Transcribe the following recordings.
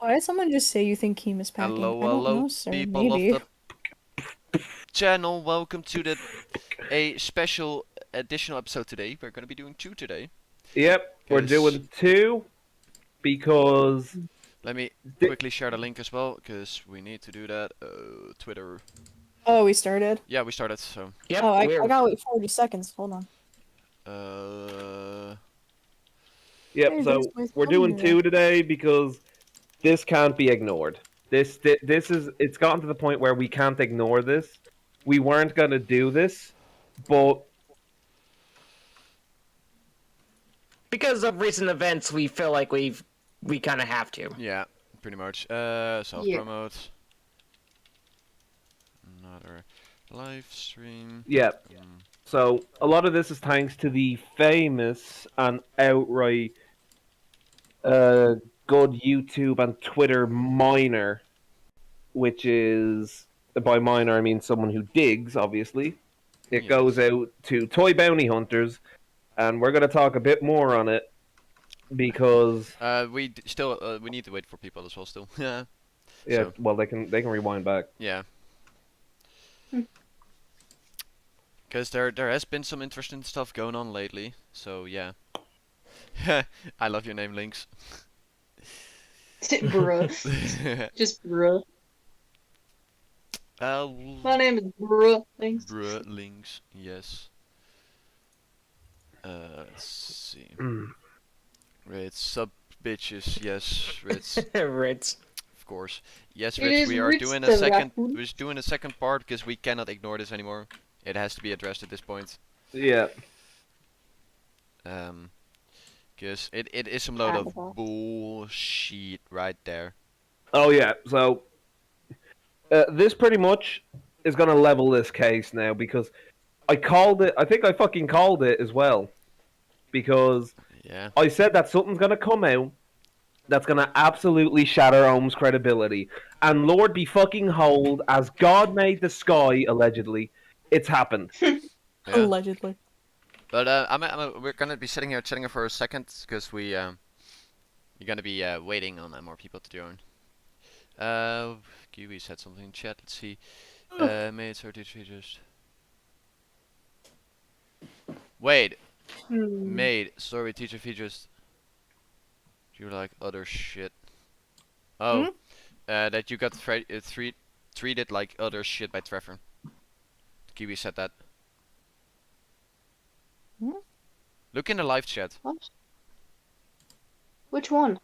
Why did someone just say you think Keem is packing? Hello, I don't hello, know, sir. people Maybe. of the channel. Welcome to a special additional episode today. We're gonna be doing 2 today. Yep, we're doing 2 because let me quickly share the link as well, because we need to do that. Twitter. Oh, we started? Yeah, we started, so. Yep, oh, I gotta wait 40 seconds. Hold on. Yep, Hey, so there's my we're doing thumbnail. 2 today because this can't be ignored. It's gotten to the point where we can't ignore this. We weren't gonna do this, but because of recent events, we feel like we kind of have to. Yeah, pretty much. Self-promote. Another live stream. yeah. So a lot of this is thanks to the famous and outright good YouTube and Twitter miner, which is, by miner I mean someone who digs, obviously. It Yes. goes out to toy bounty hunters, and we're going to talk a bit more on it because We need to wait for people as well still. Yeah. yeah, So. well they can rewind back. Yeah. Because there has been some interesting stuff going on lately, so yeah. I love your name, Lynx. Bruh. Just bruh. Uh, My name is Bruh. Thanks. Bruh, Lynx, yes. Let's see. Ritz, sub bitches, yes, Ritz, Ritz. of course. Yes, It Ritz, is we are Ritz doing the a second. raccoon. We're just doing a second part because we cannot ignore this anymore. It has to be addressed at this point. Yeah. Because it is some load of bullshit right there. Oh yeah, so this pretty much is going to level this case now because I called it. I think I fucking called it as well because Yeah. I said that something's going to come out that's going to absolutely shatter Ohm's credibility. And Lord be fucking hold, as God made the sky, allegedly, it's happened. Yeah. Allegedly. But we're gonna be sitting here chatting for a second because you're gonna be waiting on more people to join. Kiwi said something in chat. Let's see. Made 30 features. Wait. Made sorry teacher features. You like other shit. Oh. That you got treated like other shit by Trevor. Kiwi said that. Look in the live chat. What? Which one?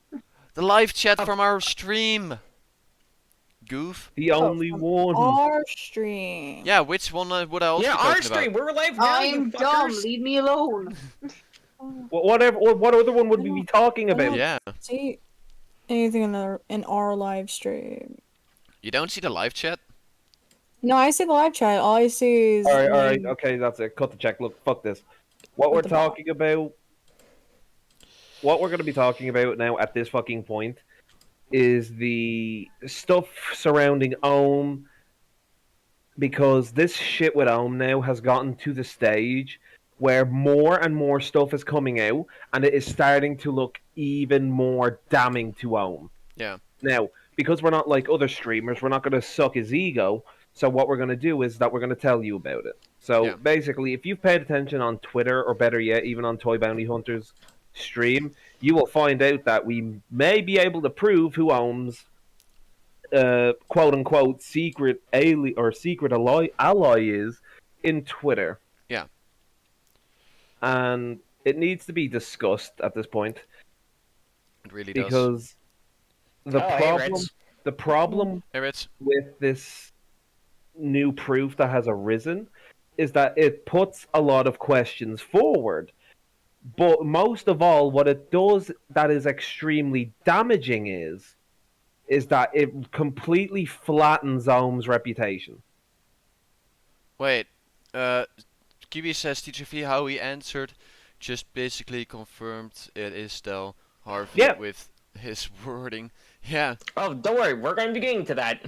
The live chat from our stream. Goof. The only one. Our stream. Yeah, which one would I also Yeah, be our talking stream. about? We're live now. I'm you dumb. fuckers. Leave me alone. What other one would we be talking about? Yeah. See anything in our live stream? You don't see the live chat? No, I see the live chat. All I see is. Alright, okay, that's it. Cut the check. Look, fuck this. What we're talking about, what we're going to be talking about now at this fucking point is the stuff surrounding Ohm, because this shit with Ohm now has gotten to the stage where more and more stuff is coming out, and it is starting to look even more damning to Ohm. Yeah. Now, because we're not like other streamers, we're not going to suck his ego. So what we're going to do is that we're going to tell you about it. So basically, if you've paid attention on Twitter, or better yet, even on Toy Bounty Hunter's stream, you will find out that we may be able to prove who owns quote-unquote secret ally is in Twitter. Yeah. And it needs to be discussed at this point. It really does. Because the problem with this new proof that has arisen is that it puts a lot of questions forward. But most of all, what it does that is extremely damaging is that it completely flattens Ohm's reputation. Wait, Kiwi says TGV how he answered just basically confirmed it is still Harvey with his wording. Yeah. Oh, don't worry, we're going to be getting to that.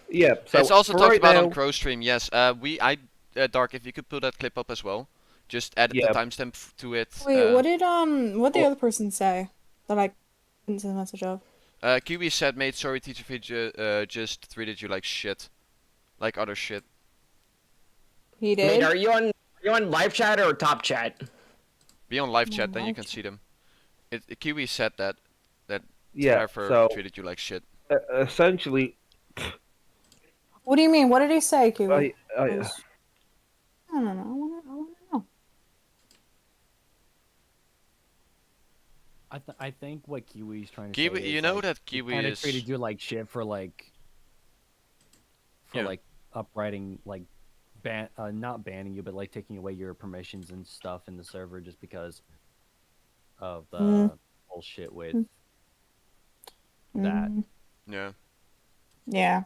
Yeah. So it's also talked right about now, on Crow Stream. Yes. Dark, if you could put that clip up as well, just add the timestamp to it. Wait, what did the other person say that I didn't see the message of? Kiwi said, "Mate, sorry, teacher V just treated you like shit, like other shit." He Mate, did. are you on live chat or top chat? Be on live I'm chat, on then you live can chat. see them. Kiwi said that Yeah. Trevor So treated you like shit. essentially, What do you mean? What did he say, Kiwi? I 'Cause- I don't know. I want to know. I think what Kiwi's trying to Kiwi, say is you know like, that he Kiwi kinda is. treated you like shit for Yeah. like upwriting like not banning you, but like taking away your permissions and stuff in the server just because of the bullshit with that. Mm, Yeah. yeah.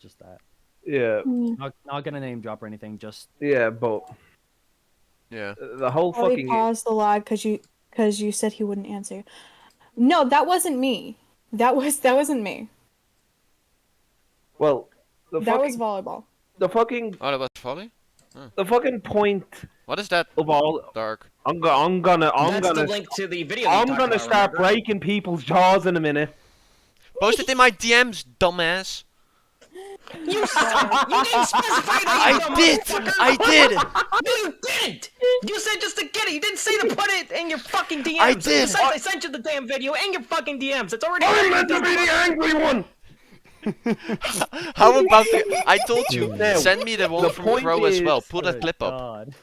Just that. yeah, Not gonna name drop or anything. Just yeah, but Yeah. the whole Oh, he fucking paused the live because you said he wouldn't answer. No, that wasn't me. That wasn't me. well, the That was fucking volleyball. the fucking Oh, that was Folly? the fucking point What is that? of all. Dark. I'm That's gonna the link to the video. I'm gonna start breaking people's jaws in a minute. Post it in my DMs, dumbass. You didn't specify that. I did! I did! No, you didn't. You said just to get it. You didn't say to put it in your fucking DMs. I did. Besides, I sent you the damn video and your fucking DMs. It's already. I'm meant to be the angry one. How about the... I told you, Now, send me the one the from point Crow as well. is- Put that clip up. God.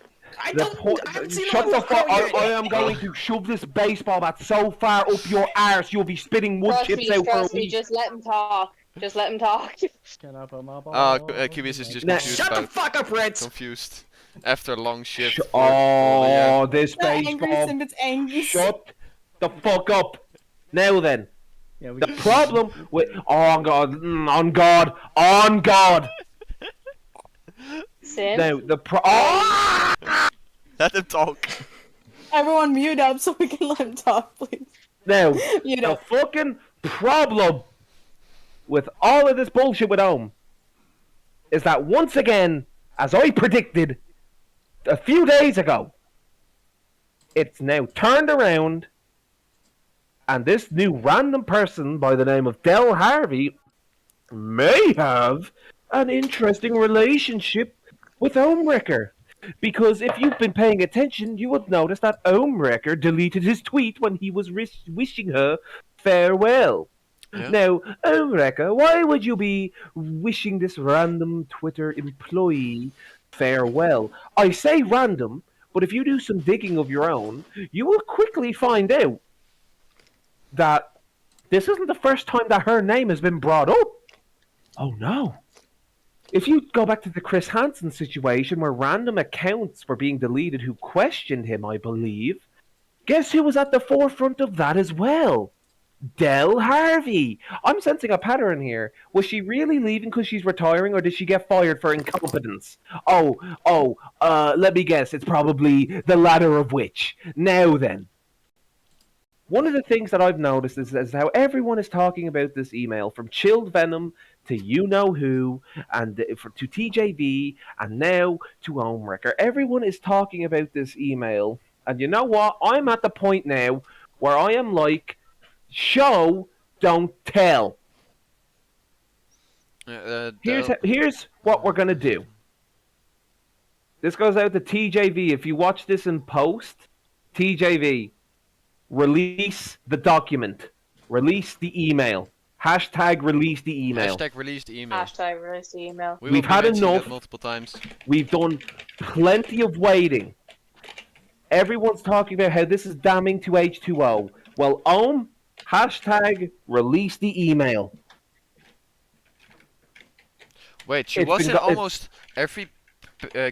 I The don't. point. I haven't seen Shut the the one fuck! with Crow I yet. am going to shove this baseball bat so far up your arse you'll be spitting wood chips out for a Trust me, week. just let him talk. Just let him talk. Can I put my Kiwis is just Nah. confused Shut the about... fuck up, Ritz. Confused. After a long shift. Oh, this The angry baseball. Simbits angry. Shut the fuck up. Now then, Yeah, we the problem with on God. Sim. Now the Let him talk. Everyone mute up so we can let him talk, please. now Mute the up. fucking problem with all of this bullshit with Ohm is that once again, as I predicted a few days ago, it's now turned around, and this new random person by the name of Del Harvey may have an interesting relationship with Ohmwrecker. Because if you've been paying attention, you would notice that Ohmwrecker deleted his tweet when he was wishing her farewell. Yeah. Now, Ohmwrecker, why would you be wishing this random Twitter employee farewell? I say random, but if you do some digging of your own, you will quickly find out that this isn't the first time that her name has been brought up. Oh no. If you go back to the Chris Hansen situation where random accounts were being deleted who questioned him, I believe, guess who was at the forefront of that as well? Del Harvey. I'm sensing a pattern here. Was she really leaving because she's retiring, or did she get fired for incompetence? Let me guess. It's probably the latter of which. Now then. One of the things that I've noticed is how everyone is talking about this email, from Chilled Venom to You Know Who, and to TJV, and now to Ohmwrecker. Everyone is talking about this email, and you know what? I'm at the point now where I am like, show, don't tell. Here's what we're gonna do. This goes out to TJV. If you watch this in post, TJV, release the document. Release the email. Hashtag release the email. Hashtag release the email. Hashtag release the email. We will We've be had mentioning enough. that multiple times. We've done plenty of waiting. Everyone's talking about how this is damning to H2O. Well, hashtag release the email. Wait, she It's was been in go- it's- almost every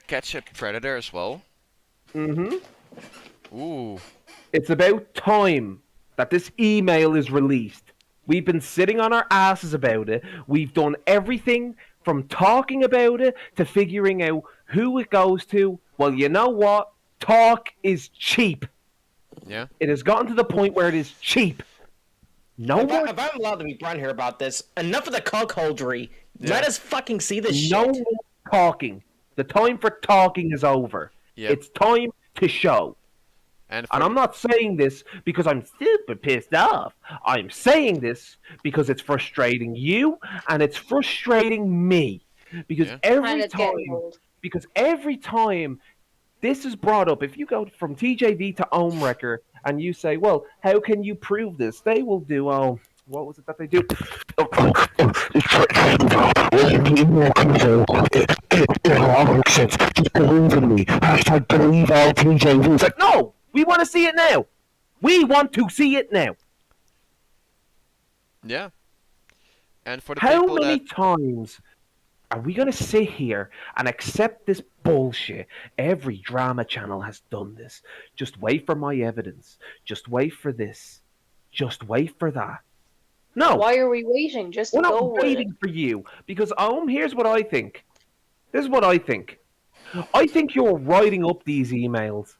Catch a Predator as well? Mm-hmm. Ooh. It's about time that this email is released. We've been sitting on our asses about it. We've done everything from talking about it to figuring out who it goes to. Well, you know what? Talk is cheap. Yeah. It has gotten to the point where it is cheap. No more, If I'm allowed to be blunt here about this, enough of the cuckoldry. Let us fucking see this no shit. more talking. The time for talking is over. Yep. It's time to show. And And I'm not saying this because I'm super pissed off. I'm saying this because it's frustrating you and it's frustrating me. Because Yeah. And it's getting old. every time this is brought up, if you go from TJV to Ohmwrecker and you say, well, how can you prove this? They will do, what was it that they do? Just believe in me. Hashtag believe all TJV. It's like, no, we want to see it now. We want to see it now. Yeah. And for the How people many that times are we going to sit here and accept this bullshit? Every drama channel has done this. Just wait for my evidence. Just wait for this. Just wait for that. No, Why are we waiting? Just we're go not with it. waiting for you. Because, here's what I think. This is what I think. I think you're writing up these emails.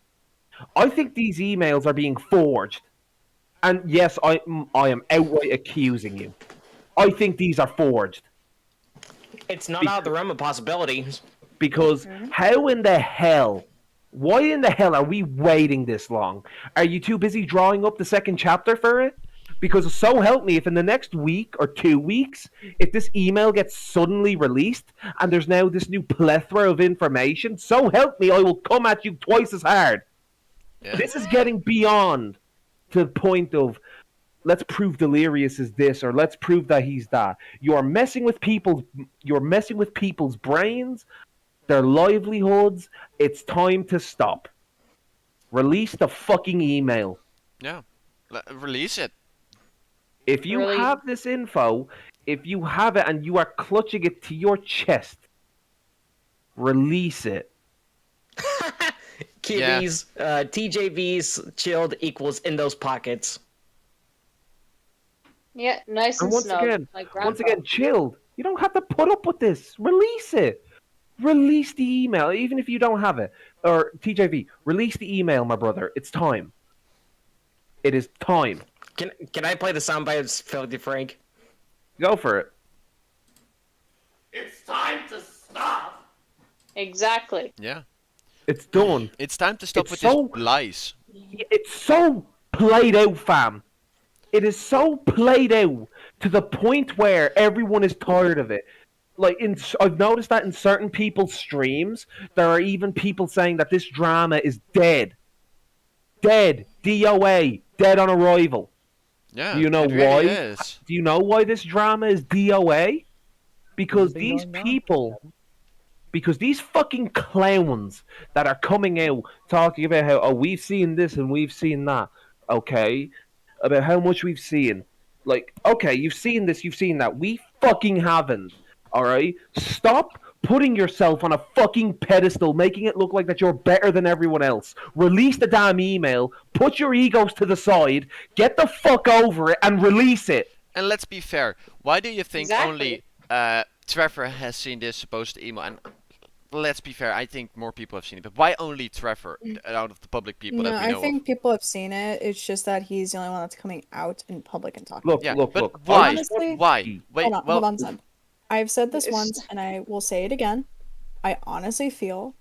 I think these emails are being forged. And yes, I am outright accusing you. I think these are forged. It's not out of the realm of possibilities. Because how in the hell, why in the hell are we waiting this long? Are you too busy drawing up the second chapter for it? Because so help me, if in the next week or 2 weeks, if this email gets suddenly released and there's now this new plethora of information, so help me, I will come at you twice as hard. Yeah. This is getting beyond to the point of, let's prove Delirious is this, or let's prove that he's that. You're messing with people's brains, their livelihoods. It's time to stop. Release the fucking email. Yeah. Release it. If you Really? have this info, if you have it and you are clutching it to your chest, release it. QB's, TJV's chilled equals in those pockets. Yeah, nice and, And once snug. again, like once grandpa. again, chilled. You don't have to put up with this. Release it. Release the email, even if you don't have it. Or TJV, release the email, my brother. It's time. It is time. Can I play the soundbite of Filthy Frank? Go for it. It's time to stop. Exactly. Yeah. It's done. It's time to stop It's with so- these lies. It's so played out, fam. It is so played out to the point where everyone is tired of it. Like, I've noticed that in certain people's streams, there are even people saying that this drama is dead. Dead. DOA. Dead on arrival. Yeah. Do you know it really why? is. Do you know why this drama is DOA? Because It's been these going on. people, because these fucking clowns that are coming out talking about how, oh, we've seen this and we've seen that, okay? About how much we've seen. Like, okay, you've seen this, you've seen that. We fucking haven't, alright? Stop putting yourself on a fucking pedestal, making it look like that you're better than everyone else. Release the damn email, put your egos to the side, get the fuck over it, and release it. And let's be fair. Why do you think Exactly. only Trevor has seen this supposed email? And let's be fair, I think more people have seen it. But why only Trevor out of the public people No, that we I know think of? people have seen it. It's just that he's the only one that's coming out in public and talking. Look, Yeah, look, but look. why? Honestly- Why? Wait, Hold on, well, hold on, son. I've said this It's- once, and I will say it again. I honestly feel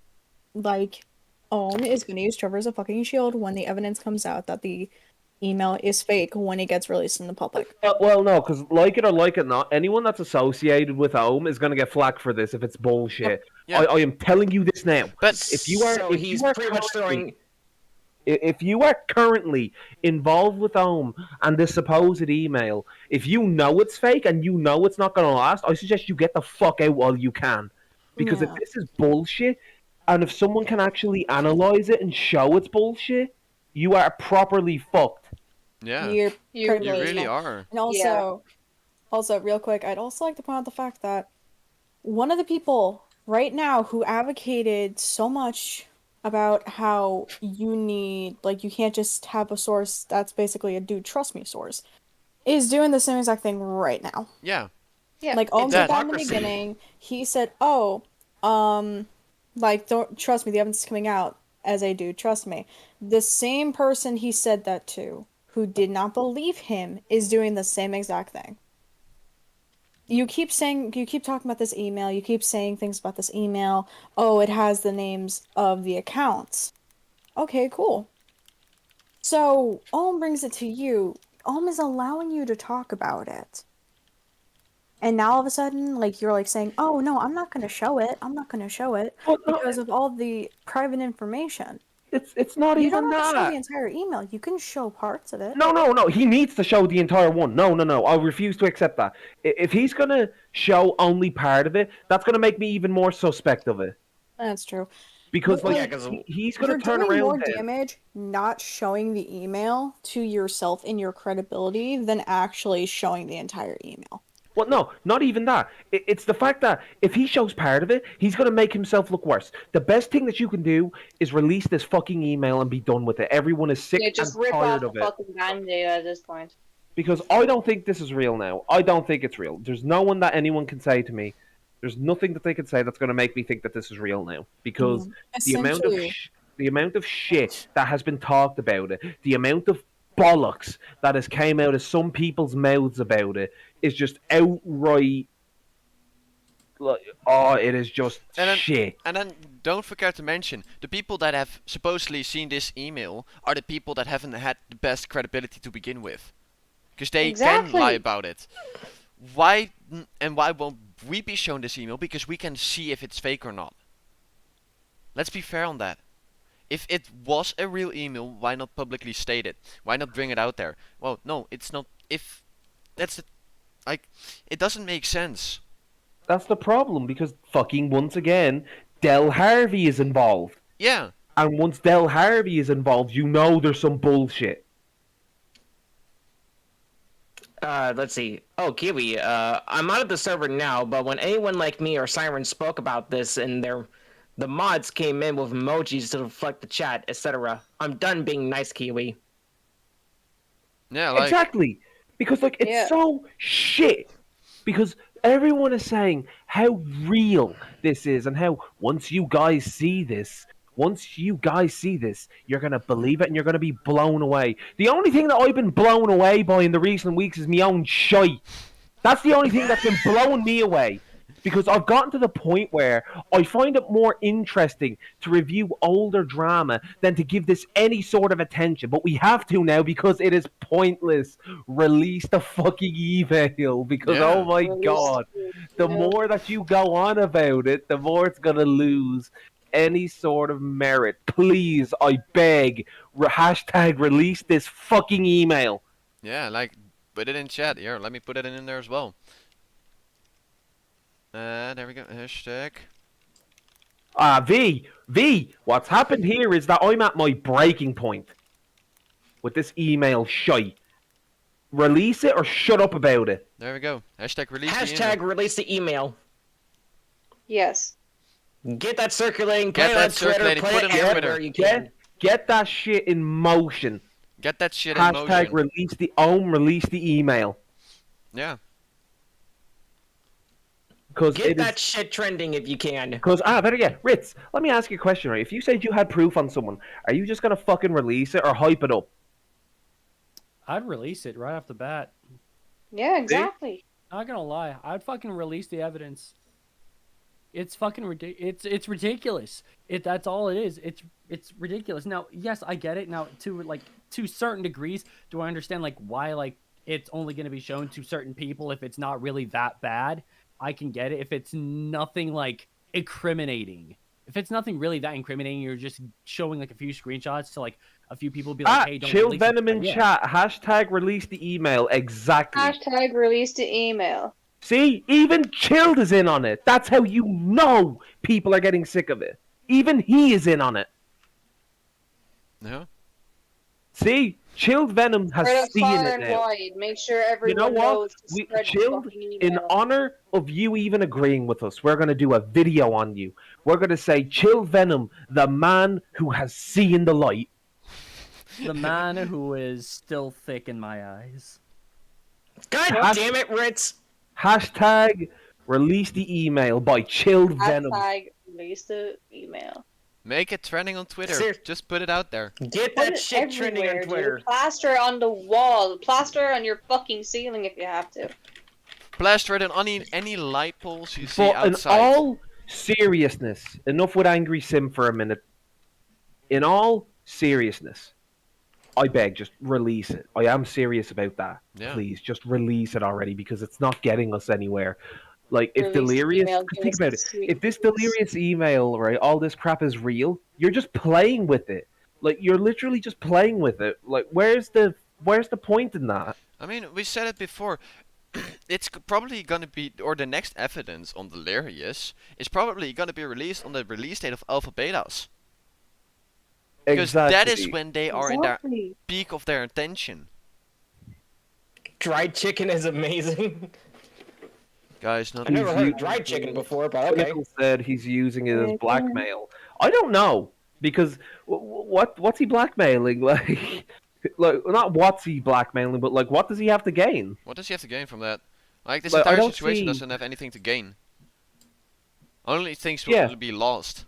like Ohm is going to use Trevor as a fucking shield when the evidence comes out that the email is fake when it gets released in the public. Well, no, because like it or like it not, anyone that's associated with Ohm is going to get flack for this if it's bullshit. Yeah. I am telling you this now. but If you are, So if he's you are pretty much currently- throwing. If you are currently involved with Ohm and this supposed email, if you know it's fake and you know it's not going to last, I suggest you get the fuck out while you can. Because Yeah. if this is bullshit, and if someone can actually analyze it and show it's bullshit, you are properly fucked. yeah, You're You pretty you much really not. are. And also, real quick, I'd also like to point out the fact that one of the people right now who advocated so much about how you need, like, you can't just have a source that's basically a dude trust me source, is doing the same exact thing right now. Yeah, Yeah. Like, Ohm it's said that in the hypocrisy. beginning. He said, oh, like, don't trust me, the evidence is coming out as a dude, trust me. The same person he said that to, who did not believe him, is doing the same exact thing. You keep talking about this email, you keep saying things about this email. Oh, it has the names of the accounts. Okay, cool. So Ohm brings it to you. Ohm is allowing you to talk about it. And now all of a sudden, like you're like saying, "Oh no, I'm not going to show it. I'm not going to show it Well, no, because of all the private information." it's not You even don't have to show the that. entire email. You can show parts of it. No. He needs to show the entire one. No. I refuse to accept that. If he's gonna show only part of it, that's gonna make me even more suspect of it. That's true. Because Well, like yeah, because he's gonna You're turn doing around more then. damage not showing the email to yourself and your credibility than actually showing the entire email. Well, no, not even that. It's the fact that if he shows part of it, he's going to make himself look worse. The best thing that you can do is release this fucking email and be done with it. Everyone is sick Yeah, just and rip tired off of the it. fucking band-aid at this point. Because I don't think this is real now. I don't think it's real. There's no one that anyone can say to me. There's nothing that they can say that's going to make me think that this is real now. Because the amount of Essentially, the amount of shit that has been talked about it, the amount of bollocks that has came out of some people's mouths about it is just outright. Like, oh, it is just shit. And then don't forget to mention the people that have supposedly seen this email are the people that haven't had the best credibility to begin with, because they can lie Exactly. about it. Why won't we be shown this email? Because we can see if it's fake or not. Let's be fair on that. If it was a real email, why not publicly state it? Why not bring it out there? Well, no, it's not. If that's the, like, it doesn't make sense. That's the problem because fucking once again, Del Harvey is involved. Yeah. And once Del Harvey is involved, you know there's some bullshit. let's see. Oh, Kiwi, I'm out of the server now, but when anyone like me or Siren spoke about this and the mods came in with emojis to reflect the chat, etc. I'm done being nice, Kiwi. Yeah, like Exactly. Because like it's Yeah. so shit. Because everyone is saying how real this is and how once you guys see this, you're gonna believe it and you're gonna be blown away. The only thing that I've been blown away by in the recent weeks is my own shite. That's the only thing that's been blowing me away. Because I've gotten to the point where I find it more interesting to review older drama than to give this any sort of attention. But we have to now because it is pointless. Release the fucking email because Yeah. oh my Release god, the email. more that you go on about it, the more it's gonna lose any sort of merit. Please, I beg, hashtag release this fucking email. yeah, like put it in chat. Here, let me put it in there as well. There we go. Hashtag. V, what's happened here is that I'm at my breaking point with this email shite. Release it or shut up about it. There we go. Hashtag release the Hashtag email. release the email. Yes. Get that circulating. Get Put it that on Twitter. circulating, Put put it it on everywhere Twitter. you can. Get that shit in motion. Get that shit in Hashtag motion. release the email. Yeah. Because Get that shit trending if you can. better yet, Ritz, let me ask you a question, right? If you said you had proof on someone, are you just gonna fucking release it or hype it up? I'd release it right off the bat. Yeah, exactly. Not gonna lie, I'd fucking release the evidence. It's fucking it's ridiculous. That's all it is. It's ridiculous. Now, yes, I get it. Now, to certain degrees, do I understand why it's only gonna be shown to certain people if it's not really that bad? I can get it if it's nothing incriminating. If it's nothing really that incriminating, you're just showing a few screenshots to a few people be like, hey, don't Chill release it. Venom in Yeah. chat. Hashtag release the email. Exactly. Hashtag release the email. See, even Chilled is in on it. That's how you know people are getting sick of it. Even he is in on it. Yeah. See, Chilled Venom has Spread it seen far it and now. wide. Make sure You everyone know what? knows to We spread the Chilled, fucking in email. honor of you even agreeing with us, we're going to do a video on you. We're going to say, Chilled Venom, the man who has seen the light. The man who is still thick in my eyes. God Hash- damn it, Ritz. Hashtag release the email by Chilled Venom. Hashtag release the email. Make it trending on Twitter. Ser- Just put it out there. Get Put that it shit trending everywhere, on Twitter. dude. Plaster on the wall. Plaster on your fucking ceiling if you have to. Plaster it on any light poles you see But in outside. all seriousness, enough with Angry Sim for a minute. In all seriousness, I beg, just release it. I am serious about that. Yeah. Please, just release it already because it's not getting us anywhere. Like, if Release the Delirious, email, 'cause give think us about the it. sweet If this release. Delirious email, right, all this crap is real, you're just playing with it. Like, you're literally just playing with it. Like, where's the point in that? I mean, we said it before. It's probably gonna be, or the next evidence on Delirious is probably gonna be released on the release date of Alpha Betas. Because that is Exactly. when they are in their Exactly. peak of their attention. Dried chicken is amazing. Guys, not I've never heard you- of dried chicken before, but okay. Clinical said he's using it as Okay. blackmail. I don't know because what's he blackmailing? Like not what's he blackmailing, but like what does he have to gain? What does he have to gain from that? Like, this Like, I entire don't situation see- doesn't have anything to gain. Only things Yeah. will be lost.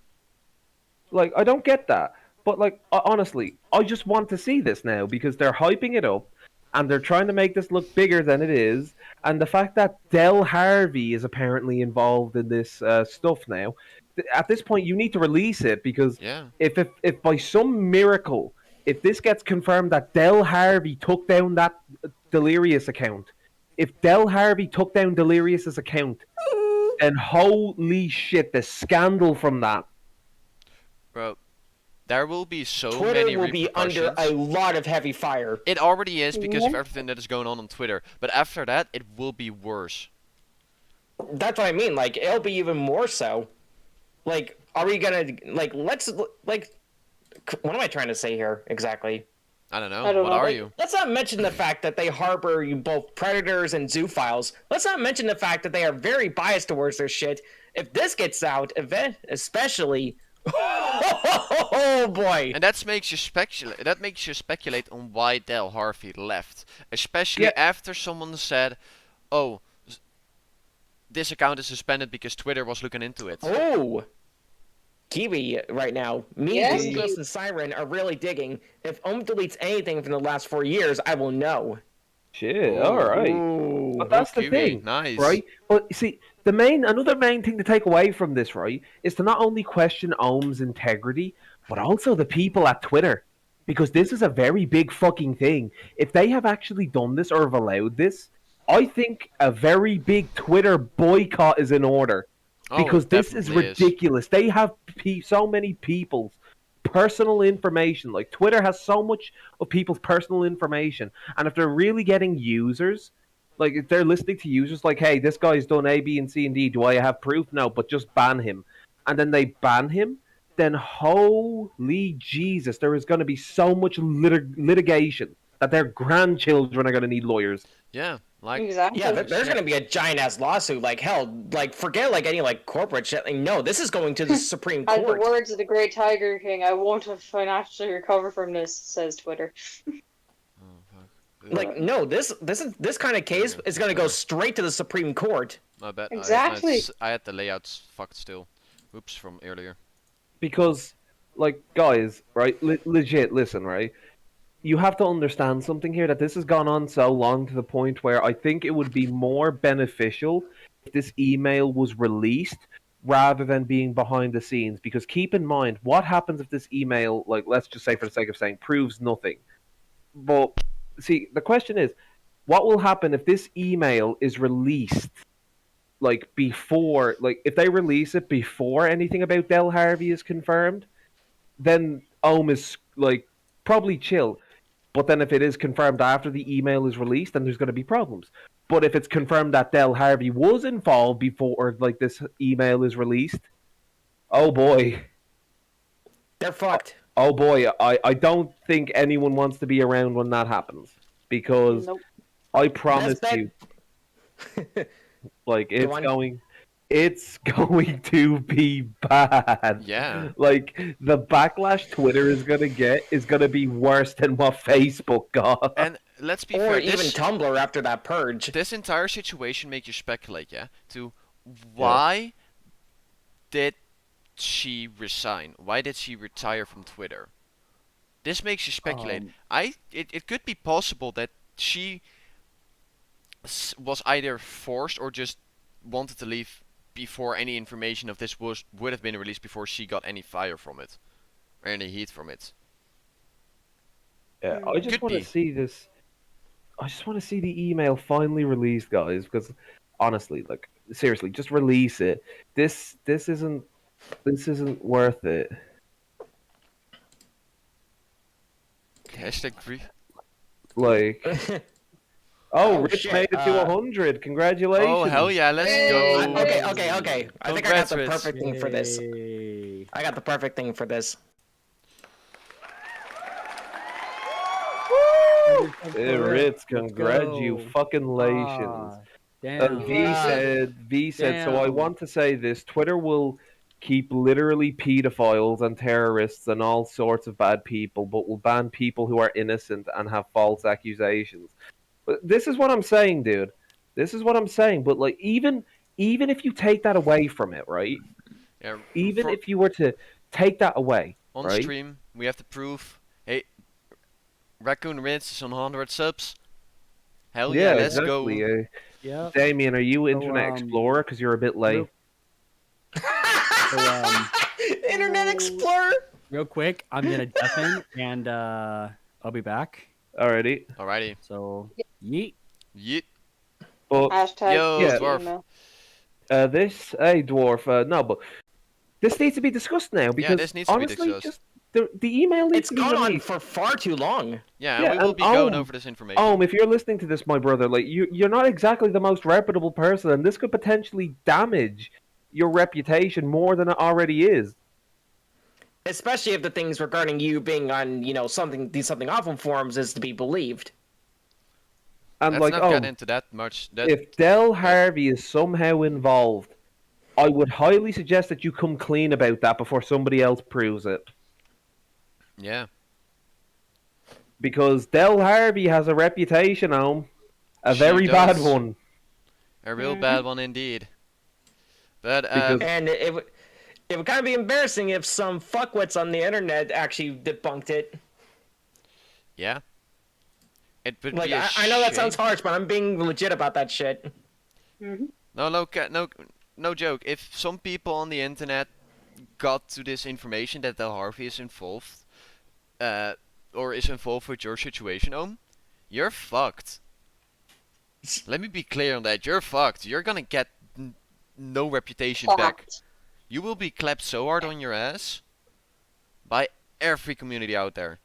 Like I don't get that. But like honestly, I just want to see this now because they're hyping it up and they're trying to make this look bigger than it is. And the fact that Del Harvey is apparently involved in this stuff now, at this point you need to release it because Yeah. if by some miracle, if this gets confirmed that Del Harvey took down that Delirious account, if Del Harvey took down Delirious's account, then holy shit, the scandal from that. Bro, there will be so Twitter many will be under repercussions. a lot of heavy fire. It already is because of Yeah. everything that is going on Twitter. But after that, it will be worse. That's what I mean. Like, it'll be even more so. Like, are we gonna what am I trying to say here exactly? I don't know. I don't What know, are like- you? Let's not mention the fact that they harbor both predators and zoophiles. Let's not mention the fact that they are very biased towards their shit. If this gets out, especially, oh boy. And that makes you speculate. That makes you speculate on why Del Harvey left, especially Yeah. after someone said, "Oh, this account is suspended because Twitter was looking into it." Oh, Kiwi right now. Me Yes, and Ghost and Siren are really digging. If deletes anything from the last 4 years, I will know. Shit, all right. Ooh. But that's the Kiwi, thing, nice. right? But you see, another main thing to take away from this, right, is to not only question Ohm's integrity, but also the people at Twitter, because this is a very big fucking thing. If they have actually done this or have allowed this, I think a very big Twitter boycott is in order. Oh, Because it this is definitely ridiculous. They have so many people's personal information. Like Twitter has so much of people's personal information, and if they're really getting users, like if they're listening to users, like, "Hey, this guy's done A, B, and C and D. Do I have proof? No, but just ban him." And then they ban him. Then holy Jesus, there is going to be so much litigation that their grandchildren are going to need lawyers. Yeah, like Exactly. Yeah, there's gonna be a giant ass lawsuit. Like hell, like forget like any like corporate shit. Like, no, this is going to the Supreme By the Court. words of the great Tiger King, I won't have financially recover from this, says Twitter. Like no, this kind of case is gonna go straight to the Supreme Court. my bad. Exactly. I had the layouts fucked still. Oops, from earlier. Because, like, guys, right, legit, listen, right, you have to understand something here, that this has gone on so long to the point where I think it would be more beneficial if this email was released rather than being behind the scenes. Because keep in mind, what happens if this email, like, let's just say for the sake of saying, proves nothing? But, see, the question is, what will happen if this email is released, like, before, like, if they release it before anything about Del Harvey is confirmed, then Ohm is, like, probably chill. But then if it is confirmed after the email is released, then there's going to be problems. But if it's confirmed that Del Harvey was involved before, like, this email is released, oh boy. They're fucked. Oh boy, I don't think anyone wants to be around when that happens. Because Nope. I promise Best you, like, it's on. going to be bad. Yeah. Like, the backlash Twitter is gonna get is gonna be worse than what Facebook got. And let's be Or fair. even This, Tumblr after that purge. this entire situation makes you speculate, yeah, to why did she resign? Why did she retire from Twitter? This makes you speculate. It could be possible that she was either forced or just wanted to leave before any information of this would have been released, before she got any fire from it or any heat from it. Yeah, I just Could want to be. see this. I just want to see the email finally released, guys. Because honestly, like seriously, just release it. This isn't worth it. Hashtag free. Like, oh, Oh, Rich shit, made it to 100. Congratulations! Oh hell yeah, let's go. Okay. I think I got Congrats, the Ritz. perfect thing for this. Yay. I got the perfect thing for this. Hey, Ritz, Let's congratulations. Ah, damn. V said, so I Damn. want to say this: Twitter will keep literally pedophiles and terrorists and all sorts of bad people, but will ban people who are innocent and have false accusations. But this is what I'm saying, dude. This is what I'm saying. But like, even if you take that away from it, right? Yeah, Even for- if you were to take that away, on right? stream, we have the proof. Hey, Raccoon Ritz is on 100 subs. Hell yeah, let's exactly. go. Yep. Damien, are you Internet Explorer? Because you're a bit late. So, Internet Explorer. real quick, I'm gonna deafen and I'll be back. Alrighty. Alrighty. So, yeet. Yeet. But Hashtag Yo, Yeah. dwarf. email. this, hey, dwarf, no, but this needs to be discussed now because this needs to be honestly, discussed. just the email needs It's to be gone on released. for far too long. Yeah, Yeah, we will and be going Ohm- over this information. If you're listening to this, my brother, like you're not exactly the most reputable person, and this could potentially damage your reputation more than it already is. Especially if the things regarding you being on, these something awful forums is to be believed. And Let's like, not get into that much. That if Del Harvey is somehow involved, I would highly suggest that you come clean about that before somebody else proves it. yeah. Because Del Harvey has a reputation, a She very bad does. one. A real bad one indeed. But Because- And it would kind of be embarrassing if some fuckwits on the internet actually debunked it. yeah. It would Like, be a I know that sounds shame. harsh, but I'm being legit about that shit. No joke. If some people on the internet got to this information that Del Harvey is involved, or is involved with your situation, you're fucked. Let me be clear on that. You're fucked. You're gonna get no reputation back. Fucked. You will be clapped so hard on your ass by every community out there.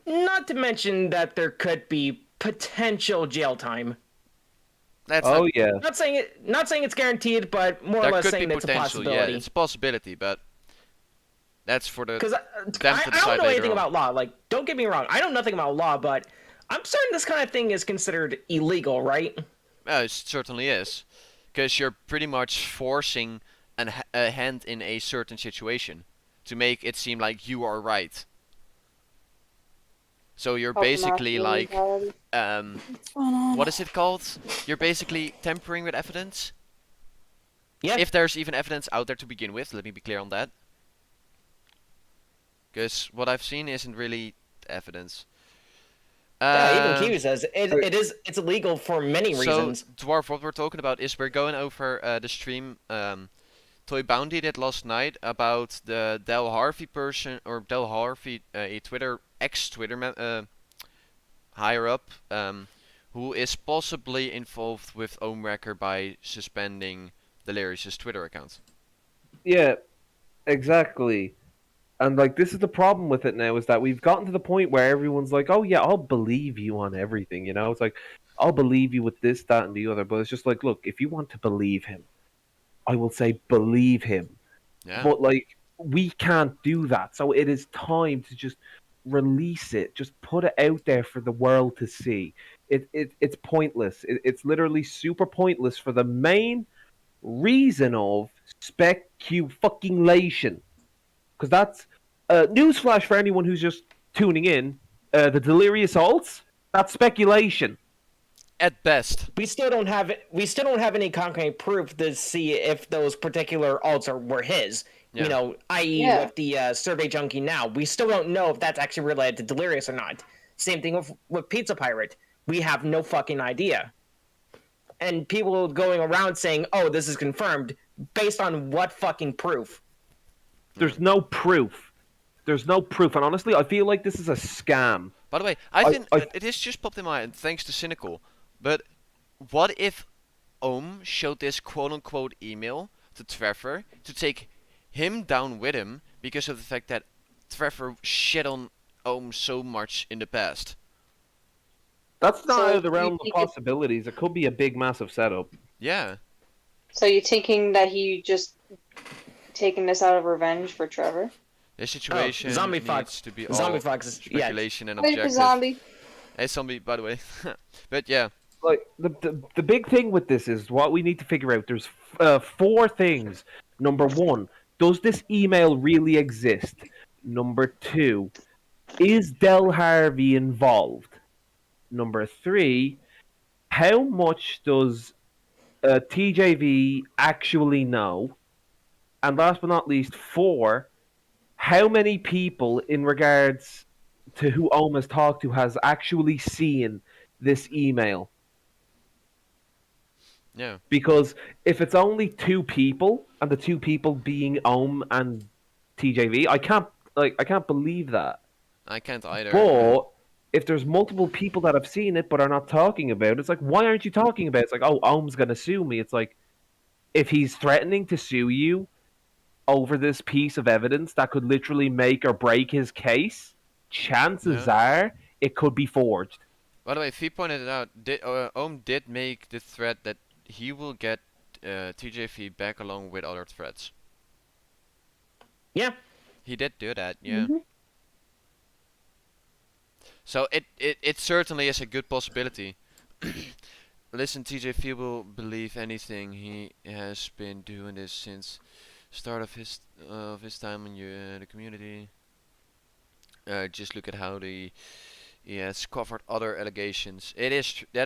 Not to mention that there could be potential jail time. That's Oh not, yeah, Not saying it's guaranteed, but more or there less could be saying it's a potential. Yeah, possibility. it's a possibility, but that's for the Because them I to don't decide know later anything on. about law. Like, don't get me wrong, I know nothing about law, but I'm certain this kind of thing is considered illegal, right? It certainly is, because you're pretty much forcing a hand in a certain situation to make it seem like you are right. So you're basically like, What's going on? what is it called? You're basically tampering with evidence. Yeah. If there's even evidence out there to begin with, let me be clear on that. Because what I've seen isn't really evidence. Yeah, even Kiwi says it's illegal for many reasons. So, Dwarf, what we're talking about is we're going over the stream Toy Bounty did last night about the Del Harvey person, or Del Harvey, a ex-Twitter higher up, who is possibly involved with Ohnrecker by suspending Delirious' Twitter account. yeah, exactly. And like this is the problem with it now is that we've gotten to the point where everyone's like, "Oh yeah, I'll believe you on everything," you know? It's like, "I'll believe you with this, that, and the other." But it's just like, look, if you want to believe him, I will say believe him. Yeah. But like we can't do that. So it is time to just release it. Just put it out there for the world to see. It's pointless. It's literally super pointless for the main reason of speculation. Because that's newsflash for anyone who's just tuning in. The delirious alts, that's speculation. At best. We still don't have any concrete proof to see if those particular alts were his. Yeah. You know, i.e. Yeah. with the Survey Junkie now. We still don't know if that's actually related to Delirious or not. Same thing with Pizza Pirate. We have no fucking idea. And people going around saying, "Oh, this is confirmed," based on what fucking proof? There's no proof. There's no proof. And honestly, I feel like this is a scam. By the way, I think it is just popped in my mind thanks to Cynical. But what if Ohm showed this quote-unquote email to Trevor to take him down with him because of the fact that Trevor shit on Ohm so much in the past? That's not So out of the you realm of think possibilities. It could be a big, massive setup. Yeah. So you're thinking that he just taking this out of revenge for Trevor? This situation Zombie needs Fox. to be Zombie all Fox is- yeah. speculation and Wait for objective. zombie. Hey, zombie, by the way. But yeah. Like the big thing with this is what we need to figure out. There's 4 things. Number 1, does this email really exist? Number 2, is Del Harvey involved? Number 3, how much does TJV actually know? And last but not least, 4, how many people in regards to who Ohm has talked to has actually seen this email? Yeah. Because if it's only 2 people, and the 2 people being Ohm and TJV, I can't believe that. I can't either. But if there's multiple people that have seen it but are not talking about it, it's like, why aren't you talking about it? It's like, oh, Ohm's gonna sue me. It's like, if he's threatening to sue you over this piece of evidence that could literally make or break his case, chances are it could be forged. By the way, Fee pointed it out. Ohm did make the threat that he will get TJV back along with other threats. Yeah. He did do that, yeah. So it certainly is a good possibility. Listen, TJV will believe anything. He has been doing this since start of his time in the community. Just look at how he has covered other allegations. That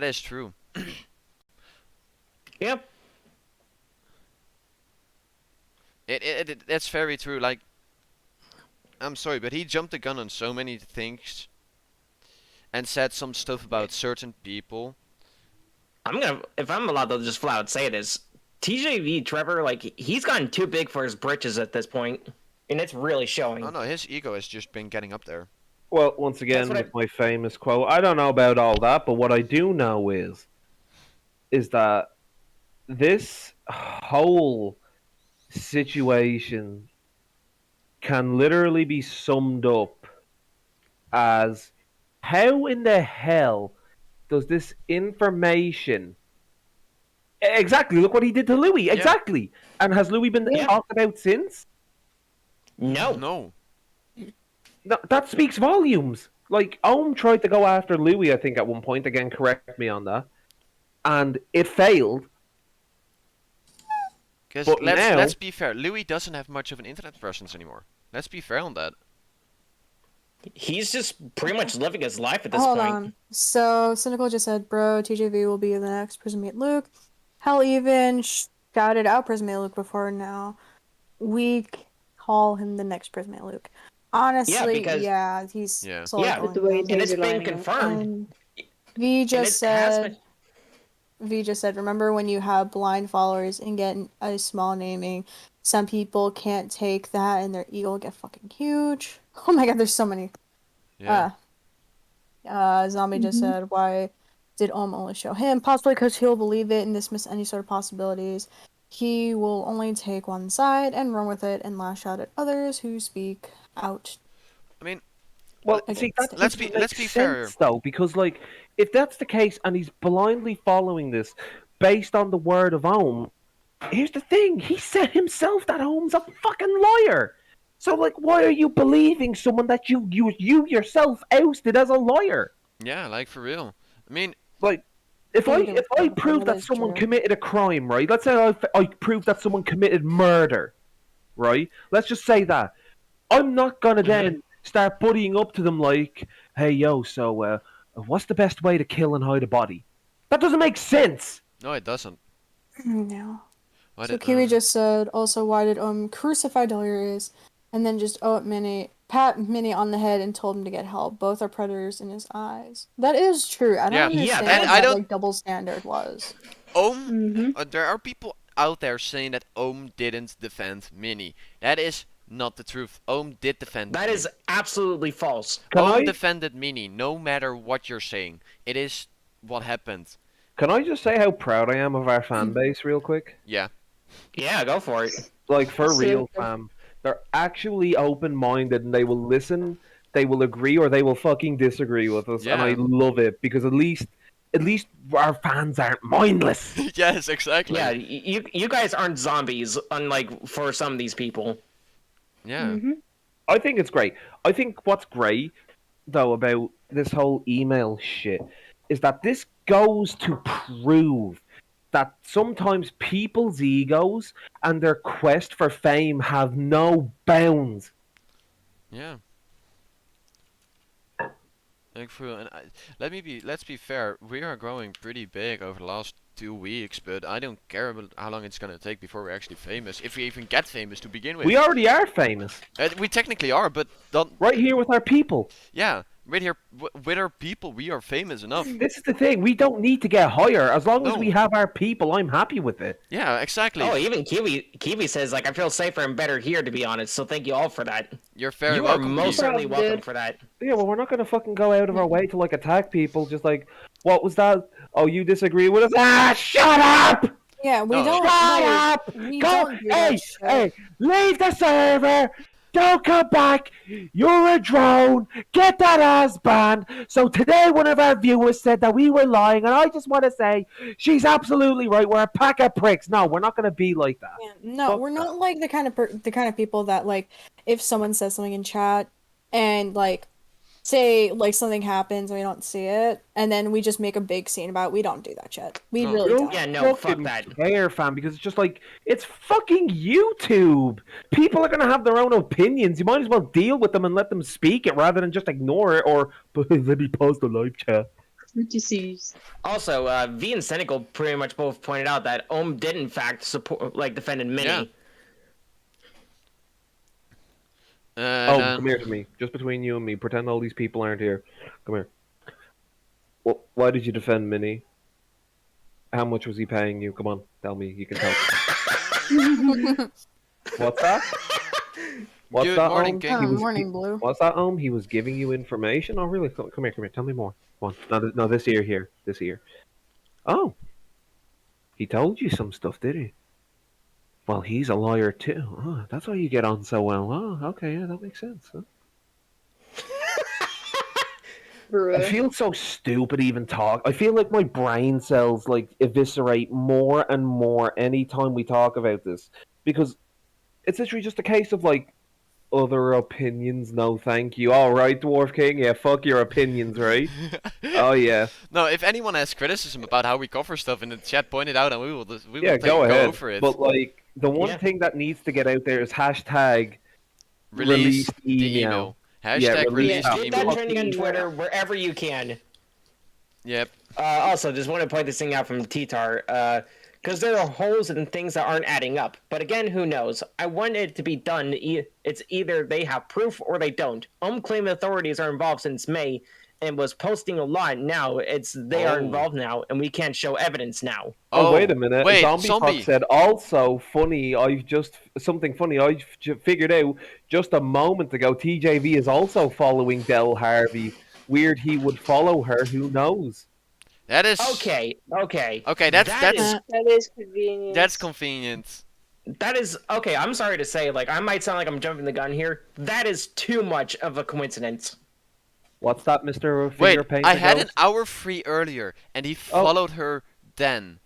is true. Yep. That's very true. Like, I'm sorry, but he jumped the gun on so many things and said some stuff about certain people. If I'm allowed to just flat out say this, TJV Trevor, like, he's gotten too big for his britches at this point, and it's really showing. Oh no, his ego has just been getting up there. Well, once again, with my famous quote, I don't know about all that, but what I do know is that this whole situation can literally be summed up as, how in the hell does this information... Exactly, look what he did to Louis. Yeah. Exactly. And has Louis been talked about since? No. No. No, that speaks volumes. Like, Ohm tried to go after Louis, I think, at one point. Again, correct me on that. And it failed. Because But now- let's be fair, Louis doesn't have much of an internet presence anymore. Let's be fair on that. He's just pretty much living his life at this Hold point. on. So Cynical just said, "Bro, TJV will be the next Prison Meet Luke." Hell, even shouted out Prison Meet Luke before now. We call him the next Prison Meet Luke. Honestly, because- he's Yeah. slowly Yeah, going With the way down. And it's Things are been lining up. confirmed. And V just said, been- remember when you have blind followers and get a small naming, some people can't take that and their ego will get fucking huge. Oh my god, there's so many. Yeah. Zombie just said, why did Ohm only show him? Possibly because he'll believe it and dismiss any sort of possibilities. He will only take one side and run with it and lash out at others who speak out. I mean, Well, Okay, see, that let's doesn't be make fair. sense, though, because, like, if that's the case and he's blindly following this based on the word of Ohm, here's the thing: he said himself that Ohm's a fucking liar. So, like, why are you believing someone that you yourself ousted as a liar? yeah, like for real. I mean, Like, if I Thinking of prove that is someone true. committed a crime, right? Let's say I prove that someone committed murder, right? Let's just say that. I'm not gonna then start buddying up to them like, "Hey, yo, so what's the best way to kill and hide a body?" That doesn't make sense. no, it doesn't. No. Why So did- Kiwi just said, also, why did crucify Delirious and then just pat Minnie on the head and told him to get help? Both are predators in his eyes. That is true. I don't Yeah. understand and what I that don't- like, double standard was. Ohm, there are people out there saying that Ohm didn't defend Minnie. That is not the truth. Ohm did defend That me. is absolutely false. Can Ohm I defended Mini, no matter what you're saying. It is what happened. can I just say how proud I am of our fan base real quick? Yeah. Yeah, go for it. Like for So- real, fam. They're actually open-minded and they will listen, they will agree, or they will fucking disagree with us, and I Yeah. love it because at least our fans aren't mindless. Yes, exactly. Yeah, you guys aren't zombies, unlike for some of these people. Yeah. I think it's great. I think what's great though about this whole email shit is that this goes to prove that sometimes people's egos and their quest for fame have no bounds. Yeah. Like for and let's be fair. We are growing pretty big over the last 2 weeks, but I don't care about how long it's gonna take before we're actually famous. If we even get famous to begin with. We already are famous. We technically are, but don't. Right here with our people. Yeah, right here with our people, we are famous enough. This is the thing. We don't need to get higher. As long as No. we have our people, I'm happy with it. Yeah, exactly. Oh, even Kiwi says like I feel safer and better here, to be honest. So thank you all for that. You're very You are welcome. most Kiwi. certainly Proud, welcome dude. for that. Yeah, well, we're not gonna fucking go out of our way to like attack people. Just like, what was that? Oh, you disagree with us? Ah, shut up! Yeah, we No. don't. Shut no, up! We Go, don't do hey, that shit. hey, leave the server. Don't come back. You're a drone. Get that ass banned. So today, one of our viewers said that we were lying, and I just want to say she's absolutely right. We're a pack of pricks. No, we're not gonna be like that. Yeah, no, Fuck we're that. not like the kind of people that like if someone says something in chat and like say like something happens and we don't see it and then we just make a big scene about it. We don't do that shit. We No. really Don't don't. Yeah, no, fuck fucking that. care, fam, because it's just like it's fucking YouTube. People are gonna have their own opinions. You might as well deal with them and let them speak it rather than just ignore it or let me pause the live chat. Disease. Also, V and Cynical pretty much both pointed out that Ohm did in fact support, like, defended Mini. Yeah. Oh, then- come here to me. Just between you and me. Pretend all these people aren't here. Come here. Well, why did you defend Minnie? How much was he paying you? Come on, tell me. You can tell. What's that? What's Good that? morning, Ohm? King. He Oh, was- morning, Blue. What's that, Ohm? He was giving you information? Oh, really? Come here, come here. Tell me more. Come on. No, this ear here. This ear. Oh. He told you some stuff, did he? Well, he's a lawyer too. Oh, that's why you get on so well. Oh, okay, yeah, that makes sense. Huh? I Bruh. feel so stupid even talk. I feel like my brain cells like eviscerate more and more anytime we talk about this because it's literally just a case of like other opinions. No, thank you. All right, Dwarf King. Yeah, fuck your opinions, right? Oh yeah, No, if anyone has criticism about how we cover stuff in the chat, point it out, and we will yeah. Go ahead. for it. But like the one Yeah. thing that needs to get out there is hashtag Release the email. email. Yeah, Hashtag release release that. the Get that email. trending on Twitter wherever you can. Yep. Also, just want to point this thing out from T-Tar, because there are holes and things that aren't adding up. But again, who knows? I want it to be done. It's either they have proof or they don't. Claim authorities are involved since May and was posting a lot. Now it's they are Oh. involved now, and we can't show evidence now. Oh, wait a minute. Wait, Zombie zombie. Fox said also funny. Something funny. Figured out just a moment ago. TJV is also following Del Harvey. Weird, he would follow her. Who knows? That is Okay. Okay, That that's is- That is convenient. that's convenient. That is okay. I'm sorry to say, like, I might sound like I'm jumping the gun here. That is too much of a coincidence. What's that, Mister Wait, Finger Painter? I had an Ghost? hour free earlier, and he Oh. followed her then.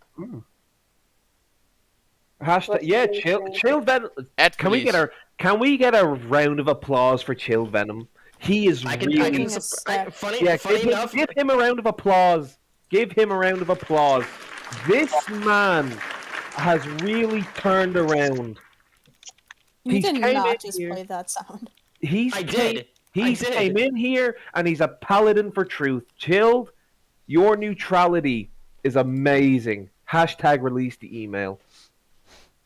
Hashtag. What's Yeah, the chill. reason? Chill Venom. At Can we police. get a round of applause for Chill Venom? He is I can. really. Taking a step. Funny, Yeah, funny enough. give him a round of applause. Give him a round of applause. This man has really turned around. You He's did came not in just here- play that sound. He's I came- did. He's I did. came in here and he's a paladin for truth. Chilled, your neutrality is amazing. Hashtag release the email.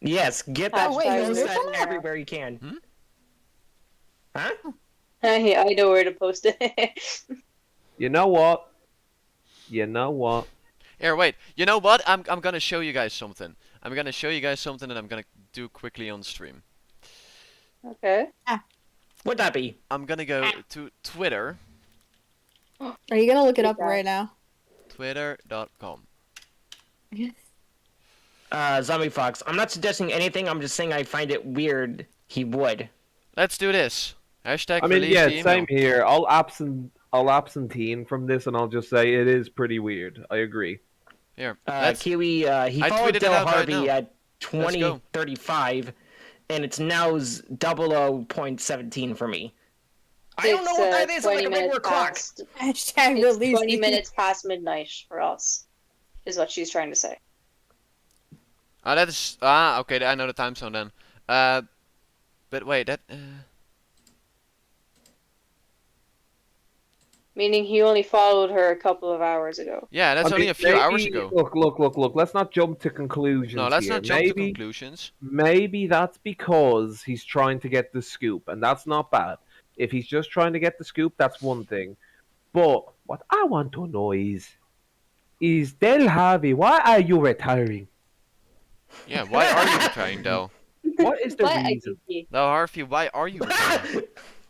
Yes, get that Oh, wait, post you're that doing that? everywhere you can. Hmm? Huh? I know where to post it. You know what? You know what? Here, wait. You know what? I'm gonna show you guys something. I'm gonna show you guys something that I'm gonna do quickly on stream. Okay. Would that be? I'm gonna go to Twitter. Are you gonna look it up Okay. right now? Twitter.com. Zombie Fox. I'm not suggesting anything. I'm just saying I find it weird. He would. Let's do this. Hashtag I mean, release yeah, the email. same here. I'll absentee from this, and I'll just say it is pretty weird. I agree. Here. Let's. Kiwi, he I followed tweeted it Del out right Harvey now. at 2035, and it's now 00.17 for me. I don't know what that is. It's like a regular clock. Hashtag It's release 20 the- minutes past midnight for us, is what she's trying to say. That is. Okay. I know the time zone then. But wait, that. Meaning he only followed her a couple of hours ago. Yeah, that's I only mean, a few hours ago. Look. Let's not jump to conclusions. No, let's here. not jump to Maybe- conclusions. Maybe that's because he's trying to get the scoop, and that's not bad. If he's just trying to get the scoop, that's one thing. But what I want to know is Del Harvey, why are you retiring? Yeah, why are you retiring, Del? What is the But reason? Del Harvey, why are you retiring?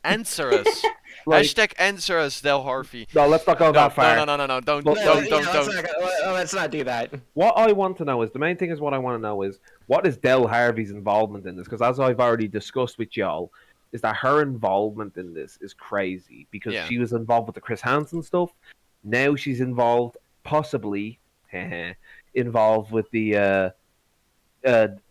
Answer us. Like, Hashtag answer us, Del Harvey. no, let's not go No, that far. no, don't, Look, Let's not do that. What I want to know is the main thing is what I want to know is what is Del Harvey's involvement in this? Because as I've already discussed with y'all, is that her involvement in this is crazy because Yeah. she was involved with the Chris Hansen stuff. Now she's involved, possibly, involved with the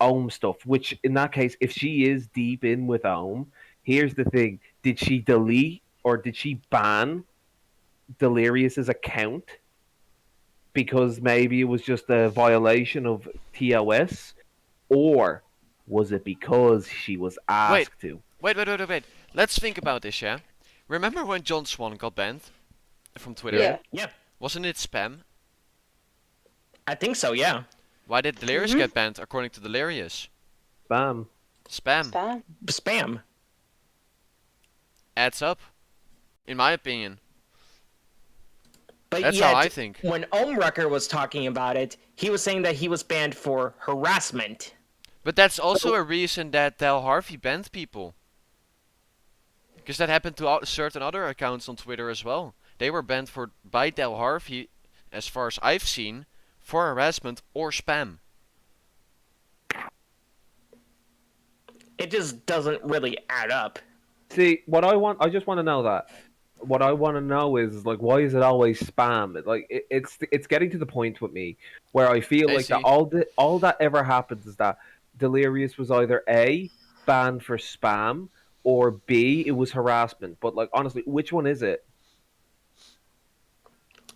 Ohm stuff. Which in that case, if she is deep in with Ohm, here's the thing: did she delete or did she ban Delirious's account because maybe it was just a violation of TOS, or was it because she was asked to? Wait. Let's think about this, yeah? Remember when John Swan got banned from Twitter? Yeah. Yeah, Wasn't it spam? I think so. Yeah. Why did Delirious get banned according to Delirious? Bam. Spam. Spam. Spam. Adds up. In my opinion. But That's yet, how I think. when Ohmwrecker was talking about it, he was saying that he was banned for harassment. But that's also a reason that Del Harvey banned people. Because that happened to certain other accounts on Twitter as well. They were banned by Del Harvey, as far as I've seen, for harassment or spam. It just doesn't really add up. See, I just want to know that. What I want to know is like, why is it always spam? Like, it's getting to the point with me where I feel I like that see. all that ever happens is that Delirious was either A, banned for spam, or B, it was harassment. But like, honestly, which one is it?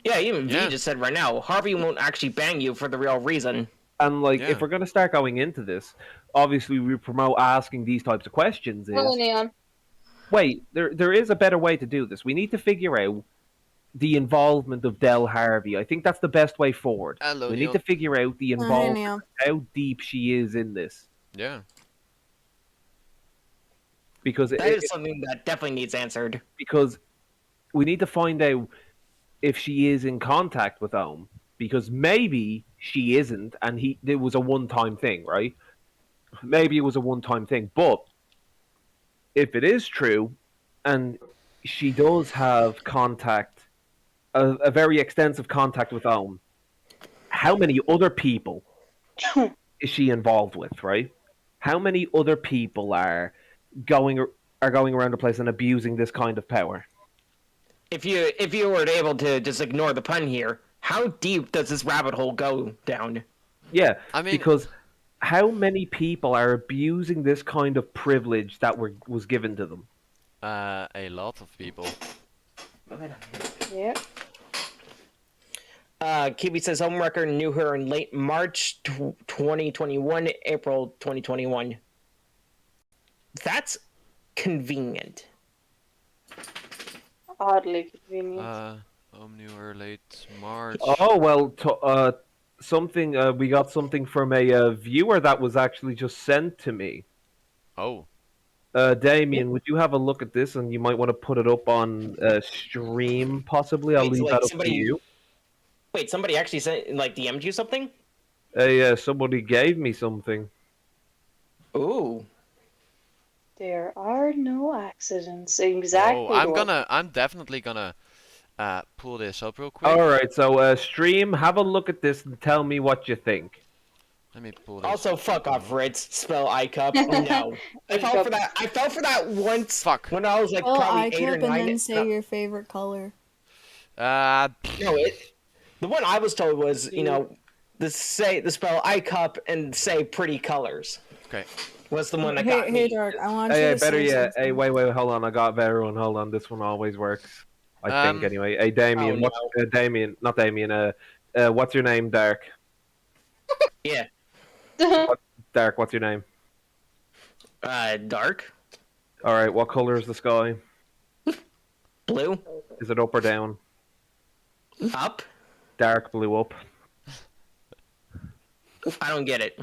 Yeah, even Yeah. V just said right now, Harvey won't actually ban you for the real reason. And like, Yeah. if we're gonna start going into this, obviously we promote asking these types of questions. Hello, Is Neon. wait, there is a better way to do this. We need to figure out the involvement of Del Harvey. I think that's the best way forward. Hello, We Neil. need to figure out the Hi, involvement, Neil. how deep she is in this, Yeah. because That is something that definitely needs answered. because we need to find out if she is in contact with Ohm. Because maybe she isn't, and it was a one-time thing, right? Maybe it was a one-time thing, but if it is true, and she does have contact, a very extensive contact with Ohm, how many other people is she involved with, right? How many other people are going around the place and abusing this kind of power? If you were able to just ignore the pun here, how deep does this rabbit hole go down? Yeah, I mean- because how many people are abusing this kind of privilege that was given to them? A lot of people. Yep. Kiwi says Homewrecker knew her in late March 2021, April 2021. That's convenient. Oddly convenient. Knew her late March. Oh well, something we got something from a viewer that was actually just sent to me. Oh. Damien, would you have a look at this, and you might want to put it up on stream, possibly. I'll Wait, so, leave like, that up somebody- to you. Wait, somebody actually sent, like, DM'd you something? Somebody gave me something. Ooh. There are no accidents. Exactly. Oh, Dwarf. I'm definitely gonna pull this up real quick. All right, so stream, have a look at this and tell me what you think. Let me pull this. Also, fuck off, Ritz. Spell iCup. No. I fell for that. I fell for that once. Fuck. When I was like Well, probably I 8 or and 9. then say your favorite color. Uh, No, the one I was told was, the spell iCup and say pretty colors. okay. Was the one that got Hey, me. Dark, I want you Hey, to better say yet. something. Hey, wait, hold on. I got a better one. Hold on. This one always works. I think, Um, anyway. Hey, Damien. Oh, What's Damien? Not Damien. What's your name, Dark? Yeah. Dark, what's your name? Dark. All right. What color is the sky? Blue. Is it up or down? Up. Dark blue up. I don't get it.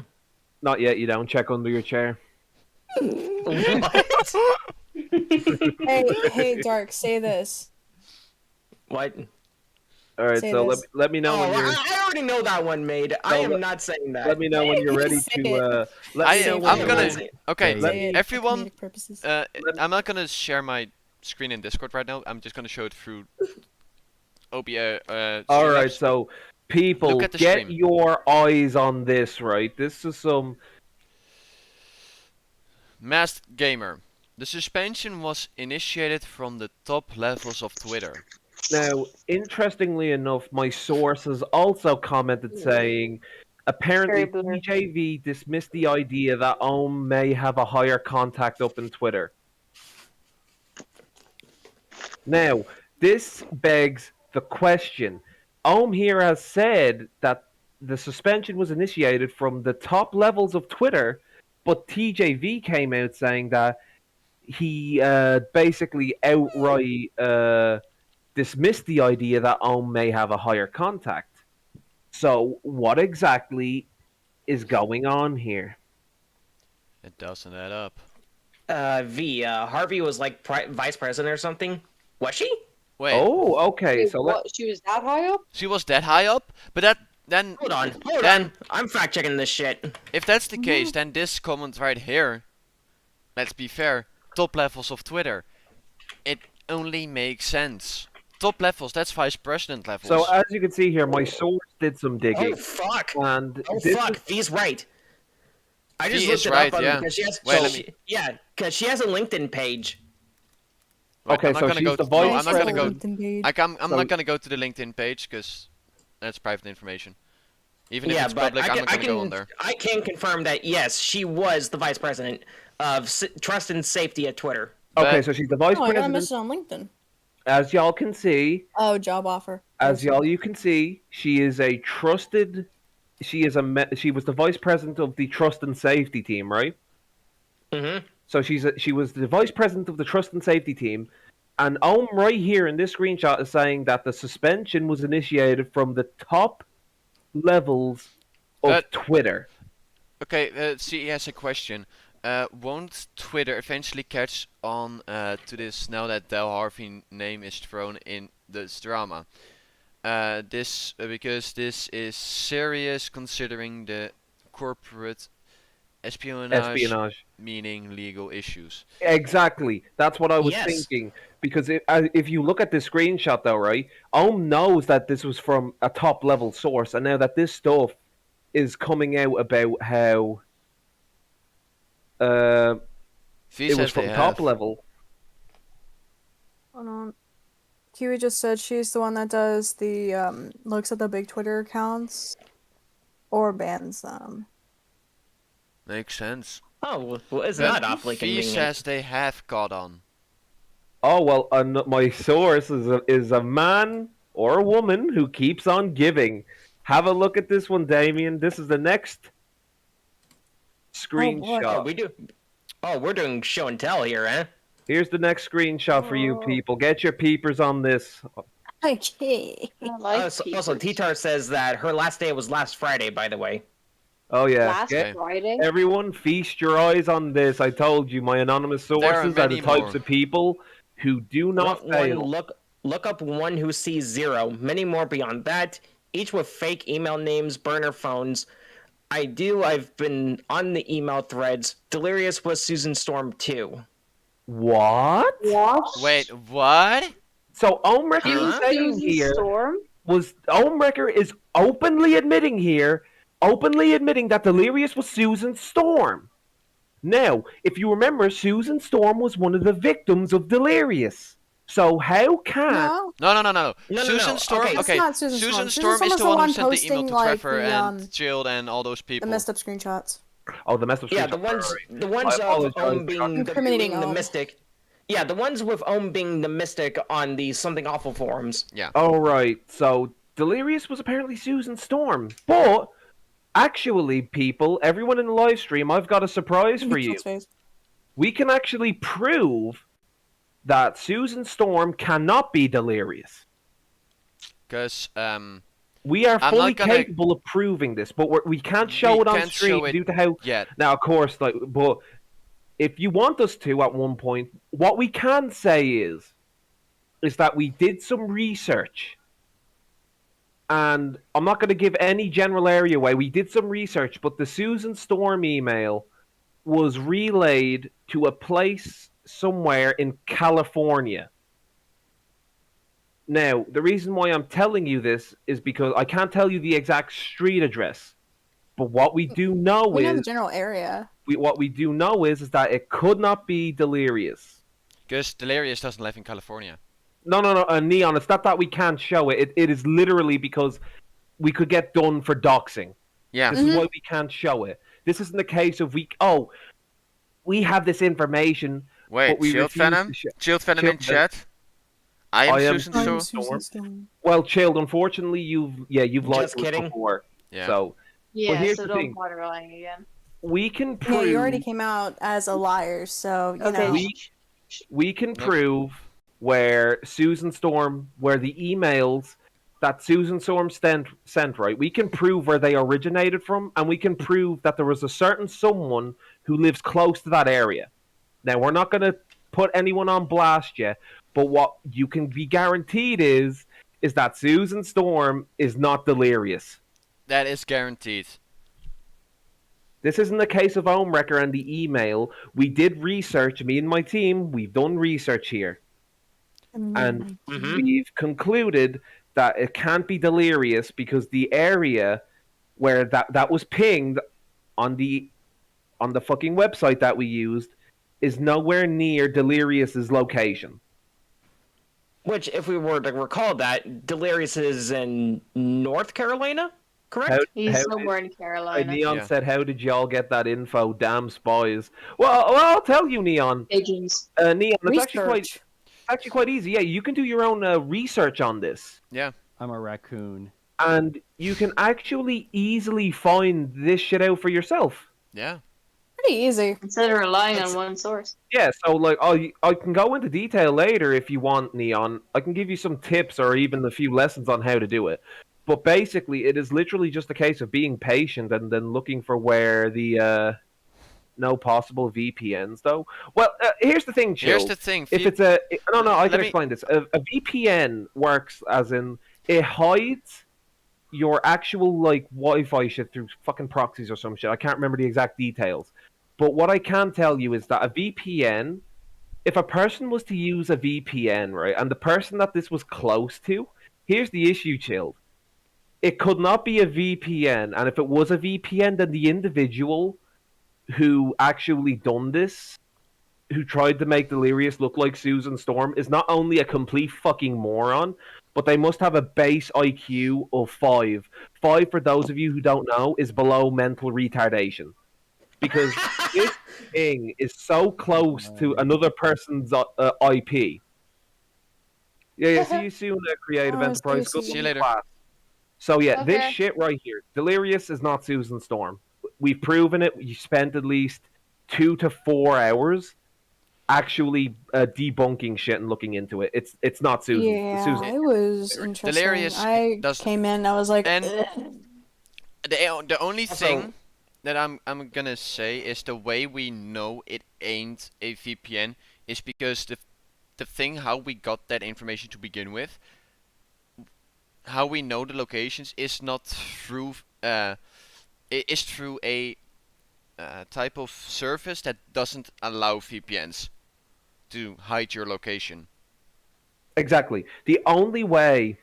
Not yet. You don't. Check under your chair. What? Hey, Dark, say this. What? All right. Say So this. let me know Oh, when you're. I already know that one, made. I No, am not saying that. Let me know when you're ready Say to. Let I me know am when you're gonna. ready. Okay, Say it for everyone. comedic purposes. I'm not gonna share my screen in Discord right now. I'm just gonna show it through OBS. All right. Streamlabs. So people, Look at the get stream. your eyes on this. Right. This is some. Masked Gamer. The suspension was initiated from the top levels of Twitter. Now, interestingly enough, my source has also commented saying, apparently Very blurry. TJV dismissed the idea that Ohm may have a higher contact up in Twitter. Now, this begs the question. Ohm here has said that the suspension was initiated from the top levels of Twitter, but TJV came out saying that he basically outright dismissed the idea that Ohm may have a higher contact. So, what exactly is going on here? It doesn't add up. Harvey was like vice president or something. Was she? Wait, Oh, okay. Wait, So what? She was that high up? she was that high up? But that then Hold on. then I'm fact checking this shit. if that's the case, then this comment right here, let's be fair, top levels of Twitter, it only makes sense. Top levels, that's vice president levels. So as you can see here, my source did some digging, Oh fuck. and Oh this fuck. is- V's right. I just V looked is it right, up on yeah. because she has. Wait, so let she- yeah, because she has a LinkedIn page. Right, okay, I'm not so gonna she's go the to, vice no, I'm not gonna go. LinkedIn page. I'm So- not gonna go to the LinkedIn page because that's private information. Even if Yeah, it's but public, I I'm can, not gonna go on there. I can confirm that yes, she was the vice president of trust and safety at Twitter. okay, But- so she's the vice Oh, I gotta president. miss it on LinkedIn. As y'all can see, Oh, job offer. you can see, she is a trusted. She is she was the vice president of the trust and safety team, right? Mm-hmm. So she was the vice president of the trust and safety team, and Ohm right here in this screenshot is saying that the suspension was initiated from the top levels of But- Twitter. Okay, see, he has a question. Won't Twitter eventually catch on to this now that Del Harvey name is thrown in this drama? Because this is serious considering the corporate espionage. Meaning legal issues. Exactly. That's what I was Yes. thinking. Because if you look at the screenshot, though, right, Ohm knows that this was from a top level source, and now that this stuff is coming out about how V it was says from they top have. level. Hold on. Kiwi just said she's the one that does the looks at the big Twitter accounts or bans them. Makes sense. Oh, well, isn't But that awfully V convenient? says they have caught on. Oh well, my source is a man or a woman who keeps on giving. Have a look at this one, Damien. This is the next screenshot. Oh, we do. Oh, we're doing show and tell here, eh? Here's the next screenshot for you people. Get your peepers on this. Okay. I like Also, peepers. T-Tar says that her last day was last Friday, by the way. Oh yeah. Last Get, Friday? everyone feast your eyes on this. I told you, my anonymous There are sources are the many types more. of people who do not One, fail. look up one who sees zero. Many more beyond that, each with fake email names, burner phones. I've been on the email threads. Delirious was Susan Storm too. What? What? Wait, what? So Omrecker Huh? is saying Susan here Storm? was Omrecker is openly admitting that Delirious was Susan Storm. Now, if you remember, Susan Storm was one of the victims of Delirious. So how can No, No. No. Susan Storm. Okay. that's Okay, not Susan Storm. Susan Susan Storm Storm is was the the one who one sent the email posting, to like, Trevor the, and Jill and all those the people. messed up screenshots. the messed up Yeah, screenshot? the ones I of apologize. Ohm being Incriminating the Ohm. mystic. Yeah, the ones with Ohm being the mystic on the Something Awful forums. Oh right, so Delirious was apparently Susan Storm, but actually, people, everyone in the live stream, I've got a surprise for you. Face. We can actually prove that Susan Storm cannot be Delirious. Because We are I'm fully not gonna- capable of proving this, but we can't show We it on can't stream show it due to how. yet. Now, of course, like, but if you want us to at one point, what we can say is that we did some research, and I'm not going to give any general area away. We did some research, but the Susan Storm email was relayed to a place somewhere in California. Now, the reason why I'm telling you this is because I can't tell you the exact street address, but what we do know We know the is general area. what we do know is that it could not be Delirious. Because Delirious doesn't live in California. No, Neon. It's not that we can't show it. It is literally because we could get done for doxing. Yeah. This is why we can't show it. This isn't the case of we have this information. Wait, but we Shield refuse Venom? to Shield Venom in Shield Venom. chat? I am I am Susan Susan Storm. Well, Chilled, unfortunately, you've lied Just to us kidding. before. Yeah. So Yeah, here's so the don't thing. bother lying again. we can Yeah, prove. you already came out as a liar, so you Okay. know. We can prove where the emails that Susan Storm sent, right? We can prove where they originated from, and we can prove that there was a certain someone who lives close to that area. Now, we're not going to put anyone on blast yet, but what you can be guaranteed is that Susan Storm is not Delirious. That is guaranteed. This isn't the case of Omrecker and the email. We did research, me and my team, we've done research here. And we've concluded that it can't be Delirious because the area where that was pinged on the fucking website that we used is nowhere near Delirious's location. Which, if we were to recall that, Delirious is in North Carolina, correct? He's somewhere in Carolina. Neon Yeah. said, "How did y'all get that info? Damn spies!" Well, I'll tell you, Neon. Pigeons. Neon, it's Research. actually quite easy. Yeah, you can do your own research on this. Yeah. I'm a raccoon. And you can actually easily find this shit out for yourself. Yeah. Pretty easy. Instead of relying on one source. Yeah, so like I can go into detail later if you want, Neon. I can give you some tips or even a few lessons on how to do it. But basically, it is literally just a case of being patient and then looking for where the no possible VPNs though. Well, here's the thing, Chill. Here's the thing. If it's I Let can me- explain this. A VPN works as in it hides your actual like Wi-Fi shit through fucking proxies or some shit. I can't remember the exact details. But what I can tell you is that a VPN, if a person was to use a VPN, right, and the person that this was close to, here's the issue, Chilled. It could not be a VPN, and if it was a VPN, then the individual who actually done this, who tried to make Delirious look like Susan Storm, is not only a complete fucking moron, but they must have a base IQ of 5. 5, for those of you who don't know, is below mental retardation. Because this thing is so close to another person's IP. Yeah, see you soon, Creative Oh, Enterprise. see you Good soon. luck See you later. in class. So yeah, this Okay. shit right here, Delirious is not Susan Storm. We've proven it. You spent at least 2 to 4 hours actually debunking shit and looking into it. It's not Susan. Yeah, Susan. it was interesting. Delirious I does- came in, I was like, And- "Ugh." The only Also- thing that I'm gonna say is the way we know it ain't a VPN is because the thing how we got that information to begin with, how we know the locations is not through it is through a type of service that doesn't allow VPNs. to hide your location. Exactly. The only way,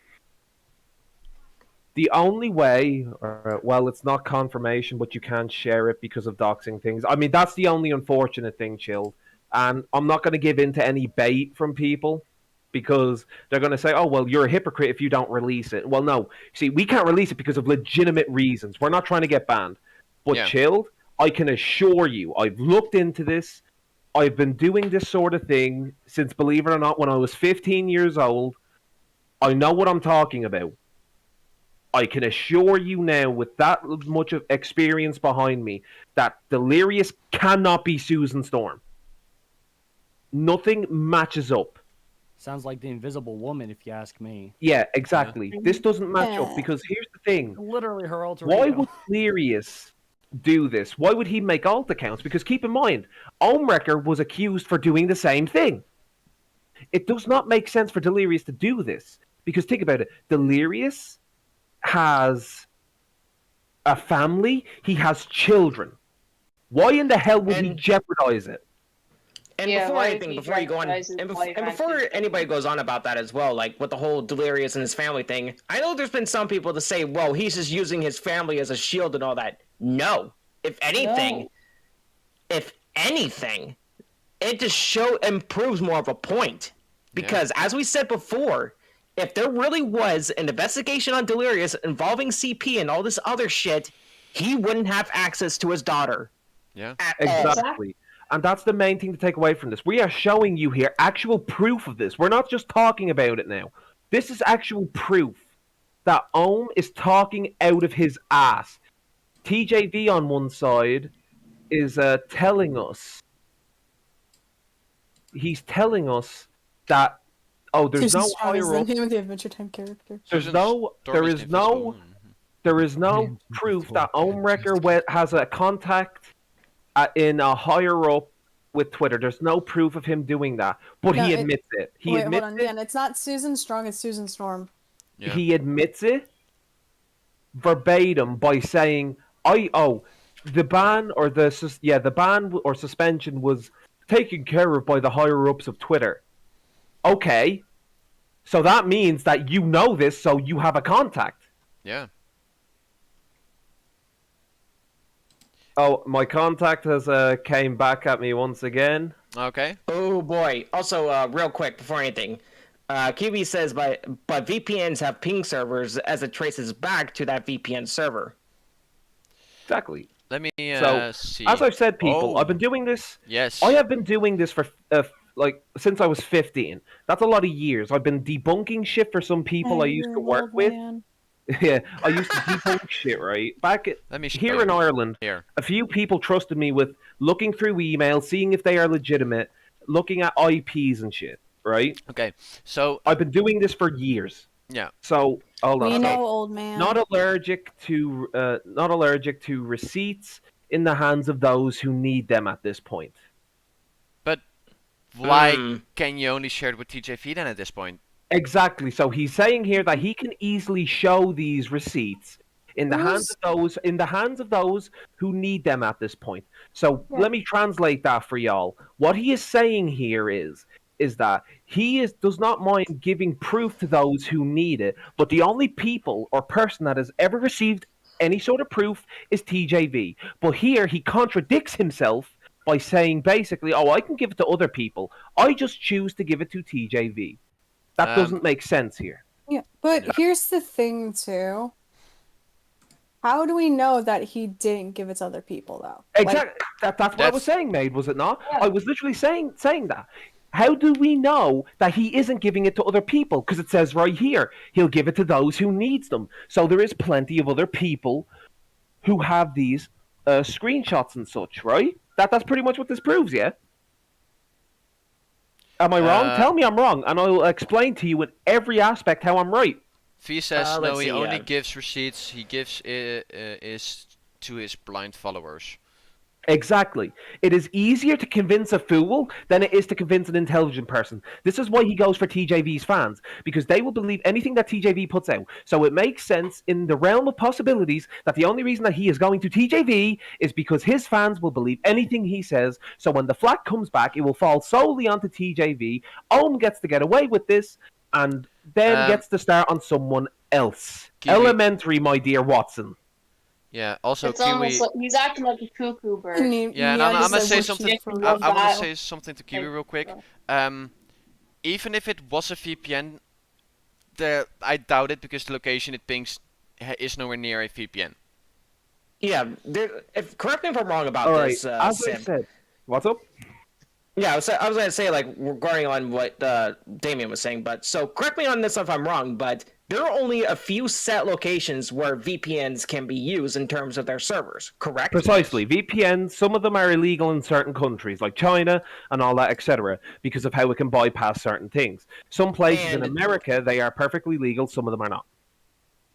well, it's not confirmation, but you can't share it because of doxing things. I mean, that's the only unfortunate thing, Chilled. And I'm not going to give in to any bait from people because they're going to say, oh, well, you're a hypocrite if you don't release it. Well, no. See, we can't release it because of legitimate reasons. We're not trying to get banned. But Yeah. Chilled, I can assure you, I've looked into this. I've been doing this sort of thing since, believe it or not, when I was 15 years old. I know what I'm talking about. I can assure you now, with that much of experience behind me, that Delirious cannot be Susan Storm. Nothing matches up. Sounds like the Invisible Woman, if you ask me. Yeah, exactly. This doesn't match up because here's the thing. Literally her alter Why ego. would Delirious do this? Why would he make alt accounts? Because keep in mind, Omewrecker was accused for doing the same thing. It does not make sense for Delirious to do this. Because think about it. Delirious has a family. He has children. Why in the hell would he jeopardize it? And Yeah, before why anything, is he before you go on, jeopardizing and, his bef- life and before actively? anybody goes on about that as well, like with the whole Delirious and his family thing, I know there's been some people to say, well, he's just using his family as a shield and all that. No. If anything, it just improves more of a point. Because as we said before, if there really was an investigation on Delirious involving CP and all this other shit, he wouldn't have access to his daughter. Yeah. At all. Exactly. And that's the main thing to take away from this. We are showing you here actual proof of this. We're not just talking about it now. This is actual proof that Ohm is talking out of his ass. TJV on one side is telling us. He's telling us that there's Susan no Strong is higher the up. name of the Adventure Time character. There is no proof that Omewrecker has a contact in a higher up with Twitter. There's no proof of him doing that, but he admits it. He admits hold on. it. Yeah, and it's not Susan Strong, it's Susan Storm. Yeah. He admits it verbatim by saying, the ban or the ban or suspension was taken care of by the higher ups of Twitter." Okay, so that means that you know this, so you have a contact. Yeah. Oh, my contact has came back at me once again. Okay. Oh boy. Also, real quick before anything, Kiwi says, but VPNs have ping servers as it traces back to that VPN server. Exactly. Let me So, see. as I've said, people, Oh. I've been doing this. Yes. I have been doing this for since I was 15. That's a lot of years. I've been debunking shit for some people I used to work with. Yeah, I used to debunk shit, right? Let me show Here you. in Ireland, Here. a few people trusted me with looking through emails, seeing if they are legitimate, looking at IPs and shit, right? Okay. So I've been doing this for years. yeah. So hold on. We So, know, old man. not allergic to receipts in the hands of those who need them at this point. But why can you only share it with TJV then at this point? Exactly. So he's saying here that he can easily show these receipts in the hands of those who need them at this point. So let me translate that for y'all. What he is saying here is that he does not mind giving proof to those who need it, but the only people or person that has ever received any sort of proof is TJV. But here he contradicts himself by saying basically, I can give it to other people. I just choose to give it to TJV. That doesn't make sense here. Yeah, but here's the thing too. How do we know that he didn't give it to other people though? Exactly. That's what I was saying, Maid, was it not? Yeah. I was literally saying that. How do we know that he isn't giving it to other people? Because it says right here, he'll give it to those who needs them. So there is plenty of other people who have these screenshots and such, right? That's pretty much what this proves, yeah? Am I wrong? Tell me I'm wrong, and I'll explain to you in every aspect how I'm right. Fee says no, he only yeah. gives receipts. He gives is to his blind followers. Exactly. It is easier to convince a fool than it is to convince an intelligent person. This is why he goes for TJV's fans, because they will believe anything that TJV puts out. So it makes sense in the realm of possibilities that the only reason that he is going to TJV is because his fans will believe anything he says. So when the flat comes back, it will fall solely onto TJV. Ohm gets to get away with this, and then gets to start on someone else. Kiwi. Elementary, my dear Watson. Yeah. Also, It's Kiwi. almost like he's acting like a cuckoo bird. Yeah, and I'm just gonna said say we're something. different. I'm gonna that. say something to Kiwi Like, real quick. oh. Even if it was a VPN, I doubt it because the location it pings is nowhere near a VPN. Yeah, correct me if I'm wrong about All right. this, As I Sam. said, what's up? Yeah, I was gonna say, like, regarding on what Damien was saying, but so correct me on this if I'm wrong, but there are only a few set locations where VPNs can be used in terms of their servers, correct? Precisely. VPNs, some of them are illegal in certain countries, like China and all that, etc., because of how it can bypass certain things. Some places in And- America, they are perfectly legal, some of them are not.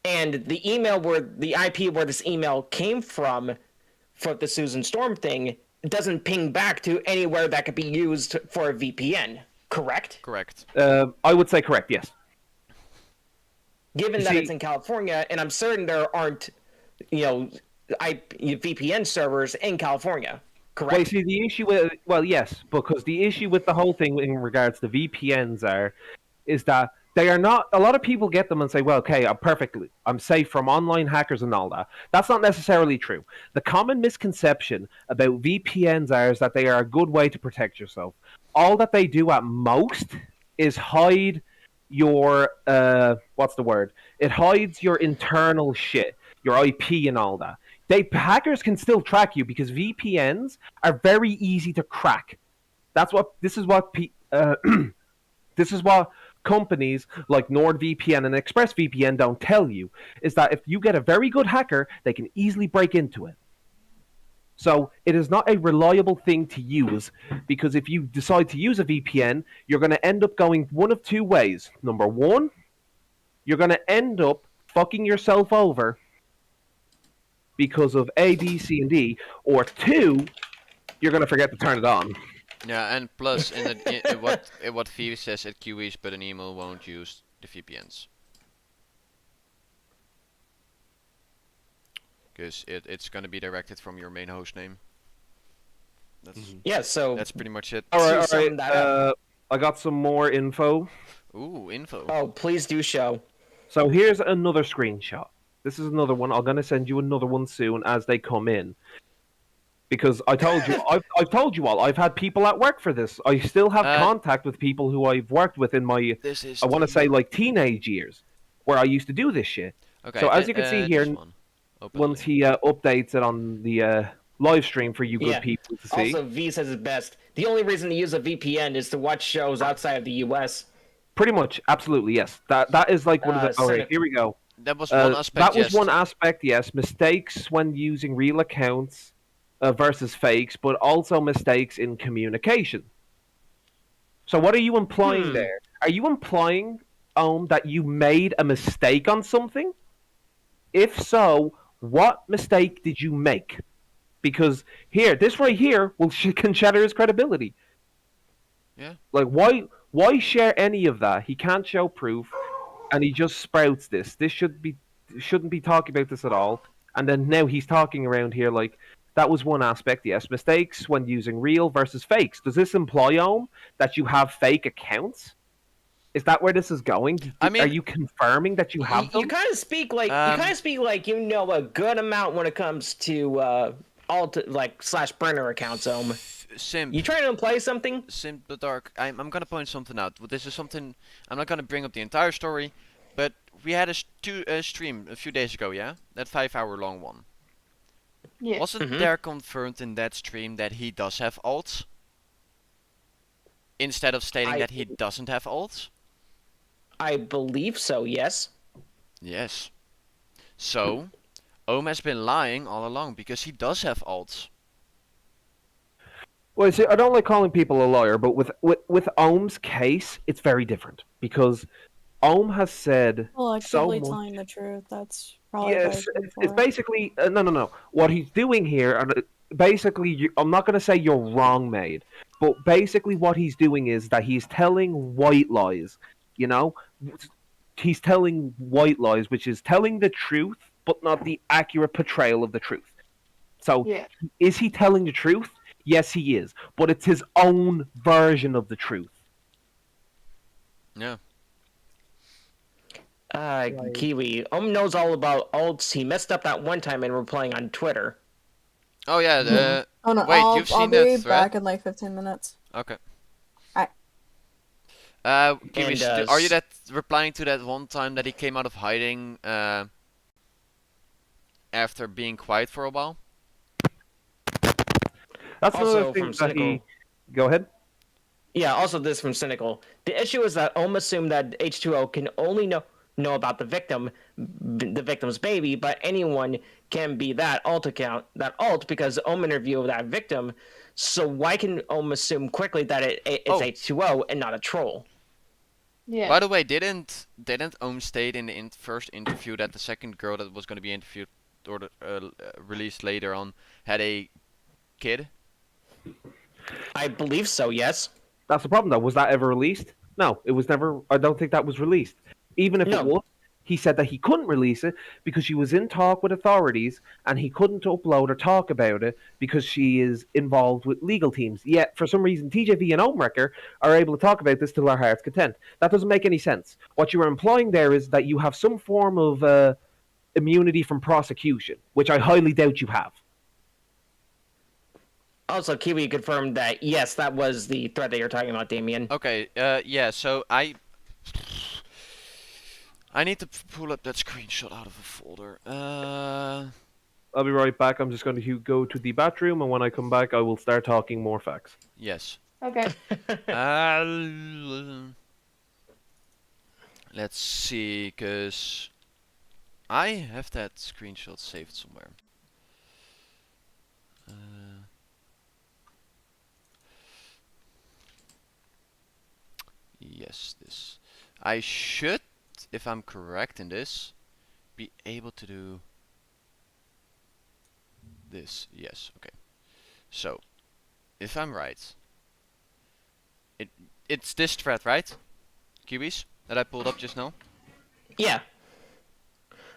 And the IP where this email came from, for the Susan Storm thing, doesn't ping back to anywhere that could be used for a VPN, correct? Correct. I would say correct, yes. Given You that see- it's in California, and I'm certain there aren't, VPN servers in California, correct? Well, you see, the issue with, well, yes, because the issue with the whole thing in regards to VPNs is that they are not, a lot of people get them and say, well, okay, I'm safe from online hackers and all that. That's not necessarily true. The common misconception about VPNs is that they are a good way to protect yourself. All that they do at most is hide your, what's the word? It hides your internal shit, your IP and all that. Hackers can still track you because VPNs are very easy to crack. This is what companies like NordVPN and ExpressVPN don't tell you, is that if you get a very good hacker, they can easily break into it. So it is not a reliable thing to use, because if you decide to use a VPN, you're going to end up going one of two ways. Number one, you're going to end up fucking yourself over because of A, B, C, and D, or two, you're going to forget to turn it on. Yeah, and plus, what Phoebe says at QEs, but an email won't use the VPNs. Because it's gonna be directed from your main host name. Yeah, so That's pretty much it. All right, So sum that up. I got some more info. Ooh, info. Oh, please do show. So here's another screenshot. This is another one. I'm going to send you another one soon as they come in. Because I told you, I've told you all, I've had people at work for this. I still have contact with people who I've worked with in my, This is I want to say, like, teenage years, where I used to do this shit. Okay, so as you can see here, this one. once he updates it on the live stream for you good Yeah. people to see. Also, V says it best. The only reason to use a VPN is to watch shows outside of the US. Pretty much, absolutely, yes. That is like one of the. Okay, here we go. That was one aspect. That was yes. one aspect, yes. Mistakes when using real accounts versus fakes, but also mistakes in communication. So, what are you implying there? Are you implying, that you made a mistake on something? If so, what mistake did you make? Because this right here can shatter his credibility. Yeah. Like, why share any of that? He can't show proof, and he just sprouts this. This shouldn't be talking about this at all. And then now he's talking around here like that was one aspect. Yes, mistakes when using real versus fakes. Does this imply, that you have fake accounts? Is that where this is going? I mean, are you confirming that you have them? You kind of speak like you know a good amount when it comes to /burner accounts. Simp. You trying to imply something? Simp the Dark. I'm gonna point something out. This is something I'm not gonna bring up the entire story, but we had a stream a few days ago. Yeah, that 5-hour long one. Yeah. Wasn't there confirmed in that stream that he does have alts? Instead of stating that he doesn't have alts? I believe so, yes. Yes. So, Ohm has been lying all along because he does have alts. Well, see, I don't like calling people a liar, but with Ohm's case, it's very different because Ohm has said Well, so actively much. telling the truth. That's probably Yes, what it's basically no. What he's doing here, and basically, I'm not going to say you're wrong, mate, but basically what he's doing is that he's telling white lies. You know, he's telling white lies, which is telling the truth, but not the accurate portrayal of the truth. So, Yeah. is he telling the truth? Yes, he is, but it's his own version of the truth. Yeah. Kiwi. Knows all about alts. He messed up that one time in replying on Twitter. Oh yeah. Oh no, Wait, I'll you've seen be that thread? back in like 15 minutes. Okay. Alright. Kiwi, And, are you that replying to that one time that he came out of hiding after being quiet for a while? That's Also another thing from that Cynical. he. Go ahead. Yeah, also this from Cynical. The issue is that assumed that H2O can only know about the victim's baby, but anyone can be that alt account, because interviewed that victim. So why can assume quickly that it's H2O and not a troll? Yeah. By the way, didn't state in the first interview that the second girl that was going to be interviewed or released later on had a kid? I believe so, yes. That's the problem, though. Was that ever released? No, it was never. I don't think that was released. Even if No. it was, he said that he couldn't release it because she was in talk with authorities and he couldn't upload or talk about it because she is involved with legal teams. Yet, for some reason, TJV and Homewrecker are able to talk about this to their heart's content. That doesn't make any sense. What you are implying there is that you have some form of immunity from prosecution, which I highly doubt you have. Also, Kiwi confirmed that, yes, that was the thread that you're talking about, Damien. Okay, yeah, so I need to pull up that screenshot out of a folder. I'll be right back. I'm just going to go to the bathroom, and when I come back, I will start talking more facts. Yes. Okay. Let's see, because I have that screenshot saved somewhere. Yes, this. I should, if I'm correct in this, be able to do this. Yes, okay. So, if I'm right, it's this thread, right? Kiwis that I pulled up just now. Yeah.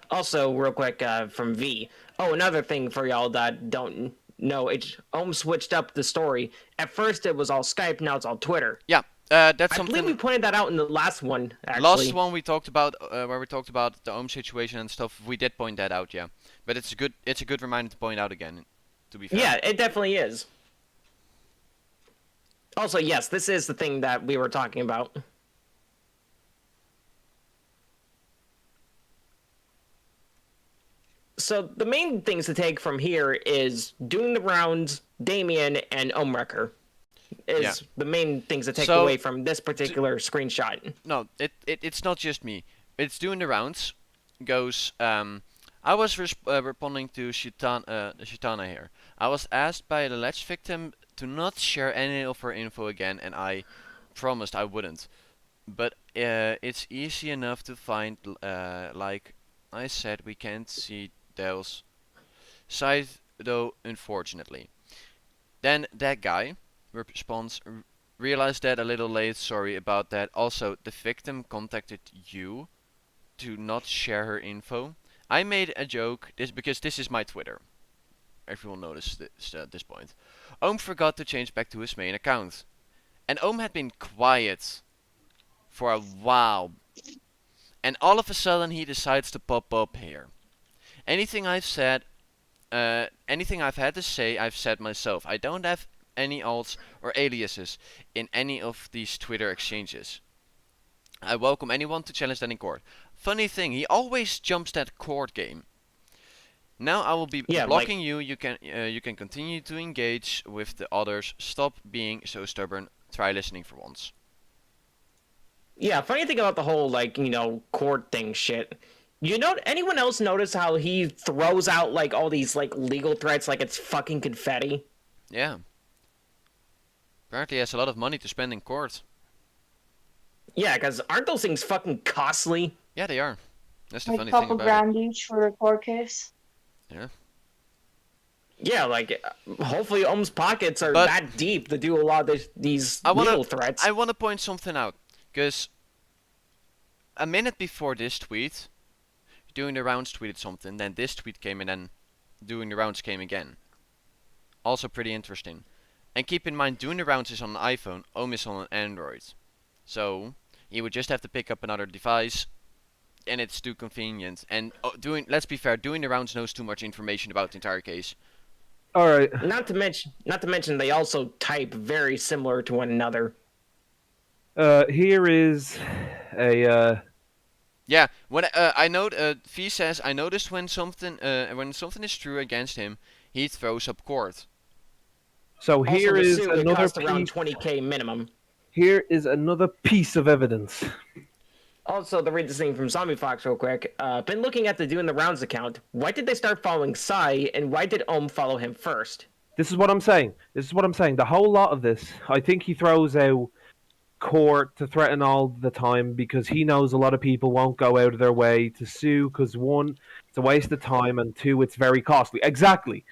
Also, real quick, from V. Oh, another thing for y'all that don't know, switched up the story. At first it was all Skype, now it's all Twitter. Yeah, that's I something. believe we pointed that out in the last one, actually. Last one we talked about, where we talked about the Ohm situation and stuff. We did point that out, yeah. But it's a good reminder to point out again. To be fair. Yeah, it definitely is. Also, yes, this is the thing that we were talking about. So the main things to take from here is doing the rounds, Damien, and Omrecker is the main things to take away from this particular screenshot. No, it's not just me. It's doing the rounds. Goes. I was responding to Shitana here. I was asked by the alleged victim to not share any of her info again, and I promised I wouldn't. But it's easy enough to find. Like I said, we can't see Dell's side though, unfortunately. Then that guy responds, realized that a little late, sorry about that. Also, the victim contacted you to not share her info. I made a joke, because this is my Twitter. Everyone noticed this at this point. Ohm forgot to change back to his main account. And Ohm had been quiet for a while. And all of a sudden he decides to pop up here. Anything I've said, anything I've had to say, I've said myself. I don't have any alts or aliases in any of these Twitter exchanges. I welcome anyone to challenge that in court. Funny thing, he always jumps that court game. Now I will be blocking you. You can continue to engage with the others. Stop being so stubborn. Try listening for once. Yeah, funny thing about the whole court thing shit. Anyone else notice how he throws out all these legal threats like it's fucking confetti? Yeah. Apparently he has a lot of money to spend in court. Yeah, because aren't those things fucking costly? Yeah, they are. That's the Like funny a thing couple about grand each for a court case. it. Yeah. Yeah, like hopefully Ohm's pockets are But- that deep to do a lot of these I wanna, legal threats. I wanna point something out, because a minute before this tweet, doing the rounds tweeted something, then this tweet came, and then doing the rounds came again. Also pretty interesting. And keep in mind, doing the rounds is on an iPhone, Ohm is on an Android. So, he would just have to pick up another device, and it's too convenient. And let's be fair, doing the rounds knows too much information about the entire case. All right. Not to mention, they also type very similar to one another. Here is a Yeah, when I know, V says, I noticed when something is true against him, he throws up court. so Also, here the is suit would another cost around piece. 20K minimum. Here is another piece of evidence. Also, to read this thing from Zombie Fox real quick, been looking at the Doing the Rounds account. Why did they start following Sai, and why did Ohm follow him first? This is what I'm saying. The whole lot of this, I think he throws out court to threaten all the time because he knows a lot of people won't go out of their way to sue because one, it's a waste of time, and two, it's very costly. Exactly.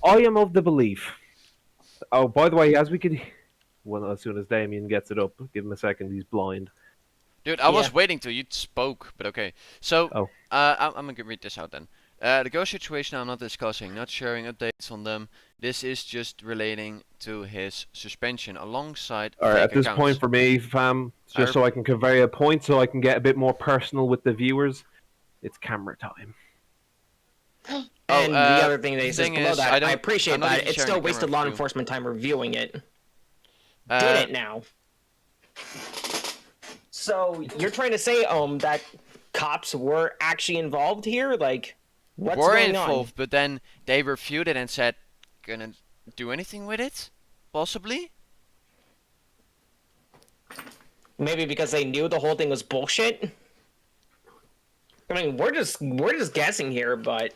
I am of the belief. Oh, by the way, as soon as Damien gets it up, give him a second. He's blind. Dude, I was waiting till you spoke, but okay. So, Oh. I'm gonna read this out then. The ghost situation I'm not discussing, not sharing updates on them. This is just relating to his suspension alongside All right, fake at this accounts. point for me, fam, just so I can convey a point, so I can get a bit more personal with the viewers, it's camera time. And the other thing they the says thing below is, that, I appreciate I'm not that. even It's sharing still the wasted camera law with you. enforcement time reviewing it. Uh, Did it now. So you're trying to say, that cops were actually involved here? Like, what's were going involved, but then they refuted and said, gonna do anything with it? Possibly? on? Maybe because they knew the whole thing was bullshit. I mean, we're just guessing here, but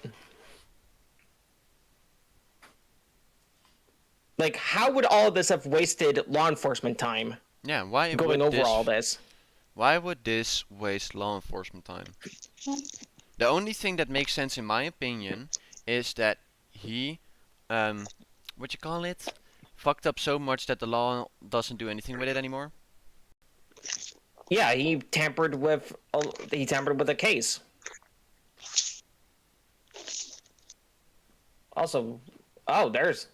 like, how would all of this have wasted law enforcement time Yeah, why going would over this, all this? Why would this waste law enforcement time? The only thing that makes sense in my opinion is that he, what you call it? Fucked up so much that the law doesn't do anything with it anymore. Yeah, he tampered with a case. Also, there's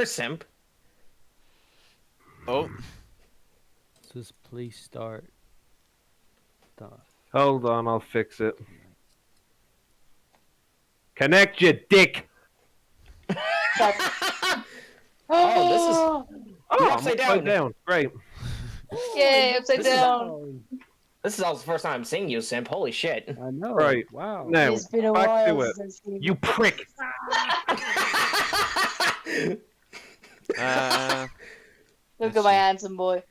Simp. Oh, Just please start. Stuff. Hold on, I'll fix it. Connect your dick! Oh, Oh, upside I'm down. Great. Yay, upside This is down. this is all the first time I'm seeing you, Simp. Holy shit. I know. Right. Wow. Now, It's been a back to while it. since we... You prick! Look Let's at my see. handsome boy.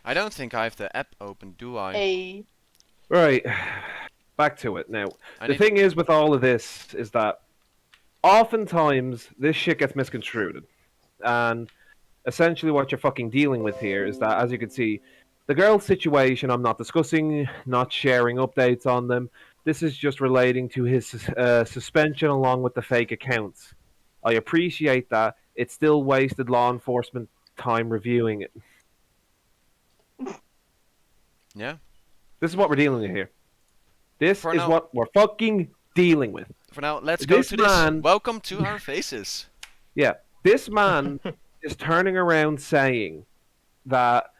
I don't think I have the app open, do I? Hey. Right. Back to it. Now, I the need- thing is with all of this is that oftentimes this shit gets misconstrued. And essentially what you're fucking dealing with here is that, as you can see, the girl's situation I'm not discussing, not sharing updates on them. This is just relating to his suspension along with the fake accounts. I appreciate that. It still wasted law enforcement time reviewing it. Yeah. This is what we're dealing with here. This For is now- what we're fucking dealing with. For now, let's go This to this. man- Welcome to our faces. Yeah, this man is turning around saying that,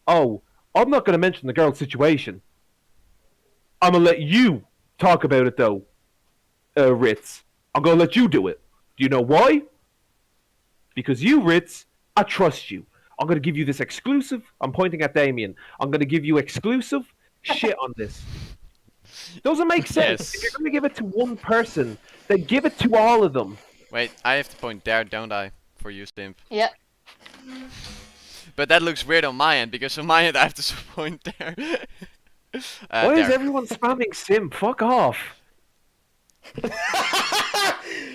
oh, I'm not going to mention the girl's situation. I'm going to let you talk about it, though, Ritz. I'm going to let you do it. Do you know why? Because you, Ritz, I trust you. I'm going to give you this exclusive. I'm pointing at Damien. I'm going to give you exclusive shit on this. Doesn't make sense. Yes. If you're going to give it to one person, then give it to all of them. Wait, I have to point there, don't I? For you, Stimp. Yep. But that looks weird on my end, because on my end I have to point there. Why is there. everyone spamming Sim? Fuck off.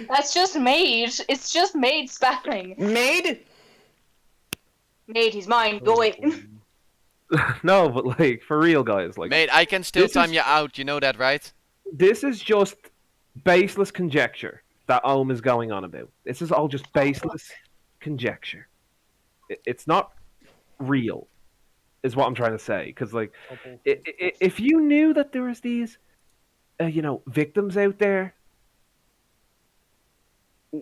That's just Maid. It's just Maid spamming. Maid? Maid, he's mine. Go away. No, but like, for real, guys. Like, Mate, I can still This time is- you out, you know that, right? this is just baseless conjecture. that Ohm is going on about. This is all just baseless conjecture. It's not real, is what I'm trying to say. Because like, if you knew that there was these, victims out there,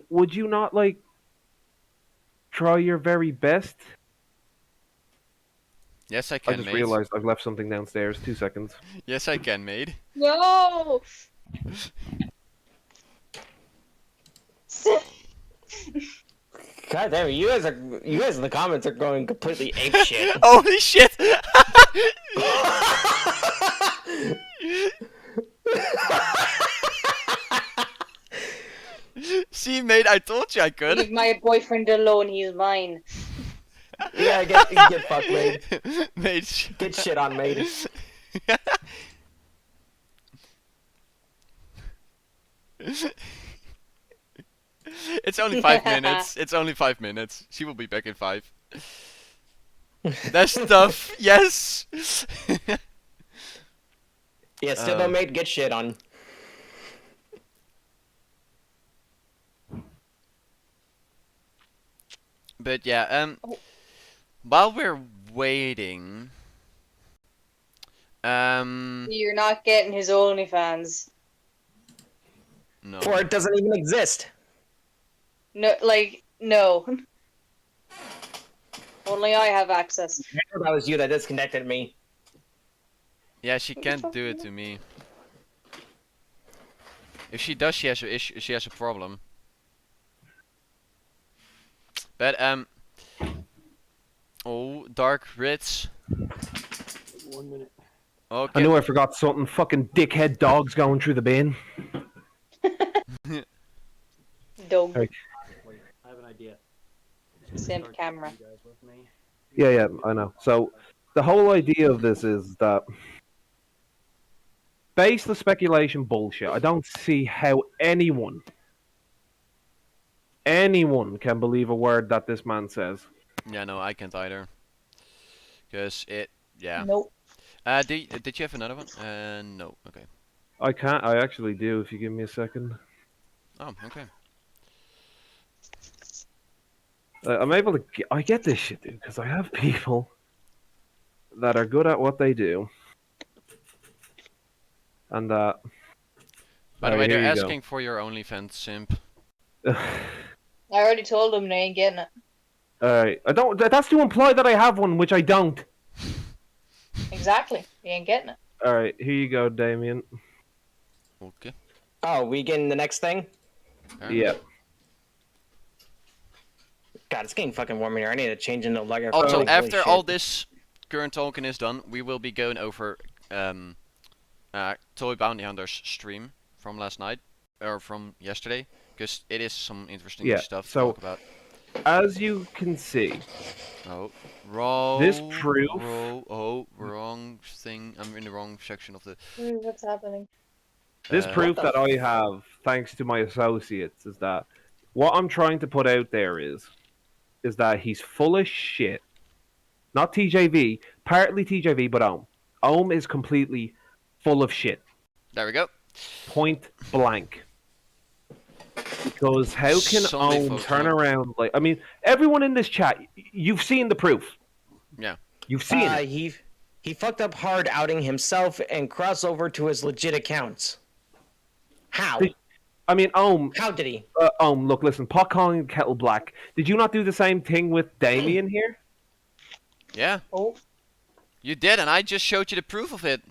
would you not like try your very best? Yes, I I can, just mate. realized I've left something downstairs. 2 seconds. Yes, I can, mate. No. God damn it, you guys in the comments are going completely apeshit. Holy shit! See, mate, I told you I could. Leave my boyfriend alone. He's mine. Yeah, get fucked, mate. Mate. Get shit on, mate. It's only 5 minutes. It's only 5 minutes. She will be back in 5. That's stuff. Yes. Yeah, still no mate, get shit on. But yeah, while we're waiting, You're not getting his OnlyFans. no. Or it doesn't even exist. No, no. Only I have access. I know that was you that disconnected me. Yeah, she can't do it to me. If she does, she has a issue. She has a problem. But oh, Dark Ritz. 1 minute. Okay. I knew I forgot something. Fucking dickhead dogs going through the bin. Dog. Hey. I have an idea. Same camera. You guys with me? Yeah, I know. So the whole idea of this is that baseless speculation bullshit. I don't see how anyone can believe a word that this man says. Yeah, no, I can't either. Cause yeah. Nope. Did you have another one? No. Okay. I can't. I actually do. If you give me a second, Oh, okay. I'm able to. I get this shit, dude, because I have people that are good at what they do, and By the way, here they're you go. asking for your OnlyFans, simp. I already told him they ain't getting it. Alright, I don't. That's to imply that I have one, which I don't. Exactly. He ain't getting it. Alright, here you go, Damien. Okay. Oh, we getting the next thing? Alright. Yeah. God, it's getting fucking warm in here. I need to change into Lugger. Also, Holy after shit. all this current talking is done, we will be going over Toy Bounty Hunter's stream from last night or from yesterday, because it is some interesting Yeah, stuff to so- talk about. As you can see, Oh, wrong. This proof- wrong thing. I'm in the wrong section of the. What's happening? this proof What the that I have, thanks to my associates, is that what I'm trying to put out there is that he's full of shit. Not TJV, partly TJV, but Ohm. Ohm is completely full of shit. There we go. Point blank. Because how can Sunday Ohm photo. turn around like? I mean, everyone in this chat, you've seen the proof. Yeah. You've seen it. He fucked up hard outing himself and cross over to his legit accounts. How? I mean, Ohm. How did he? Ohm, look, listen. Pot calling the kettle black. Did you not do the same thing with Damien here? Yeah. Oh. You did, and I just showed you the proof of it.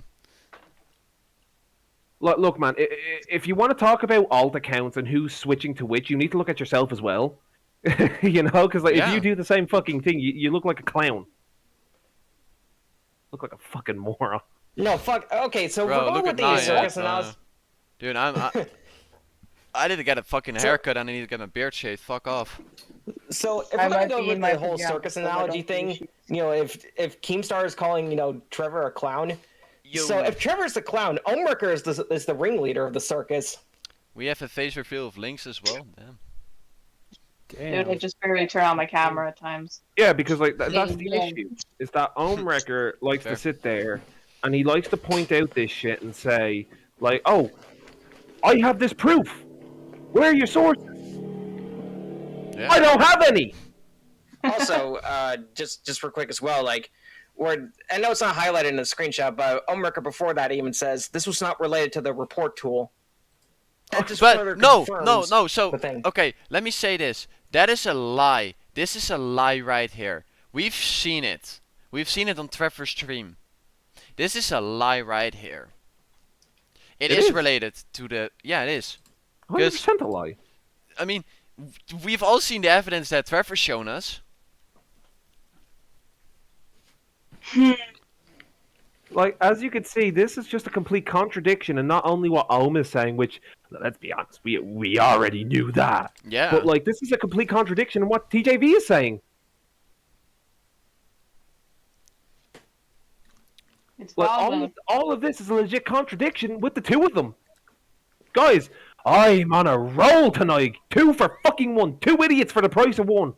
Look, man. If you want to talk about alt accounts and who's switching to which, you need to look at yourself as well. You know, because like, Yeah. if you do the same fucking thing, you look like a clown. Look like a fucking moron. No, fuck. Okay, so Bro, we're going look with at the mine. circus analysis. Dude, I need to get a fucking haircut and I need to get my beard shaved. Fuck off. So if I we're gonna might go be in with my the whole pajamas, circus so I don't analogy do thing, shit. if Keemstar is calling Trevor a clown, Yo. so if Trevor's the clown, Omricker is the ringleader of the circus. We have a face reveal of Lynx as well. Damn. Damn. Dude, I just barely turn on my camera at times. Yeah, because like that's the Yeah. issue. Is that Omrecker likes Fair. to sit there and he likes to point out this shit and say, like, "Oh, I have this proof." Where are your sources? Yeah. I don't have any. Also, just real quick as well, like, where I know it's not highlighted in the screenshot, but Omricker before that even says this was not related to the report tool. That just further But no. confirms So the thing. okay, let me say this. That is a lie. This is a lie right here. We've seen it. We've seen it on Trevor's stream. This is a lie right here. It is related to the. Yeah, it is. 100% a lie. I mean, we've all seen the evidence that Trevor's shown us. Like, as you can see, this is just a complete contradiction, and not only what Ohm is saying, which, let's be honest, we already knew that. Yeah. But, like, this is a complete contradiction in what TJV is saying. It's Like, Baldwin. all of this is a legit contradiction with the two of them. Guys, I'm on a roll tonight. 2 for fucking 1. 2 idiots for the price of 1.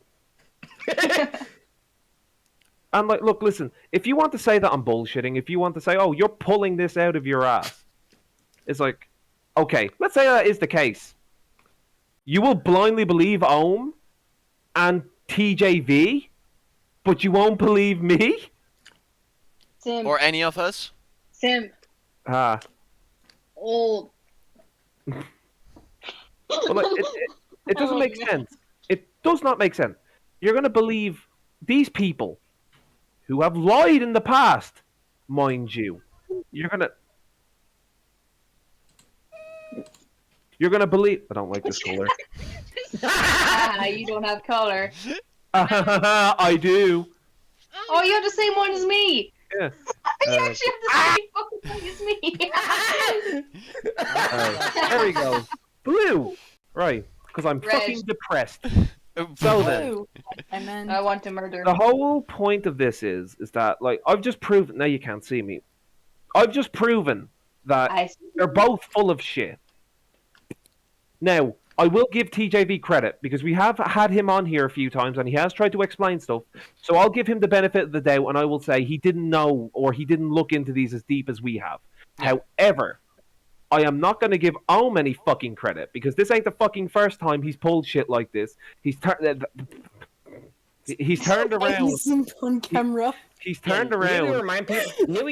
And, like, look, listen, if you want to say that I'm bullshitting, if you want to say, oh, you're pulling this out of your ass, it's like, okay, let's say that is the case. You will blindly believe Ohm and TJV, but you won't believe me? Sim. Or any of us. Sim. Ah. Old. Well, like, it doesn't make sense. It does not make sense. You're going to believe these people who have lied in the past, mind you. You're going to believe... I don't like this color. You don't have color. I do. Oh, you have the same one as me. Yeah. You actually have the same fucking thing as me. There we go. Blue. Right. Because I'm Red. fucking depressed. So then, Blue. And then I want to murder. the whole point of this is that, like, I've just proven... Now you can't see me. I've just proven that they're both full of shit. Now, I will give TJV credit, because we have had him on here a few times, and he has tried to explain stuff. So I'll give him the benefit of the doubt, and I will say he didn't know, or he didn't look into these as deep as we have. However, I am not going to give Ohm any fucking credit, because this ain't the fucking first time he's pulled shit like this. He's turned around. He's on camera. He's turned Knew we around. remind people. Knew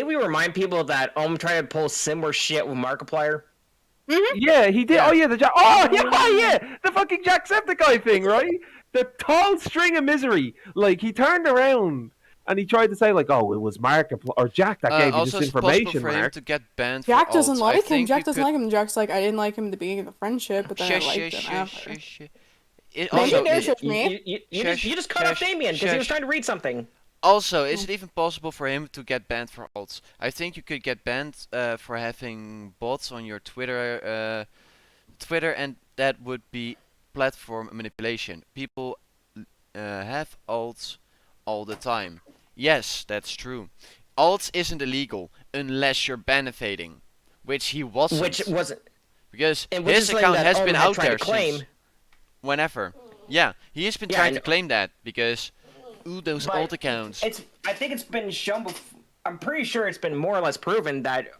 we remind people that Ohm tried to pull similar shit with Markiplier. Yeah, he did. Yeah. Oh yeah, the yeah, the fucking Jacksepticeye thing, right? The tall string of misery. Like, he turned around and he tried to say, like, oh, it was Mark or Jack that gave you Also, this it's possible information, for him Mark. to get banned. Jack for doesn't alts. like I him. think Jack you doesn't could- like him. Jack's like, I didn't like him at the beginning of the friendship, but then I liked him after. It Maybe also, there's just me. You just cut off Damien because he was trying to read something. Also, is it even possible for him to get banned for alts? I think you could get banned for having bots on your Twitter, and that would be platform manipulation. People have alts all the time. Yes, that's true. Alts isn't illegal unless you're benefiting, which he wasn't. Which wasn't. Because And which his is something account that has Ohm been had out tried there to claim. since whenever. Yeah, he has been Yeah, trying I to know. claim that because those But alt accounts. I think it's been shown. I'm pretty sure it's been more or less proven that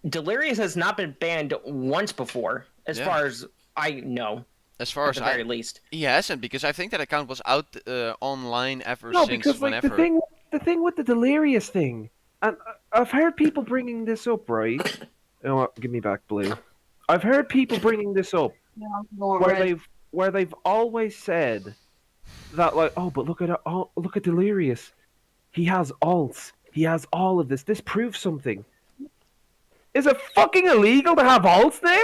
Delirious has not been banned once before, as Yeah. far as I know, As far at as the very least. he hasn't, because I think that account was out online ever No, since because, like, whenever. the thing with the delirious thing, and I've heard people bringing this up, right? You know what? Give me back blue. I've heard people bringing this up where they've always said that, like, oh, but look at Delirious. He has alts. He has all of this. This proves something. Is it fucking illegal to have alts now?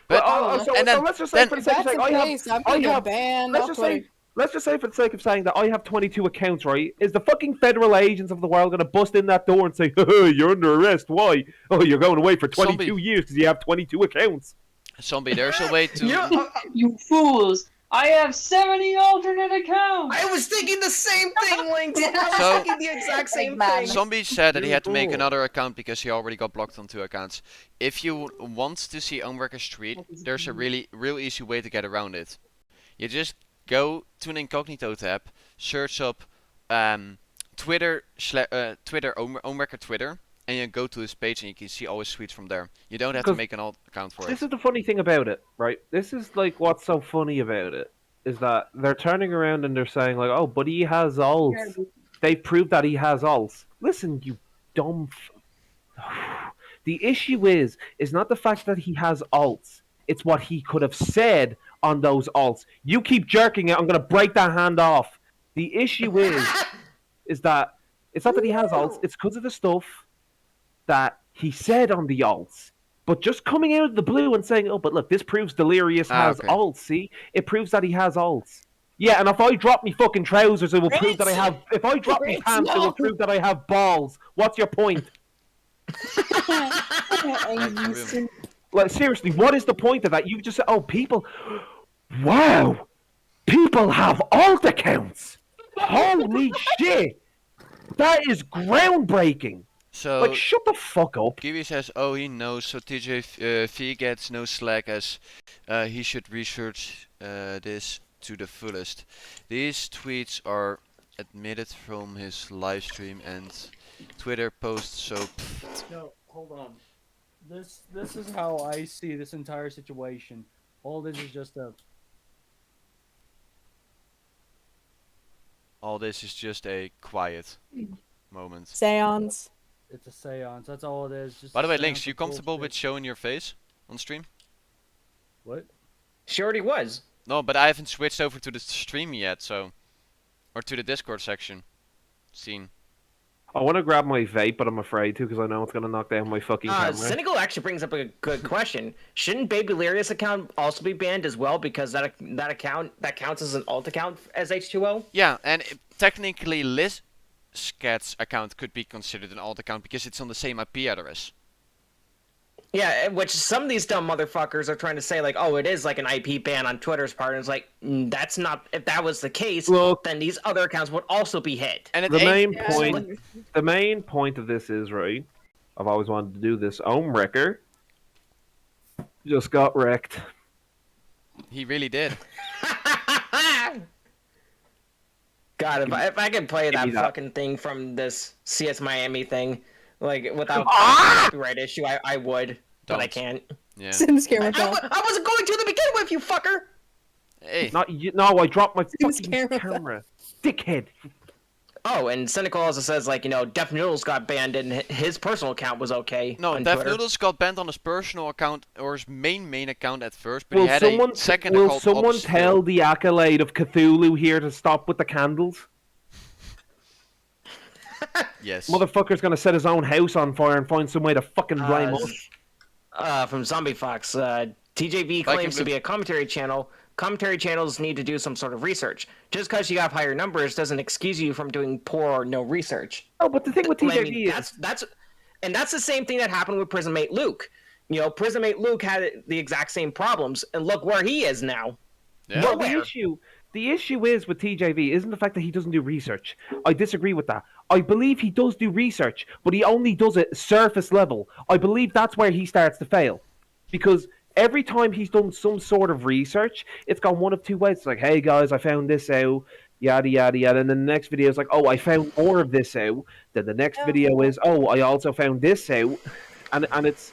But So and then, let's just say then for the If sake of that's saying, the case, I'm I gonna get have- banned let's off just Twitter. say, let's just say for the sake of saying that I have 22 accounts, right? Is the fucking federal agents of the world going to bust in that door and say, you're under arrest? Why? Oh, you're going away for 22 Zombie. years because you have 22 accounts. Zombie, there's a way to. You fools! I have 70 alternate accounts! I was thinking the same thing, Link. I was So- thinking the exact same man. thing. Zombie said that he had to make Ooh. another account because he already got blocked on 2 accounts. If you want to see Unworker Street, there's a real easy way to get around it. You just go to an incognito tab, search up Twitter Unworker Twitter, and you go to his page and you can see all his tweets from there. You don't have to Because make an alt account for this it. is the funny thing about it, right? This is like what's so funny about it is that they're turning around and they're saying like, "Oh, but he has alts. They've proved that he has alts." Listen, you dumb. The issue is not the fact that he has alts. It's what he could have said on those alts. You keep jerking it, I'm gonna break that hand off. The issue is that it's not that he has alts. It's because of the stuff that he said on the alts. But just coming out of the blue and saying, "Oh, but look, this proves Delirious has okay. alts." See, it proves that he has alts. Yeah, and if I drop me fucking trousers, it will prove that I have. If I drop me pants, it will prove that I have balls. What's your point? Like seriously, what is the point of that? You just said, "Oh, people, wow, people have alt accounts. Holy shit, that is groundbreaking." So Like, shut the fuck up. Kiwi says, "Oh, he knows." So TJV gets no slack as he should research this to the fullest. These tweets are admitted from his live stream and Twitter posts. So No, hold on. This is how I see this entire situation. All this is just a all this is just a quiet moment. Seance. it's a seance. That's all it is. Just By the a way, seance Lynx, you of comfortable with bullshit. showing your face on stream? What? She already was. No, but I haven't switched over to the stream yet, so or to the Discord section. Scene. I want to grab my vape, but I'm afraid to because I know it's gonna knock down my fucking camera. Cynical actually brings up a good question. Shouldn't Baby Lyrius account also be banned as well because that account that counts as an alt account as H2O? Yeah, and technically Liz Scat's account could be considered an alt account because it's on the same IP address. Yeah, which some of these dumb motherfuckers are trying to say like, oh, it is like an IP ban on Twitter's part. And it's like, that's not. If that was the case, Look, then these other accounts would also be hit. And it the ain't- main point of this is right. I've always wanted to do this. Wrecker just got wrecked. he really did. God, if I could play me that that. fucking thing from this CS Miami thing, like without copyright issue, I would, but I Don't. can't. Yeah. Sims camera I fell. wasn't going to begin with, you fucker. Hey. No, I dropped my Whose fucking camera? camera. Dickhead. Oh, and Cynical also says like, Def Noodles got banned and his personal account was okay. No, on Def Twitter. Noodles got banned on his personal account or his main account at first, but Will he had someone a second will account. someone up tell still. the accolade of Cthulhu here to stop with the candles? Yes. Motherfucker's gonna set his own house on fire and find some way to fucking blame us. From Zombie Fox, TJV Like claims it to would- be a commentary channel. Commentary channels need to do some sort of research. Just because you have higher numbers doesn't excuse you from doing poor or no research. Oh, but the thing with I TJV mean, is that's the same thing that happened with Prison Mate Luke. Prison Mate Luke had the exact same problems, and look where he is now. Yeah. Well, Nowhere. the issue is with TJV isn't the fact that he doesn't do research. I disagree with that. I believe he does do research, but he only does it surface level. I believe that's where he starts to fail. Because every time he's done some sort of research, it's gone one of two ways. It's like, hey guys, I found this out, yada yada yada. And then the next video is like, oh, I found more of this out. Then the next video is, oh, I also found this out. And it's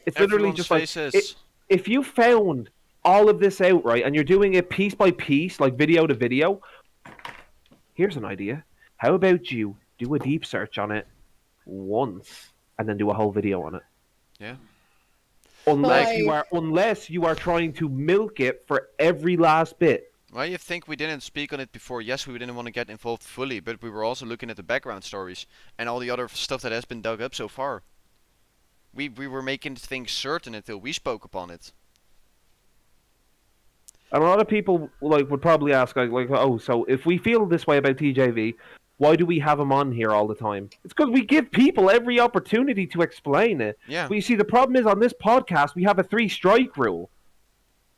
literally Everyone's just like faces. if you found all of this out, right, and you're doing it piece by piece, like video to video, here's an idea. How about you do a deep search on it once and then do a whole video on it? Yeah. Unless you are trying to milk it for every last bit. Why you think we didn't speak on it before? Yes, we didn't want to get involved fully, but we were also looking at the background stories and all the other stuff that has been dug up so far. We were making things certain until we spoke upon it. And a lot of people would probably ask oh, so if we feel this way about TJV, why do we have him on here all the time? It's because we give people every opportunity to explain it. Yeah. But you see, the problem is on this podcast we have a 3-strike rule,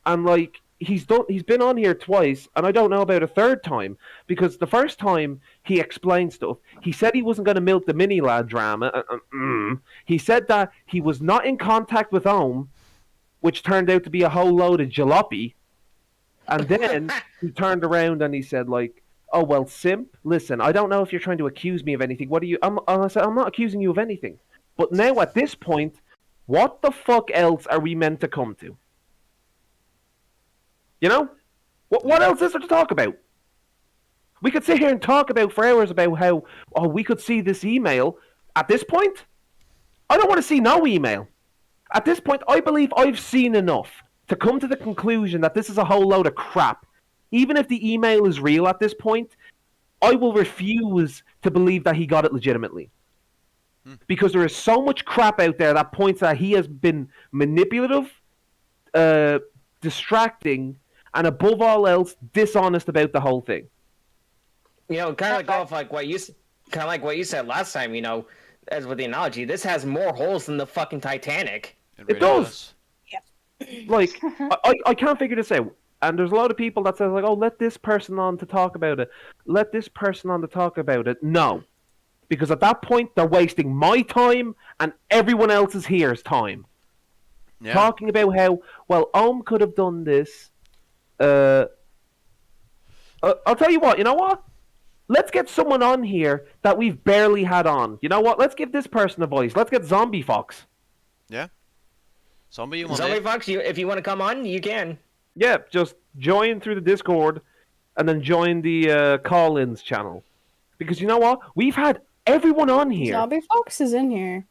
and he's been on here twice, and I don't know about a third time because the first time he explained stuff, he said he wasn't going to milk the mini lad drama. He said that he was not in contact with Ohm, which turned out to be a whole load of jalopy. And then he turned around and he said, oh, well, simp, listen, I don't know if you're trying to accuse me of anything. What are you... I said, I'm not accusing you of anything. But now at this point, what the fuck else are we meant to come to? You know? What else is there to talk about? We could sit here and talk about for hours about how, we could see this email. At this point, I don't want to see no email. At this point, I believe I've seen enough to come to the conclusion that this is a whole load of crap. Even if the email is real at this point, I will refuse to believe that he got it legitimately. Because there is so much crap out there that points that he has been manipulative, distracting, and above all else, dishonest about the whole thing. You know, kind of like what you said last time. You know, as with the analogy, this has more holes than the fucking Titanic. It does. Like, I can't figure this out. And there's a lot of people that says, like, oh, let this person on to talk about it. Let this person on to talk about it. No. Because at that point, they're wasting my time and everyone else's here's time. Yeah. Talking about how, well, Ohm could have done this. I'll tell you what, you know what? Let's get someone on here that we've barely had on. You know what? Let's give this person a voice. Let's get Zombie Fox. Yeah. Zombie Fox, if you want to come on, you can. Yeah, just join through the Discord and then join the call-ins channel. Because you know what? We've had everyone on here. Zombie Fox is in here.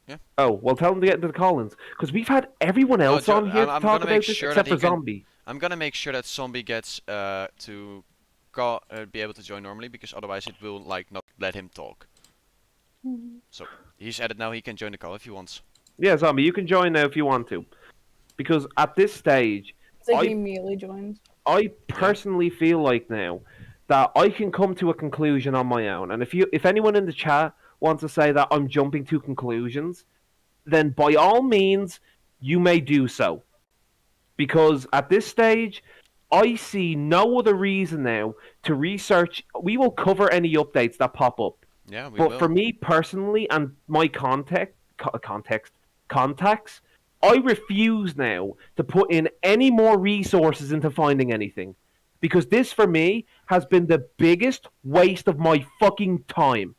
Yeah. Oh, well, tell them to get into the call-ins. Because we've had everyone else on here to talk about this except for Zombie. I'm going to make sure that Zombie gets to be able to join normally, because otherwise it will not let him talk. So he's added now. He can join the call if he wants. Yeah, Zombie, you can join now if you want to, because at this stage, he immediately joins. I personally feel like now that I can come to a conclusion on my own, and if anyone in the chat wants to say that I'm jumping to conclusions, then by all means you may do so, because at this stage, I see no other reason now to research. We will cover any updates that pop up. Yeah, we will. But for me personally and my contacts, I refuse now to put in any more resources into finding anything. Because this, for me, has been the biggest waste of my fucking time.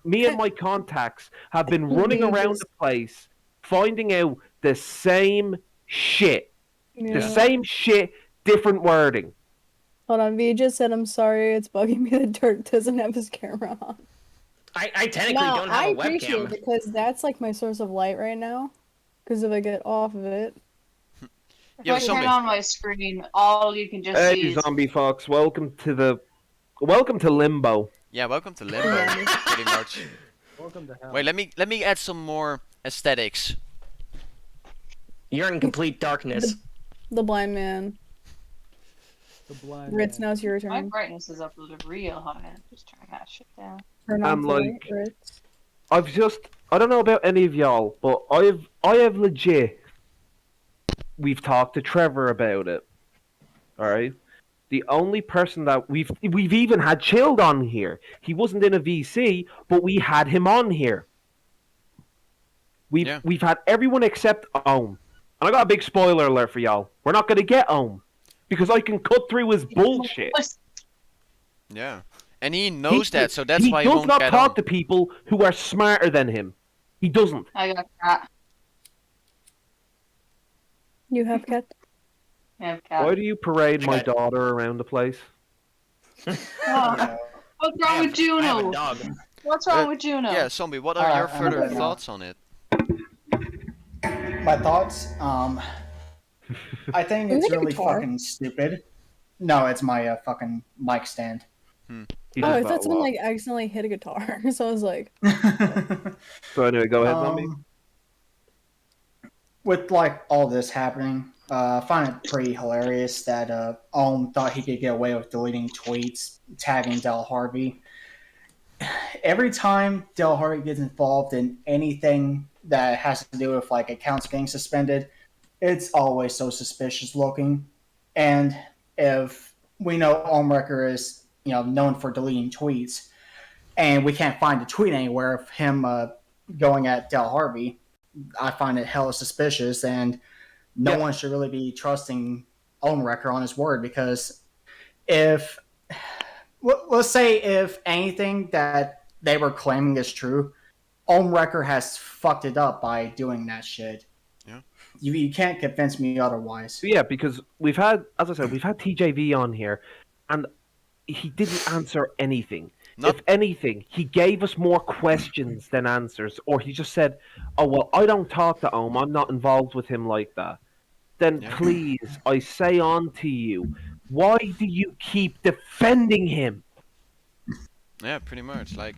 Me and my contacts have been running around the place, finding out the same shit. Yeah. The same shit, different wording. Hold on, V just said, I'm sorry, it's bugging me that Dirk doesn't have his camera on. I technically don't have a webcam. I appreciate it because that's like my source of light right now. Because if I get off of it... If I turn on my screen, all you can just see is... Hey, Zombie Fox, welcome to Limbo. Yeah, welcome to Limbo, pretty much. Welcome to hell. Wait, let me add some more aesthetics. You're in complete darkness. The blind man. The blind Ritz, man. now's your turn. My brightness is up real high. I'm just turning that shit down. I'm like, I don't know about any of y'all, but I have legit. We've talked to Trevor about it. Alright? The only person that we've even had Chilled on here. He wasn't in a VC, but we had him on here. We've had everyone except Ohm. And I got a big spoiler alert for y'all. We're not gonna get Ohm. Because I can cut through his bullshit. Yeah. And he knows that, so that's why he won't does not get talk on. to people who are smarter than him. He doesn't. I got cat. You have cat? I have cat. Why do you parade my daughter around the place? Oh. What's wrong with Juno? What's wrong with Juno? Yeah, Zombie, what are your further thoughts on it? My thoughts? I think it's really fucking stupid. No, it's my fucking mic stand. Oh, I thought someone like accidentally hit a guitar, so I was like... So anyway, go ahead, Zombie. With like all this happening, I find it pretty hilarious that Ohm thought he could get away with deleting tweets, tagging Del Harvey. Every time Del Harvey gets involved in anything that has to do with like accounts being suspended, it's always so suspicious looking. And if we know Ohmwrecker is, known for deleting tweets, and we can't find a tweet anywhere of him going at Del Harvey, I find it hella suspicious, and no one should really be trusting Ohmwrecker on his word, because let's say if anything that they were claiming is true, Wrecker has fucked it up by doing that shit. Yeah. You can't convince me otherwise. Yeah, because we've had, as I said, we've had TJV on here, and he didn't answer anything. Not- If anything, he gave us more questions than answers, or he just said, "Oh well, I don't talk to Ohm. I'm not involved with him like that." Then Yeah. please, I say on to you, why do you keep defending him? Yeah, pretty much. Like,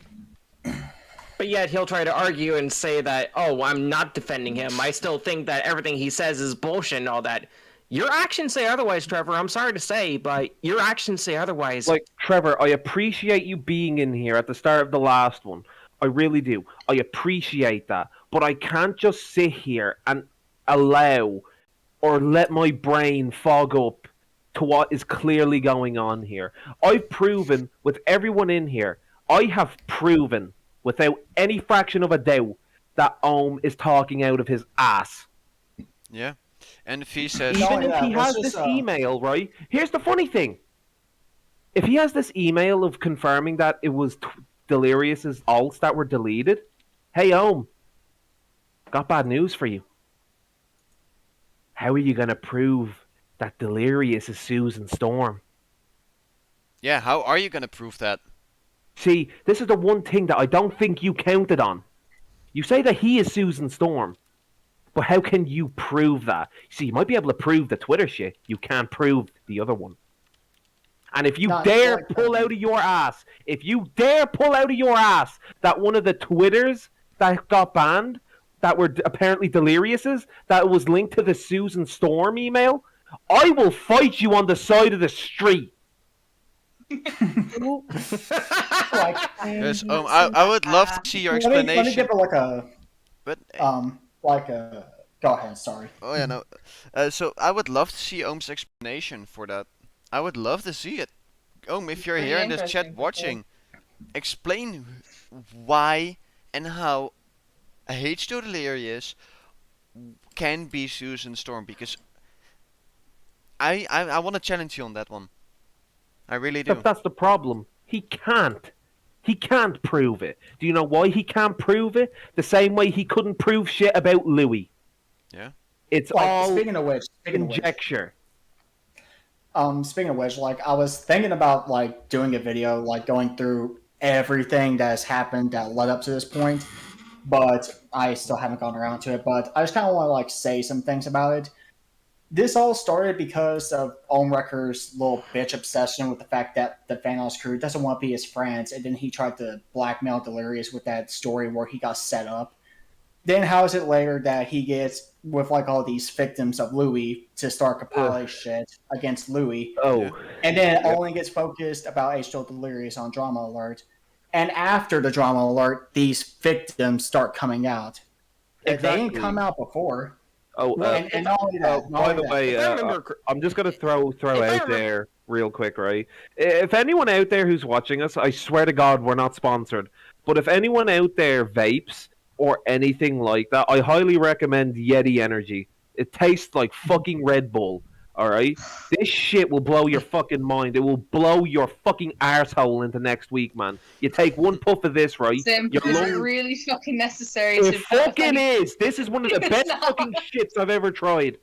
But yet he'll try to argue and say that, oh, I'm not defending him. I still think that everything he says is bullshit and all that. Your actions say otherwise, Trevor. I'm sorry to say, but your actions say otherwise. Like, Trevor, I appreciate you being in here at the start of the last one. I really do. I appreciate that. But I can't just sit here and allow or let my brain fog up to what is clearly going on here. I've proven with everyone in here, I have proven without any fraction of a doubt that Ohm is talking out of his ass. yeah. And if he says, No, Even if yeah, he let's has just, this email, right? Here's the funny thing. If he has this email of confirming that it was Delirious's alts that were deleted, hey, Ohm, got bad news for you. How are you going to prove that Delirious is Susan Storm? yeah, how are you gonna prove that? See, this is the one thing that I don't think you counted on. You say that he is Susan Storm, but how can you prove that? See, you might be able to prove the Twitter shit. You can't prove the other one. And if you Not dare like pull out of your ass, that one of the Twitters that got banned, that were apparently Delirious's, that was linked to the Susan Storm email, I will fight you on the side of the street. Like, Yes, I would love to see your let me explanation. give it like a But Go ahead. Sorry. oh yeah, no. So I would love to see Ohm's explanation for that. I would love to see it. Ohm, if you're Pretty here in this chat interesting. watching, explain why and how a H2 Delirious can be Susan Storm, because I want to challenge you on that one. I really do. But that's the problem. He can't. He can't prove it. Do you know why he can't prove it? The same way he couldn't prove shit about Louis. Yeah. It's Like, all speaking of which, conjecture. speaking of which, like I was thinking about like doing a video, like going through everything that has happened that led up to this point, but I still haven't gotten around to it. But I just kind of want to like say some things about it. This all started because of Wrecker's little bitch obsession with the fact that the Thanos crew doesn't want to be his friends, and then he tried to blackmail Delirious with that story where he got set up. Then how is it later that he gets with like all these victims of Louis to start compiling shit against Louis, Oh, Yeah. and then it only gets focused about H2O Delirious on Drama Alert, and after the Drama Alert, these victims start coming out. If they didn't Exactly. come out before, oh. and not only that, not By only the that, way, If I remember I'm just gonna throw If I out remember- there real quick, right? If anyone out there who's watching us, I swear to God, we're not sponsored. But if anyone out there vapes or anything like that, I highly recommend Yeti Energy. It tastes like fucking Red Bull. All right, this shit will blow your fucking mind. It will blow your fucking arsehole into next week, man. You take one puff of this, right? Sim, Your is it lungs- really fucking necessary It to fucking is. This is one of the It's best not. fucking shits I've ever tried.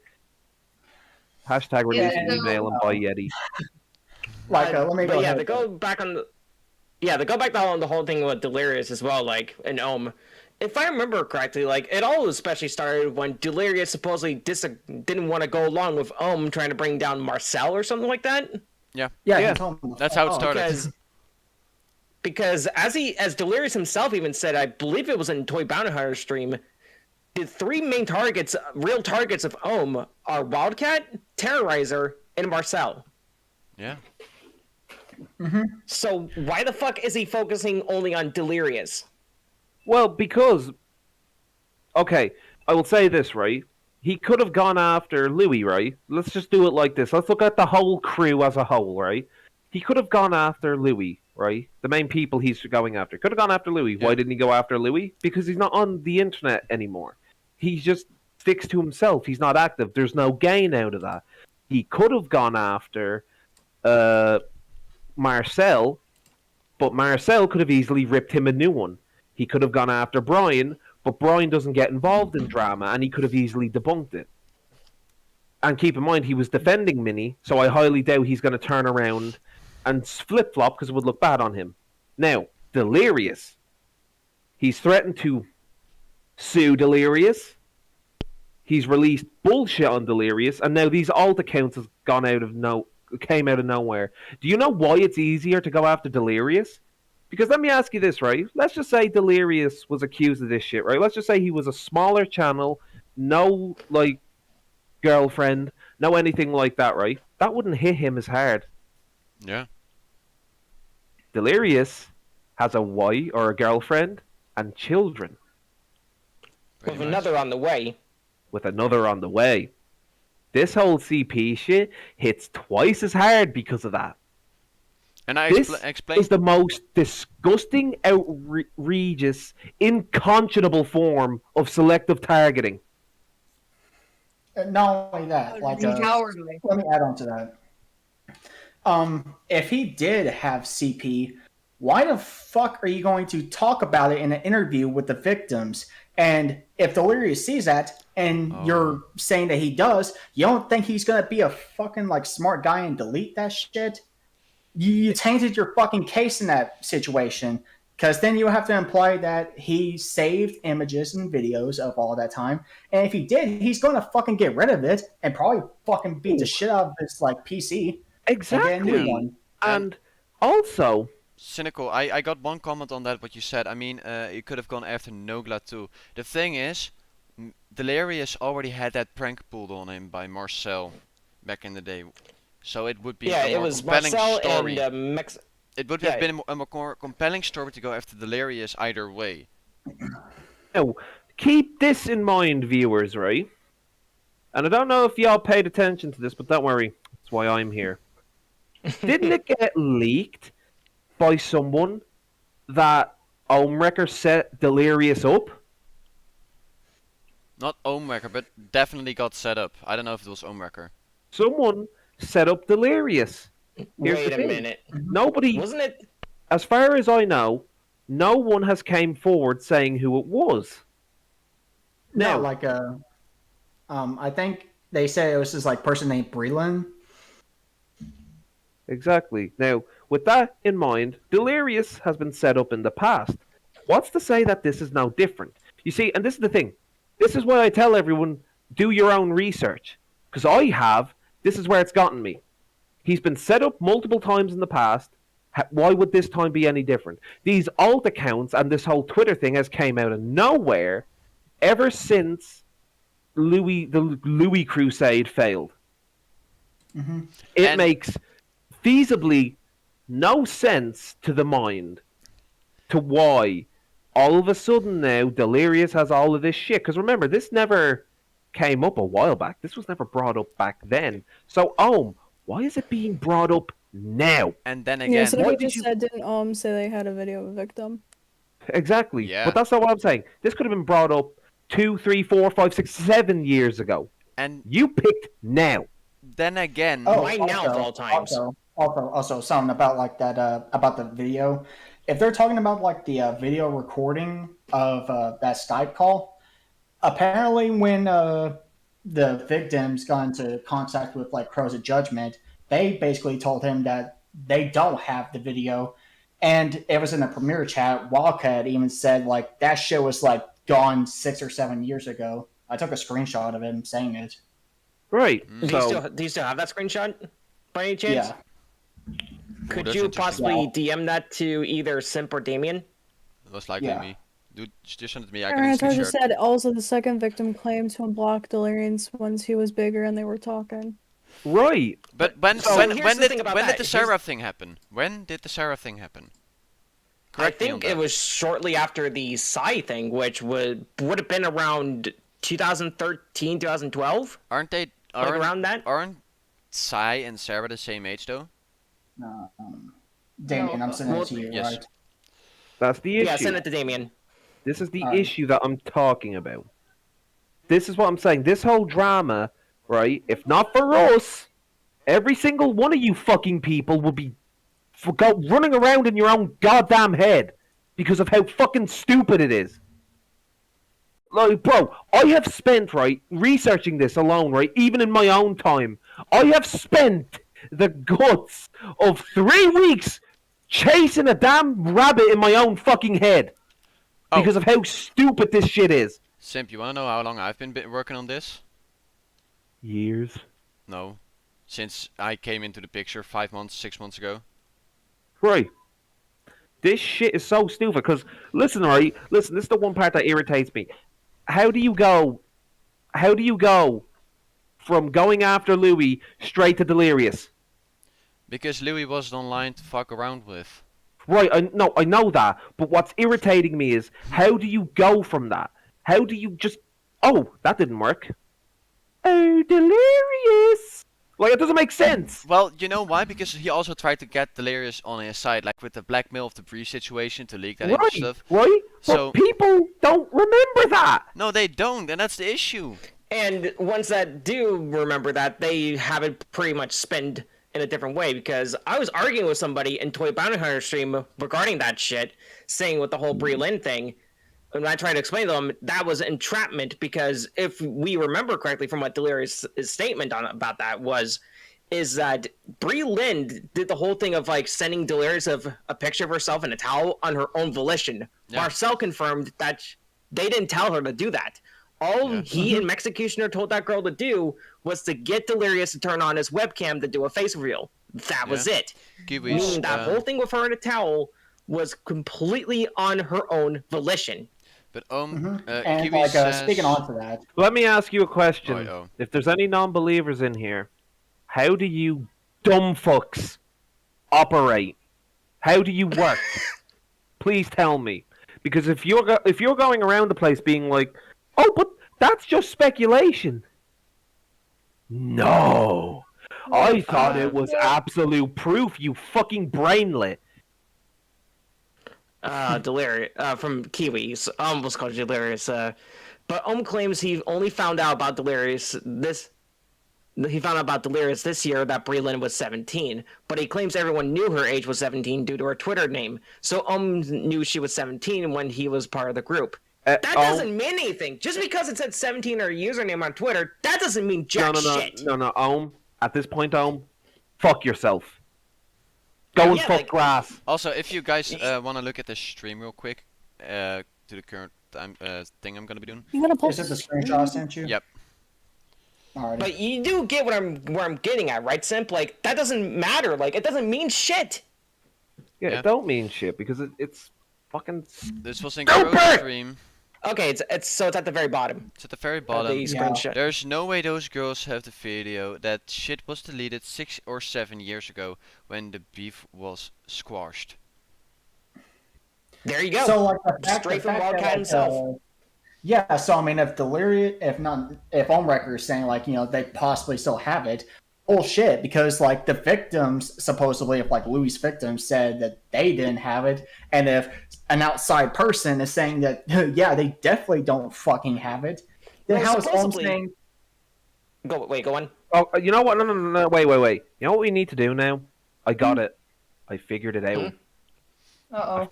Hashtag release Yeah, an email and buy Yeti. like let me go But yeah, ahead. to go back on the on the whole thing with Delirious as well, like and Ohm. If I remember correctly, like it all especially started when Delirious supposedly didn't want to go along with Ohm trying to bring down Marcel or something like that. yeah, yeah. he told me. That's how it started. Because as Delirious himself even said, I believe it was in Toy Bounty Hunter stream, the three main targets, real targets of Ohm are Wildcat, Terrorizer, and Marcel. Yeah. So why the fuck is he focusing only on Delirious? Well, because, okay, I will say this, right? He could have gone after Louis, right? Let's just do it like this. Let's look at the whole crew as a whole, right? He could have gone after Louis, right? The main people he's going after. Could have gone after Louis. Yeah. Why didn't he go after Louis? Because he's not on the internet anymore. He just sticks to himself. He's not active. There's no gain out of that. He could have gone after Marcel, But Marcel could have easily ripped him a new one. He could have gone after Brian, but Brian doesn't get involved in drama, and he could have easily debunked it. And keep in mind, he was defending Minnie, so I highly doubt he's going to turn around and flip-flop because it would look bad on him. Now, Delirious. He's threatened to sue Delirious. He's released bullshit on Delirious, and now these alt accounts have came out of nowhere. Do you know why it's easier to go after Delirious? Because let me ask you this, right? Let's just say Delirious was accused of this shit, right? Let's just say he was a smaller channel, no, like, girlfriend, no anything like that, right? That wouldn't hit him as hard. Yeah. Delirious has a wife or a girlfriend and children. Pretty With much. another on the way. With another on the way. This whole CP shit hits twice as hard because of that. And I This explained. is the most disgusting, outrageous, inconscionable form of selective targeting. Not only that, like Cowardly. let me add on to that. If he did have CP, why the fuck are you going to talk about it in an interview with the victims? And if Delirious sees that and you're saying that he does, you don't think he's gonna be a fucking like smart guy and delete that shit? You tainted your fucking case in that situation. Because then you have to imply that he saved images and videos of all that time. And if he did, he's going to fucking get rid of it and probably fucking beat the shit out of his like PC. Exactly. And get a new one. And also, Cynical. I got one comment on that, what you said. I mean, you could have gone after Nogla too. The thing is, Delirious already had that prank pulled on him by Marcel back in the day. So it would be Yeah, a it more was compelling Marcel story. and It would yeah. have been a more compelling story to go after Delirious either way. now, keep this in mind, viewers, right? And I don't know if y'all paid attention to this, but don't worry. That's why I'm here. Didn't it get leaked by someone that Omrecker set Delirious up? Not Omwrecker, but definitely got set up. I don't know if it was Omwrecker. Someone set up Delirious. Here's Wait the a thing. minute. Nobody, Wasn't it? as far as I know, no one has came forward saying who it was. No, Now, like I think they said it was this like person named Breland. exactly. Now, with that in mind, Delirious has been set up in the past. What's to say that this is now different? You see, and this is the thing. This is why I tell everyone, do your own research. Because I have. This is where it's gotten me. He's been set up multiple times in the past. Why would this time be any different? These alt accounts and this whole Twitter thing has came out of nowhere ever since the Louis Crusade failed. Mm-hmm. It And- makes feasibly no sense to the mind to why all of a sudden now Delirious has all of this shit. Because remember, this never came up a while back. This was never brought up back then. So, why is it being brought up now? And then Yeah, again, so why they did just you- said didn't say they had a video of a victim. Exactly. Yeah. But that's not what I'm saying. This could have been brought up 2, 3, 4, 5, 6, 7 years ago. and You picked now. then again, Why now of all times? Also, something about like that about the video. If they're talking about like the video recording of that Skype call, apparently when the victims got into contact with like Crows of Judgment, they basically told him that they don't have the video, and it was in the premiere chat. Wildcat even said like that shit was like gone 6 or 7 years ago. I took a screenshot of him saying it. Right. Mm. Do you still have that screenshot by any chance? Yeah. Could that's you interesting. possibly DM that to either Simp or Damien? most likely Yeah. me. Dude, just send it to me. I can Aaron easily just share it. said also the second victim claimed to unblock Delirious once he was bigger and they were talking. Right. But when So when here's when the did thing about when did that. the Here's- Sarah thing happen? When did the Sarah thing happen? I Correct me on think it that. was shortly after the Psy thing, which would have been around 2013, 2012, Aren't they? like Aren't, around that. aren't Sai and Sarah the same age though? Damien, No, I'm sending well, it to you, yes. right? That's the issue. Yeah, send it to Damien. This is the Alright. issue that I'm talking about. This is what I'm saying. This whole drama, right? If not for us, every single one of you fucking people would be for running around in your own goddamn head because of how fucking stupid it is. Like, bro, I have spent, right, researching this alone, right, even in my own time. I have spent the guts of 3 weeks chasing a damn rabbit in my own fucking head because of how stupid this shit is. Simp, you wanna know how long I've been working on this? Years. No. Since I came into the picture 5 months, 6 months ago. Right. This shit is so stupid because, listen, right, listen, this is the one part that irritates me. How do you go from going after Louis straight to Delirious? Because Louis wasn't online to fuck around with. Right, I know that, but what's irritating me is, how do you go from that? How do you just, oh, that didn't work. Oh, Delirious! Like, it doesn't make sense. Well, you know why? Because he also tried to get Delirious on his side, like with the blackmail of the Bree situation to leak that Right, stuff. right? So but people don't remember that. No, they don't, and that's the issue. And ones that do remember that, they have it pretty much spent in a different way, because I was arguing with somebody in Toy Bounty Hunter stream regarding that shit, saying with the whole Brie Lynn thing, and I tried to explain to them that was entrapment, because if we remember correctly from what Delirious' statement about that is that Brie Lynn did the whole thing of like sending Delirious of a picture of herself in a towel on her own volition. Yeah. Marcel confirmed that they didn't tell her to do that. All he and Mexicutioner told that girl to do was to get Delirious to turn on his webcam to do a face reveal. That was it. Meaning that whole thing with her in a towel was completely on her own volition. But and Kiwi says... speaking on to that, let me ask you a question. If there's any non-believers in here, how do you dumb fucks operate? How do you work? Please tell me, because if you're going around the place being like, oh, but that's just speculation. No, I thought it was absolute proof. You fucking brainlet. Delirious from Kiwis. Was called Delirious. But claims he only found out about Delirious this. He found out about Delirious this year that Brie Lynn was 17, but he claims everyone knew her age was 17 due to her Twitter name. So knew she was 17 when he was part of the group. That doesn't mean anything. Just because it said 17 or a username on Twitter, that doesn't mean jack shit. No. At this point, fuck yourself. Go and fuck grass. Also, if you guys want to look at the stream real quick, to the current thing I'm gonna be doing. You gonna post? Is it the screenshot I sent you? Yep. Alrighty. But you do get where I'm getting at, right, Simp? Like, that doesn't matter. Like, it doesn't mean shit. Yeah, it don't mean shit because it's fucking. This was in Crow's stream. Okay, it's at the very bottom. It's at the very bottom. The screenshot. There's no way those girls have the video. That shit was deleted 6 or 7 years ago when the beef was squashed. There you go. So, like, straight from Wildcat himself. Yeah, so I mean, if Delirious, if On Record is saying, like, you know, they possibly still have it, bullshit, because, like, the victims, supposedly, if, like, Louis' victims said that they didn't have it, and if an outside person is saying that, yeah, they definitely don't fucking have it, then how is Om saying... Go on. Oh, you know what? No, wait. You know what we need to do now? I got it. I figured it out. Uh-oh.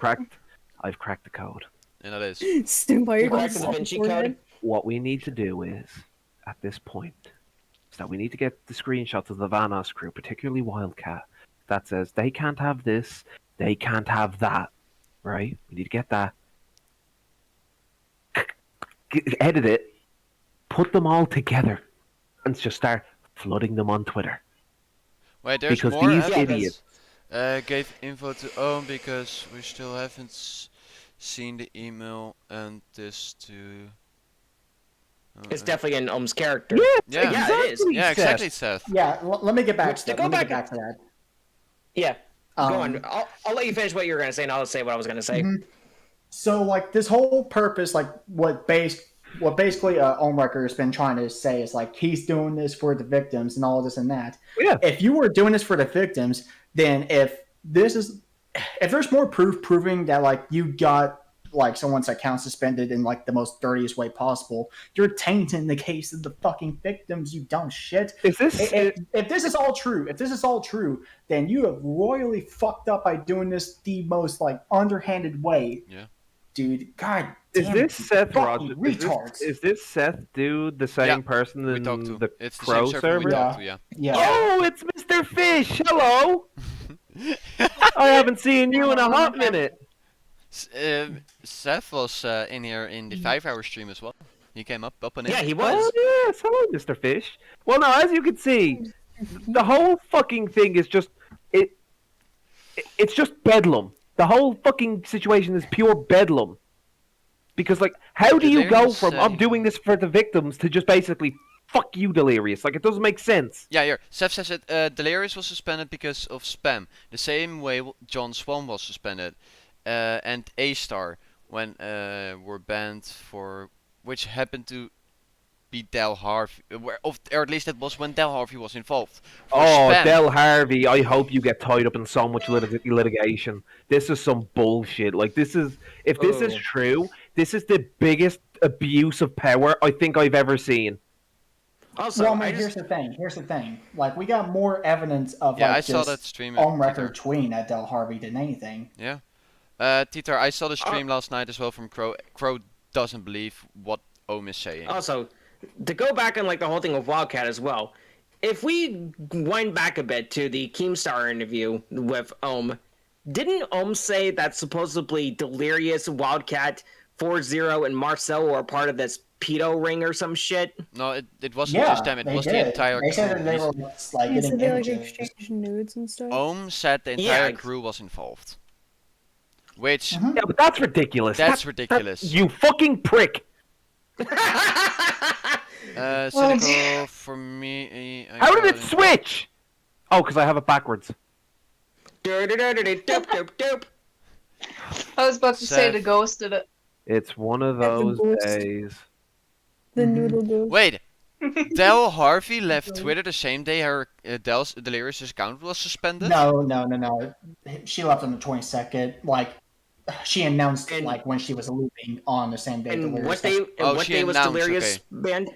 I've cracked the code. And that is. Stu, why are you going the Da Vinci Code? What we need to do is, at this point, is that we need to get the screenshots of the Vanos crew, particularly Wildcat, that says they can't have this, they can't have that, right? We need to get that. Edit it, put them all together, and just start flooding them on Twitter. Wait, there's because more? These idiots. Gave info to Ohm because we still haven't seen the email and this to... It's definitely in Ohm's character. Yeah, exactly, it is. Yeah, exactly, Seth. Yeah, let me get back to that. Let me get back to that. Yeah, go on. I'll let you finish what you were going to say, and I'll say what I was going to say. Mm-hmm. So, like, this whole purpose, like, what basically On Record has been trying to say is, like, he's doing this for the victims and all this and that. Yeah. If you were doing this for the victims, then if there's more proof proving that, like, you got like someone's account suspended in like the most dirtiest way possible, you're tainting the case of the fucking victims, you dumb shit. Is this If this is all true, then you have royally fucked up by doing this the most like underhanded way. Yeah. Dude, god is damn this it, Seth fucking Rogers? retards. Is this Seth dude the same Yeah, person We in talked to. the It's the Crow same server we server? talked to, yeah. Yeah. Oh, it's Mr. Fish. Hello. I haven't seen you in a hot minute. Seth was in here in the 5-hour stream as well. He came up and in. Yeah, he Oh was. yes, hello, Mr. Fish. Well, no, as you can see, the whole fucking thing is just it's just bedlam. The whole fucking situation is pure bedlam. Because like, how do you go from I'm doing this for the victims to just basically fuck you, Delirious? Like, it doesn't make sense. Yeah, here. Seth says it. Delirious was suspended because of spam. The same way John Swan was suspended. And A-Star when were banned for... Which happened to be Del Harvey. Or at least it was when Del Harvey was involved. For Oh, spam. Del Harvey, I hope you get tied up in so much litigation. This is some bullshit. Like, this is... If this is true, this is the biggest abuse of power I think I've ever seen. Also, Well, I mean, here's the thing. Like, we got more evidence of Yeah, like I saw just that stream. on record tweeting at Del Harvey than anything. Yeah. Titar, I saw the stream last night as well from Crow. Crow doesn't believe what Ohm is saying. Also, to go back on like the whole thing of Wildcat as well, if we wind back a bit to the Keemstar interview with Ohm, didn't Ohm say that supposedly Delirious, Wildcat, 4-0, and Marcel were a part of this pedo ring or some shit? No, it wasn't just them. It they was did. the entire They said crew. that they were like Yeah, getting so they like images. exchange nudes and stuff. Ohm said the Yeah. entire crew was involved. Which, Mhm. Yeah, but that's ridiculous. that's ridiculous. You fucking prick. Cynical for me. How did it switch? Oh, because I have it backwards. Doop. I was about to say Seth. the ghost did it. It's one of That's the those boost. days. The Mhm. noodle goose. Wait, Del Harvey left Twitter the same day her Delirious' account was suspended? No. She left on the 22nd. Like, she announced And- like when she was looping on the same day. And Delirious what day? was- And Oh, what she day was announced, Delirious okay. banned?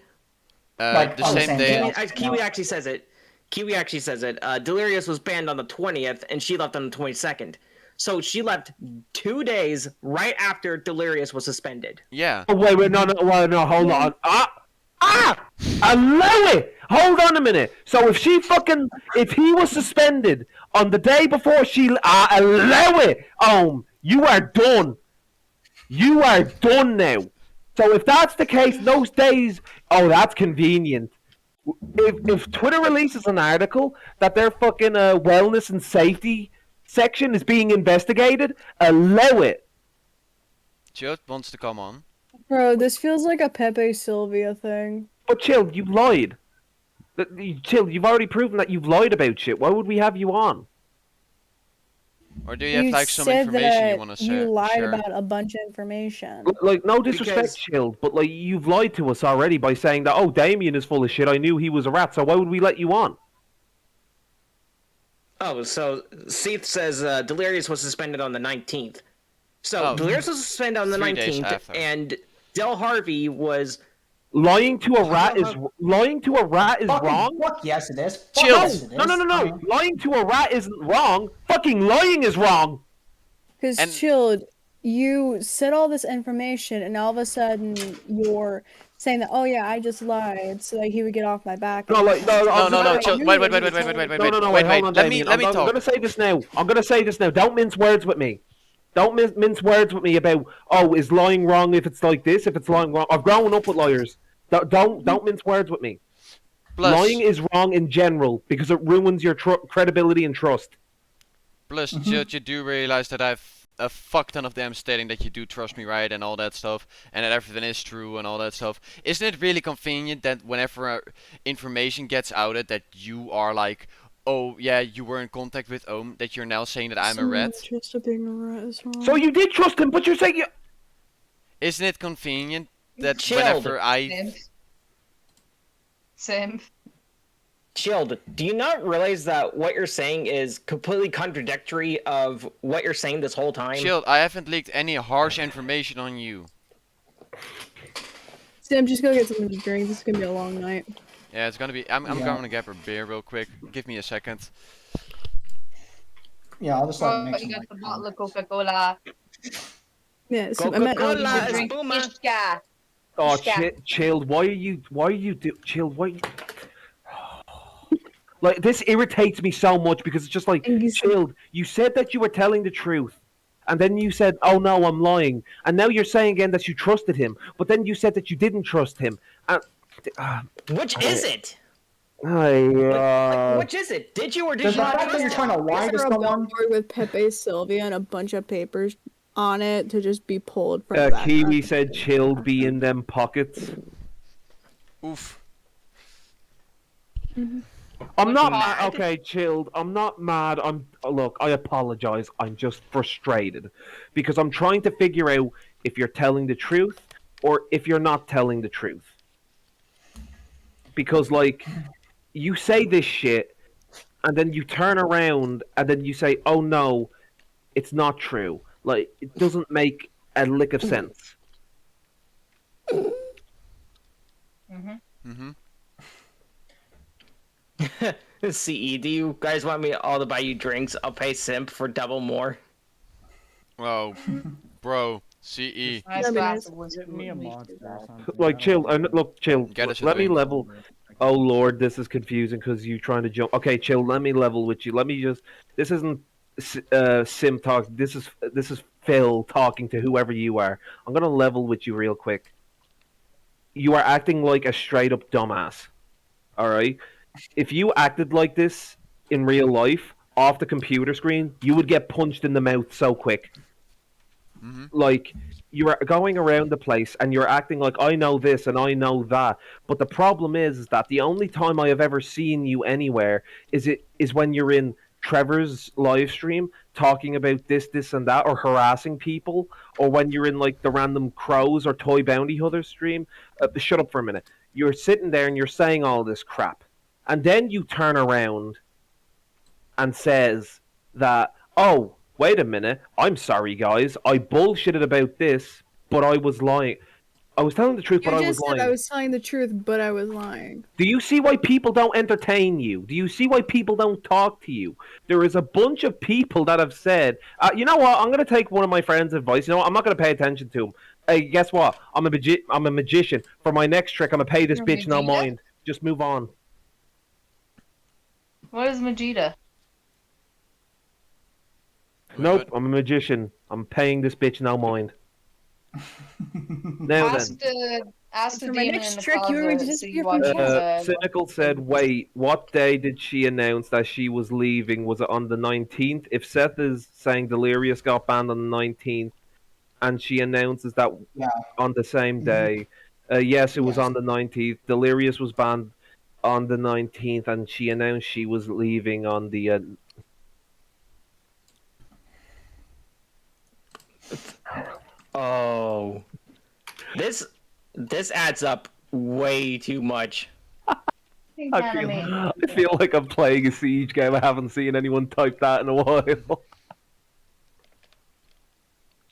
Like, The on the same same day. day. Kiwi actually says it. Kiwi actually says it. Delirious was banned on the 20th, and she left on the 22nd. So she left 2 days right after Delirious was suspended. Yeah. Oh, wait, no, hold on. Allow it! Hold on a minute. So if he was suspended on the day before she, allow it! You are done. You are done now. So if that's the case, those days, that's convenient. If Twitter releases an article that their fucking wellness and safety section is being investigated, allow it. Chut wants to come on. Bro, this feels like a Pepe Sylvia thing. But Chill, you lied. Chill, you've already proven that you've lied about shit. Why would we have you on? Or do you have like some said information that you want to you lied share? about a bunch of information. Like, no disrespect, Because- Chill, but like you've lied to us already by saying that, Damien is full of shit. I knew he was a rat, so why would we let you on? Oh, so Seath says Delirious was suspended on the 19th. So Oh. Delirious was suspended on the 3 days 19th, after. and Del Harvey was. Lying to a rat is Fucking wrong. Fuck yes, it is. Fuck Chill. yes, it is. No. Lying to a rat isn't wrong. Fucking lying is wrong. Because And- chilled, you said all this information, and all of a sudden you're saying that, oh yeah, I just lied so that he would get off my back. No, like no, No, chill. chill. Wait. No, Wait. hold on, Wait. Damien. Let me I'm talk. gonna say this now. Don't mince words with me. Don't mince words with me about is lying wrong if it's like this, if it's lying wrong. I've grown up with lawyers. Don't mince words with me. Plus, Lying is wrong in general because it ruins your credibility and trust. Chut, you do realize that I've a fuck ton of them stating that you do trust me, right, and all that stuff, and that everything is true and all that stuff. Isn't it really convenient that whenever information gets outed that you are like, oh yeah, you were in contact with Ohm, that you're now saying that I'm a rat? Just being a rat is wrong. So you did trust him, but you're saying you. Isn't it convenient that Chilled. whenever I... Same. Chilled, do you not realize that what you're saying is completely contradictory of what you're saying this whole time? Shield, I haven't leaked any harsh information on you. Sam, just go get something to drink. This is gonna be a long night. Yeah, it's gonna be. I'm Yeah. going to get a beer real quick. Give me a second. Yeah, I'll just like Oh, make you some. got the bottle of Coca-Cola. Yeah, so I meant Coca-Cola, Drink espuma. Ishka. Oh, Yeah. chilled. Why are you chilled? Why? Like this irritates me so much because it's just like And you- chilled. You said that you were telling the truth, and then you said, "Oh no, I'm lying," and now you're saying again that you trusted him, but then you said that you didn't trust him. And Which is it? I, Which is it? Did you or did Does you the not fact that you're trust trying him? to lie to Is there a someone? billboard with Pepe Sylvia and a bunch of papers on it to just be pulled from the background? Kiwi said, "Chilled be in them pockets." Oof. I'm not mad. mad. Okay, chilled. I'm not mad. Look. I apologize. I'm just frustrated because I'm trying to figure out if you're telling the truth or if you're not telling the truth. Because like, you say this shit, and then you turn around and then you say, "Oh no, it's not true." Like, it doesn't make a lick of sense. Mm-hmm. CE, do you guys want me all to buy you drinks? I'll pay Simp for double more. Oh, bro. CE. Nice That'd be glass nice. of whiskey. Get me a at least monster do or that. something. Like, chill. Look, chill. Get us a Let me drink. level. Oh Lord, this is confusing because you trying to jump. Okay, chill. Let me level with you. Let me just. This isn't Sim talk. This is Phil talking to whoever you are. I'm gonna level with you real quick. You are acting like a straight up dumbass. All right. If you acted like this in real life off the computer screen, you would get punched in the mouth so quick. Mm-hmm. Like, you are going around the place and you're acting like I know this and I know that. But the problem is that the only time I have ever seen you anywhere is when you're in Trevor's live stream talking about this and that, or harassing people, or when you're in like the random Crows or Toy Bounty Hunter stream. Shut up for a minute. You're sitting there and you're saying all this crap, and then you turn around and says that, "Oh, wait a minute, I'm sorry guys, I bullshitted about this, but I was lying. I was telling the truth, You but I was just said lying." I was telling the truth, but I was lying. Do you see why people don't entertain you? Do you see why people don't talk to you? There is a bunch of people that have said, "You know what? I'm going to take one of my friends' advice. You know what? I'm not going to pay attention to him. Hey, guess what? I'm a magician. For my next trick, I'm going to pay this You're bitch no Vegeta? mind. Just move on." What is Vegeta? Nope, I'm a magician. I'm paying this bitch no mind. Now then. Ask the For my demon next in the trick, you closet, just see disappear what from he chat. said. Cynical said, "Wait, what day did she announce that she was leaving? Was it on the 19th? If Seth is saying Delirious got banned on the 19th, and she announces that Yeah. on the same day, yes, it was Yes. on the 19th. Delirious was banned on the 19th, and she announced she was leaving on the." Oh, this adds up way too much. I feel like I'm playing a Siege game. I haven't seen anyone type that in a while.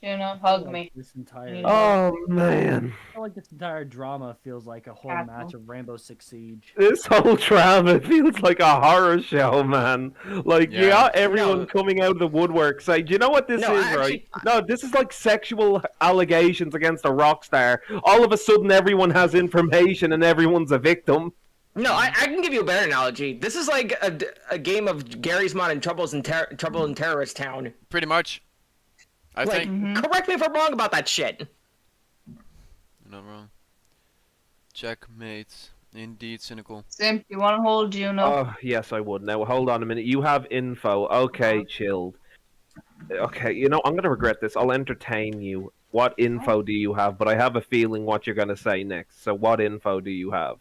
Juno, hug me. This entire, Oh man. I feel like this entire drama feels like a whole Apple. match of Rainbow Six Siege. This whole drama feels like a horror show, man. Like, you Yeah. got everyone No. coming out of the woodwork saying, "Do you know what this No, is, I right? actually- No, this is like sexual allegations against a rock star. All of a sudden, everyone has information and everyone's a victim." No, I can give you a better analogy. This is like a game of Gary's Mod and Trouble in Terrorist Town. Pretty much. I Like, think. correct me if I'm wrong about that shit. You're not wrong. Checkmate. Indeed, cynical. Simp, you want to hold Juno? Oh, yes, I would. Now, hold on a minute. You have info. Okay, chilled. Okay, you know, I'm going to regret this. I'll entertain you. What info do you have? But I have a feeling what you're going to say next. So what info do you have?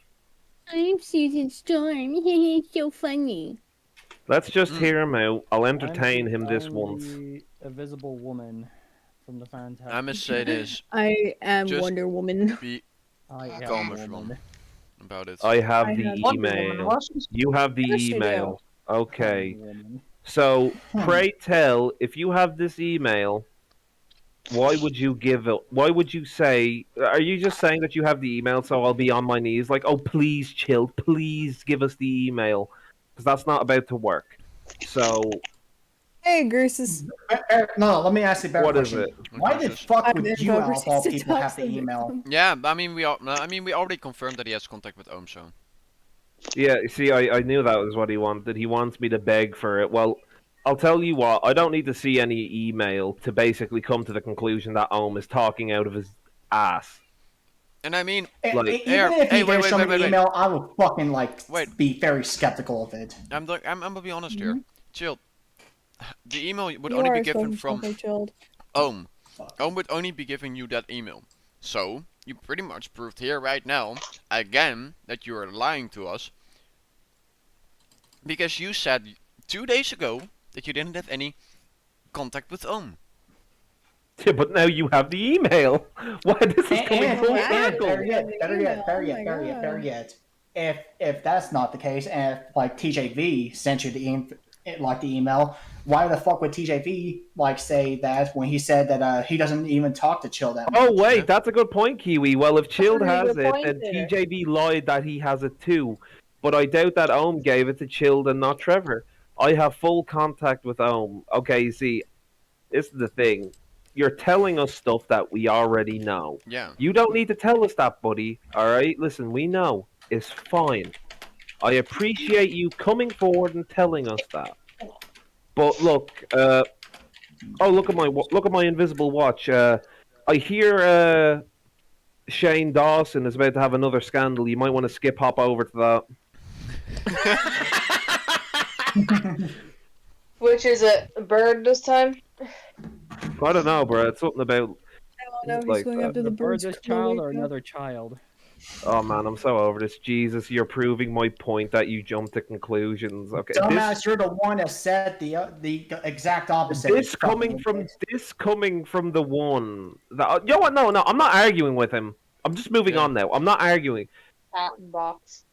I'm Susan Storm. It's so funny. Let's just hear him out. I'll entertain him this I'm once. the Invisible Woman from the Fantastic. I must say this. I am Just Wonder Woman. Be I am calm, a everyone. woman. about it. I have I the have- email. You have the Yes, you do. email. Okay. Wonder Woman. So, pray tell, if you have this email, why would you give it? Why would you say? Are you just saying that you have the email so I'll be on my knees like, oh, please, chill, please give us the email? Because that's not about to work. So, Hey, Greases. No, let me ask you a better what is question. it? Why the Just- fuck I'm would you, out of all overseas to people, talk have the to email? them. Yeah, I mean we already confirmed that he has contact with Ohm, so. Yeah, see, I knew that was what he wanted. He wants me to beg for it. Well, I'll tell you what, I don't need to see any email to basically come to the conclusion that Ohm is talking out of his ass. And I mean, Like, Even here, if hey, you wait, did wait, show me wait, the wait. email, I would fucking Wait. be very skeptical of it. I'm gonna be honest here. Chill. The email would You only are be given fucking from so chilled. Ohm. Ohm would only be giving you that email. So, you pretty much proved here right now, again, that you are lying to us. Because you said 2 days ago that you didn't have any contact with Ohm. Yeah, but now you have the email. Why this is coming full circle? better yet, Oh my God. if that's not the case, and if like TJV sent you the email, why the fuck would TJV say that when he said that he doesn't even talk to Chill that much? Oh wait, Yeah. that's a good point, Kiwi. Well, if Chilled That's a has good it, point then there. TJB lied that he has it too. But I doubt that Ohm gave it to Chilled and not Trevor. I have full contact with Ohm. Okay, you see, this is the thing. You're telling us stuff that we already know. Yeah. You don't need to tell us that, buddy. Alright? Listen, we know. It's fine. I appreciate you coming forward and telling us that. But look, look at my invisible watch. I hear Shane Dawson is about to have another scandal. You might want to hop over to that. Which is a bird this time? I don't know, bro. It's something about. I don't know. He's Like going that. after the The birds. this child or another child? Oh man, I'm so over this. Jesus, you're proving my point that you jump to conclusions. Okay, Dumbass, you're the one that said the exact opposite. this coming from the one that. You know what? No, I'm not arguing with him. I'm just moving on now. I'm not arguing. Cat box.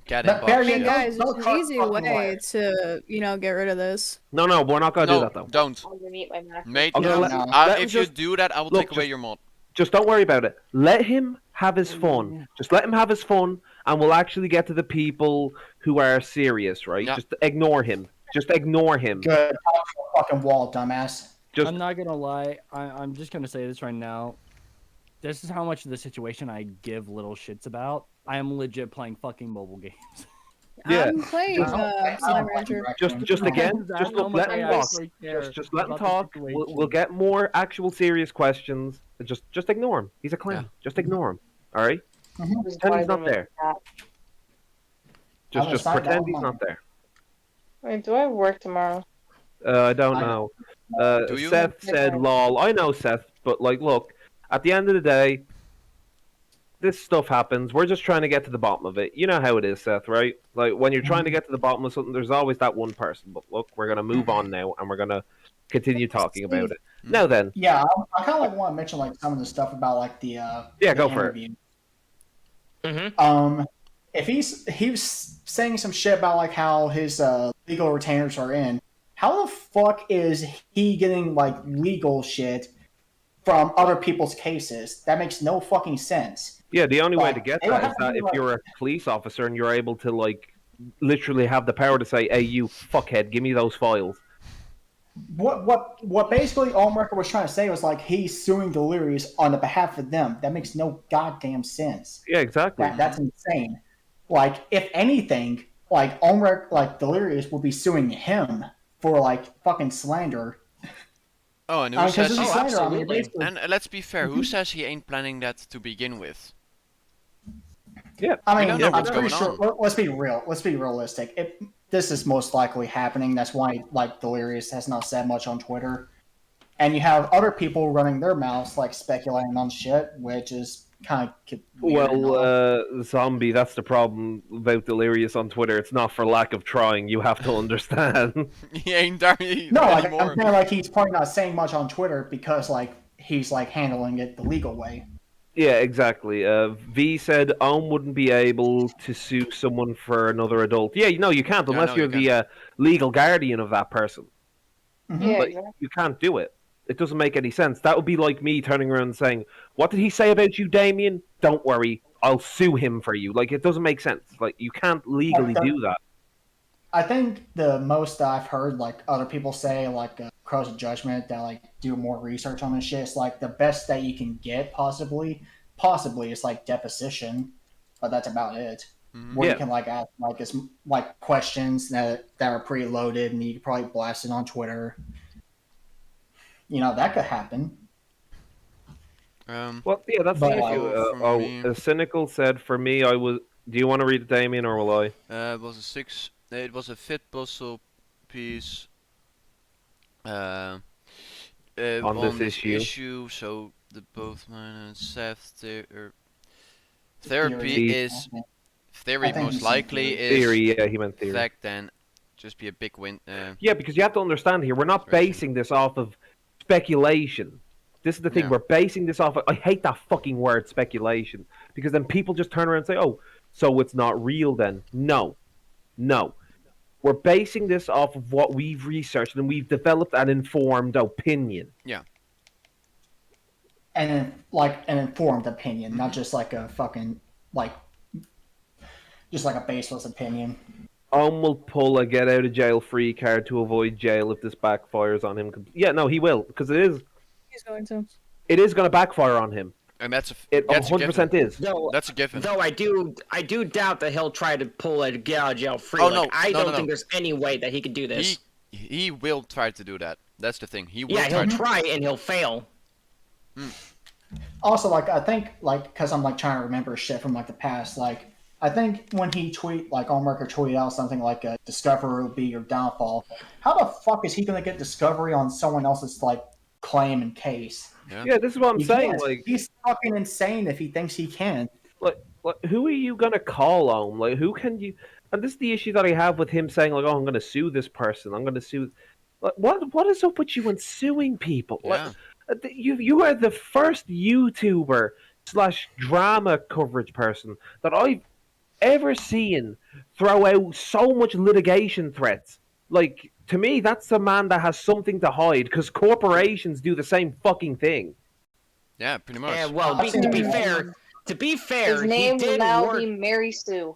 Cat But in Barry, box. Hey Yeah. guys, Don't there's an cut easy fucking way wire. to, get rid of this. No, we're not gonna do No, that though. don't. Underneath my Mac. Mate, I'm gonna No. let him if you just- do that, I will look, take away your mod. Just don't worry about it. Let him have his fun. Just let him have his fun, and we'll actually get to the people who are serious, right? Yeah. Just ignore him. Just ignore him. Good. Fucking wall, dumbass. Just I'm not gonna lie. I'm just gonna say this right now. This is how much of the situation I give little shits about. I am legit playing fucking mobile games. Yeah. I'm playing Just- Slime Rancher. just again, That's just how look, much let I him talk. actually care Just let him about the talk. situation. We'll get more actual serious questions. Just ignore him. He's a clown. Yeah. Just ignore him. All right. Mhm. Pretend he's not there. I'm Just gonna pretend sign he's off not there. Wait, do I work tomorrow? I don't I know. Do you? Seth said, "Lol." I know Seth, but look. At the end of the day, this stuff happens. We're just trying to get to the bottom of it. You know how it is, Seth, right? Like when you're trying to get to the bottom of something, there's always that one person. But look, we're gonna move on now, and we're gonna continue talking about it. Now then, Yeah, I kind of want to mention some of the stuff about the Yeah, the go for it. interview. Mm-hmm. If he was saying some shit about how his legal retainers are in, how the fuck is he getting legal shit from other people's cases? That makes no fucking sense. yeah, the only way to Like, get they don't that is have to that be if like- you're a police officer and you're able to literally have the power to say, "Hey, you fuckhead, give me those files." What basically Allmarker was trying to say was he's suing Delirious on the behalf of them. That makes no goddamn sense. Yeah, exactly. That's insane. If anything, Allmarker, Delirious will be suing him for fucking slander. Oh, and who Because says? this is Oh, slander. I mean, absolutely. basically, And let's be fair. Who says he ain't planning that to begin with? Yeah. I We mean, don't know I'm what's pretty going sure. Let's be real. Let's be realistic. This is most likely happening. That's why Delirious has not said much on Twitter. And you have other people running their mouths speculating on shit, which is kind of weird. and all. Zombie, that's the problem about Delirious on Twitter. It's not for lack of trying. You have to understand. He ain't there no, anymore. I'm saying he's probably not saying much on Twitter because he's handling it the legal way. Yeah, exactly. V said Ohm wouldn't be able to sue someone for another adult. Yeah, you know you can't unless no, you're you the legal guardian of that person. Yeah, Like, exactly. you can't do it. It doesn't make any sense. That would be like me turning around and saying, "What did he say about you, Damien? Don't worry, I'll sue him for you." Like, it doesn't make sense. Like, you can't legally do that. I think the most I've heard, like other people say, like cross of judgment that like do more research on this shit. It's like the best that you can get, possibly is like deposition, but that's about it. Where you can like ask like it's like questions that are preloaded, and you can probably blast it on Twitter. You know that could happen. Well, yeah, that's the But, issue. Cynical said, "For me, I was." Do you want to read it, Damien, or will I? It was a six. It was a fit puzzle piece. On this issue. So the both mine and Seth therapy is theory most likely is theory. Yeah, he meant theory. Fact then, just be a big win. Yeah, because you have to understand here, we're not basing this off of speculation. This is the thing, we're basing this off of, I hate that fucking word, speculation, because then people just turn around and say, oh, so it's not real then. No. We're basing this off of what we've researched, and we've developed an informed opinion. Yeah. And like an informed opinion, not just like a fucking, like, just like a baseless opinion. Will pull a get out of jail free card to avoid jail if this backfires on him. Yeah, no, he will, because it is. He's going to. It is going to backfire on him. And that's it. 100% is. That's a given. Though I do doubt that he'll try to pull a get out of jail free. Oh, like, no, I don't no. think there's any way that he could do this. He will try to do that. That's the thing. He'll try and he'll fail. Also, like I think, like because I'm like trying to remember shit from like the past. Like I think when he Allmerker tweeted out something like "Discovery will be your downfall." How the fuck is he gonna get Discovery on someone else's like claim and case? Yeah, this is what I'm saying. Can't. Like, he's fucking insane if he thinks he can. Like, who are you gonna call on? Like, who can you? And this is the issue that I have with him saying, like, "Oh, I'm gonna sue this person. I'm gonna sue." Like, what is up with you and suing people? Yeah. Like, you are the first YouTuber / drama coverage person that I've ever seen throw out so much litigation threats. Like, to me, that's a man that has something to hide, because corporations do the same fucking thing. Yeah, pretty much. Yeah, well, to be fair, his name he will did now work... be Mary Sue.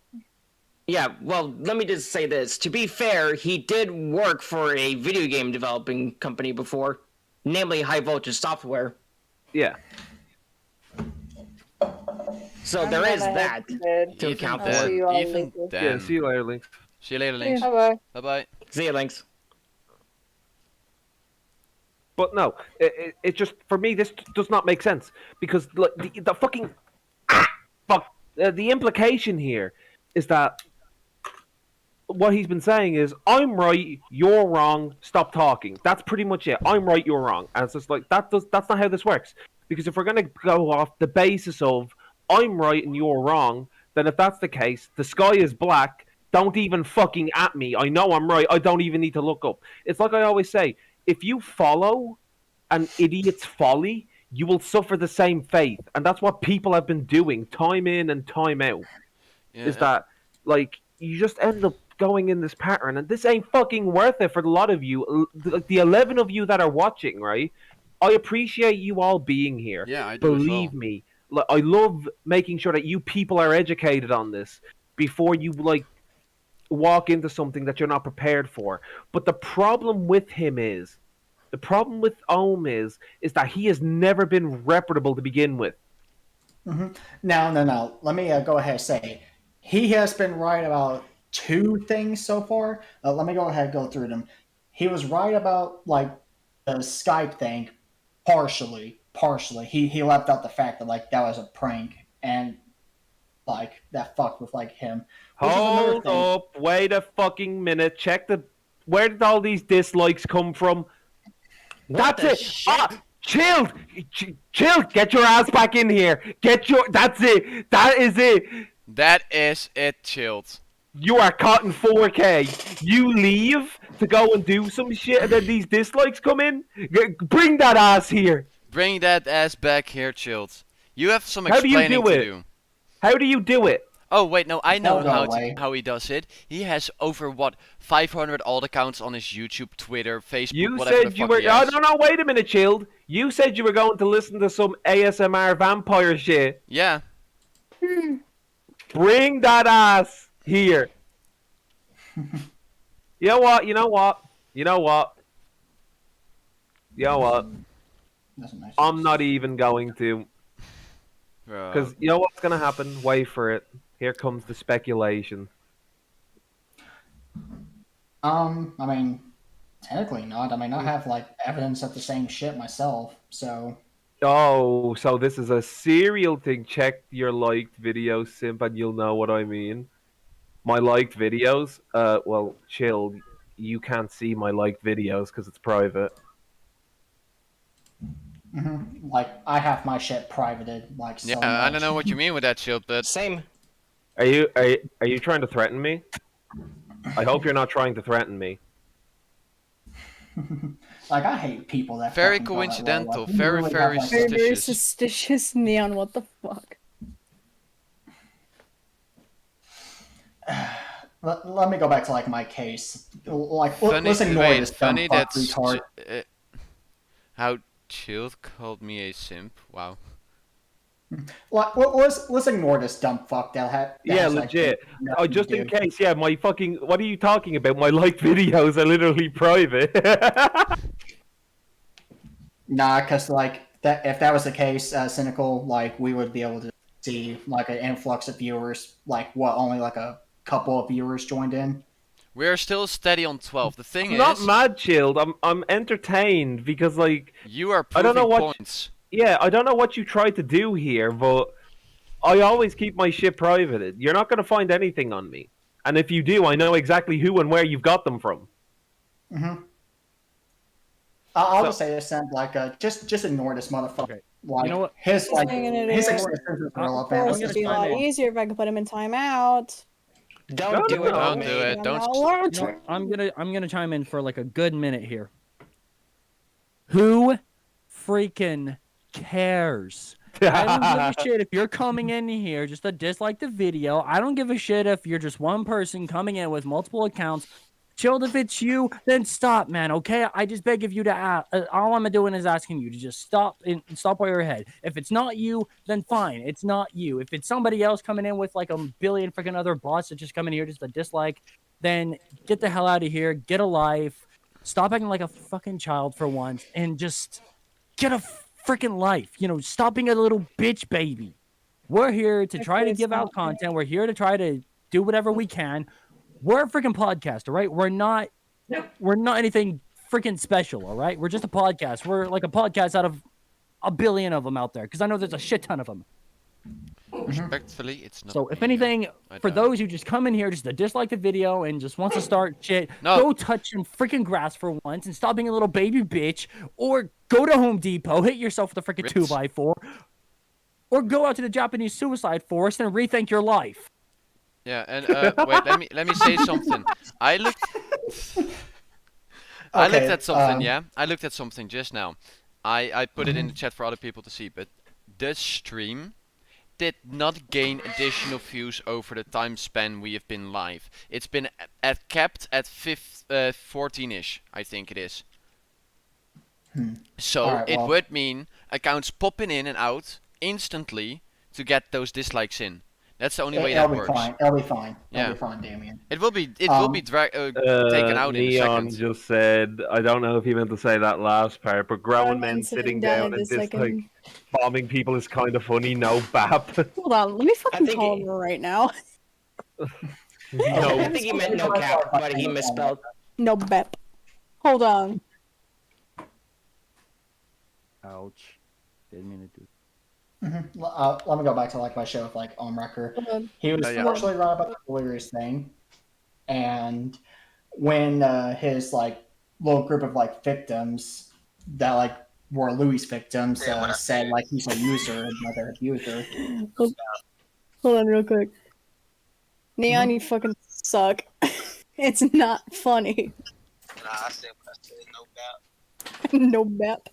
Yeah, well, let me just say this. To be fair, he did work for a video game developing company before, namely High Voltage Software. Yeah. So there is that to account for. Yeah, see you later, Lynx. See you later, Lynx. Bye-bye. Bye-bye. See you, Lynx. But no, it just, for me, this does not make sense, because like, the fucking the implication here is that what he's been saying is, I'm right, you're wrong, stop talking. That's pretty much it. I'm right, you're wrong. And it's just like, that's not how this works. Because if we're going to go off the basis of I'm right and you're wrong, then if that's the case, the sky is black, don't even fucking at me. I know I'm right, I don't even need to look up. It's like I always say, if you follow an idiot's folly, you will suffer the same fate. And that's what people have been doing time in and time out. Yeah. Is that, like, you just end up going in this pattern, and this ain't fucking worth it for a lot of you. The 11 of you that are watching, right? I appreciate you all being here. Yeah, I do. Believe me, I love making sure that you people are educated on this before you like walk into something that you're not prepared for. But the problem with him is, the problem with Ohm is that he has never been reputable to begin with. Mm-hmm. No. Let me go ahead and say, he has been right about 2 things so far. Let me go ahead and go through them. He was right about like the Skype thing, partially. He left out the fact that like that was a prank, and like that fucked with like him. Hold up, wait a fucking minute. Check where did all these dislikes come from? That's it. Chilled. Get your ass back in here. That's it. That is it. That is it, Chilled. You are caught in 4K. You leave to go and do some shit, and then these dislikes come in. Bring that ass here. Bring that ass back here, Chilled. You have some How do you explaining do to it? do. How do you do it? Oh wait, no, I know Don't go away. how he does it. He has over 500 alt accounts on his YouTube, Twitter, Facebook, You whatever the said you fuck were. he has. Oh, no, wait a minute, Chilled. You said you were going to listen to some ASMR vampire shit. Yeah. Bring that ass here. You know what? You know what? You know what? You know what? That's a nice I'm not even going to. Because you know what's going to happen? Wait for it. Here comes the speculation. I mean, technically not. I mean, I have like evidence of the same shit myself. So Oh, so this is a serial thing. Check your liked videos, Simp, and you'll know what I mean. My liked videos? Well, Chilled, you can't see my liked videos because it's private. like I have my shit privated. Like so Yeah, I much. don't know what you mean with that, Shield, but Same. Are you trying to threaten me? I hope you're not trying to threaten me. Like I hate people that very fucking go that way. coincidental, Like, you very, really have, very like, Very, very suspicious. suspicious. Neon, what the fuck? Let me go back to like my case. Like Funny, let's ignore wait, this dumb funny fuck that's retard. how Chilled called me a simp. Wow. Like, let's ignore this dumb fuck that Yeah, has, like, legit. nothing Oh, to just in do. case, yeah, my fucking... What are you talking about? My liked videos are literally private. Nah, because like that, if that was the case, cynical, like we would be able to see like an influx of viewers. Like what? Only like a couple of viewers joined in. We are still steady on 12. The thing I'm not is, mad, Chilled. I'm entertained because, like... you are I don't proving know what... points. Yeah, I don't know what you tried to do here, but I always keep my shit privated. You're not going to find anything on me. And if you do, I know exactly who and where you've got them from. I'll just say this, and like just ignore this motherfucker. Okay. Like You know what? his like Hanging in his there. existence is Of course, relevant. it'd be a lot easier if I could put him in timeout. Don't do it. Don't do Mate. it. I'm Don't. not allowed You know, to. I'm gonna chime in for like a good minute here. Who freaking cares? I don't give a shit if you're coming in here just to dislike the video. I don't give a shit if you're just one person coming in with multiple accounts. Chilled, if it's you, then stop, man. Okay, I just beg of you to ask. All I'm doing is asking you to just stop and stop while you're ahead. If it's not you, then fine, it's not you. If it's somebody else coming in with like a billion freaking other bots that just come in here just to dislike, then get the hell out of here. Get a life. Stop acting like a fucking child for once, and just get a freaking life. You know, stop being a little bitch baby. We're here to try to give out content. We're here to try to do whatever we can. We're a freaking podcast, all right? We're not anything freaking special, all right? We're just a podcast. We're like a podcast out of a billion of them out there, because I know there's a shit ton of them. Respectfully, it's not. So if me. anything, I for doubt those who just come in here just to dislike the video and just wants to start shit, No. go touch some freaking grass for once and stop being a little baby bitch, or go to Home Depot, hit yourself with a freaking Ritz. 2x4, or go out to the Japanese suicide forest and rethink your life. Yeah, and wait, let me say something. I looked at something, yeah. I looked at something just now. I put it in the chat for other people to see, but this stream did not gain additional views over the time span we have been live. It's been kept at 14-ish, I think it is. So Alright, it well. would mean accounts popping in and out instantly to get those dislikes in. That's the only way that It'll be works. fine. It'll be fine. Yeah. It'll be fine, Damien. It will be taken out in a Neon second. just said, I don't know if he meant to say that last part, but grown men sitting down and just just like bombing people is kind of funny. No bap. Hold on, let me fucking think call he- him right now. I no. think he meant no cap, but he misspelled. No bep. Hold on. Ouch. Didn't mean to do. Let me go back to like my show with like on record. Hold on. He was yeah. actually right about the delirious thing, and when his like little group of like victims that like were Louis victims said like he's a user and not their abuser. Hold on real quick. Neon, you fucking suck. It's not funny. Nah, I said what I said, no doubt. No bep.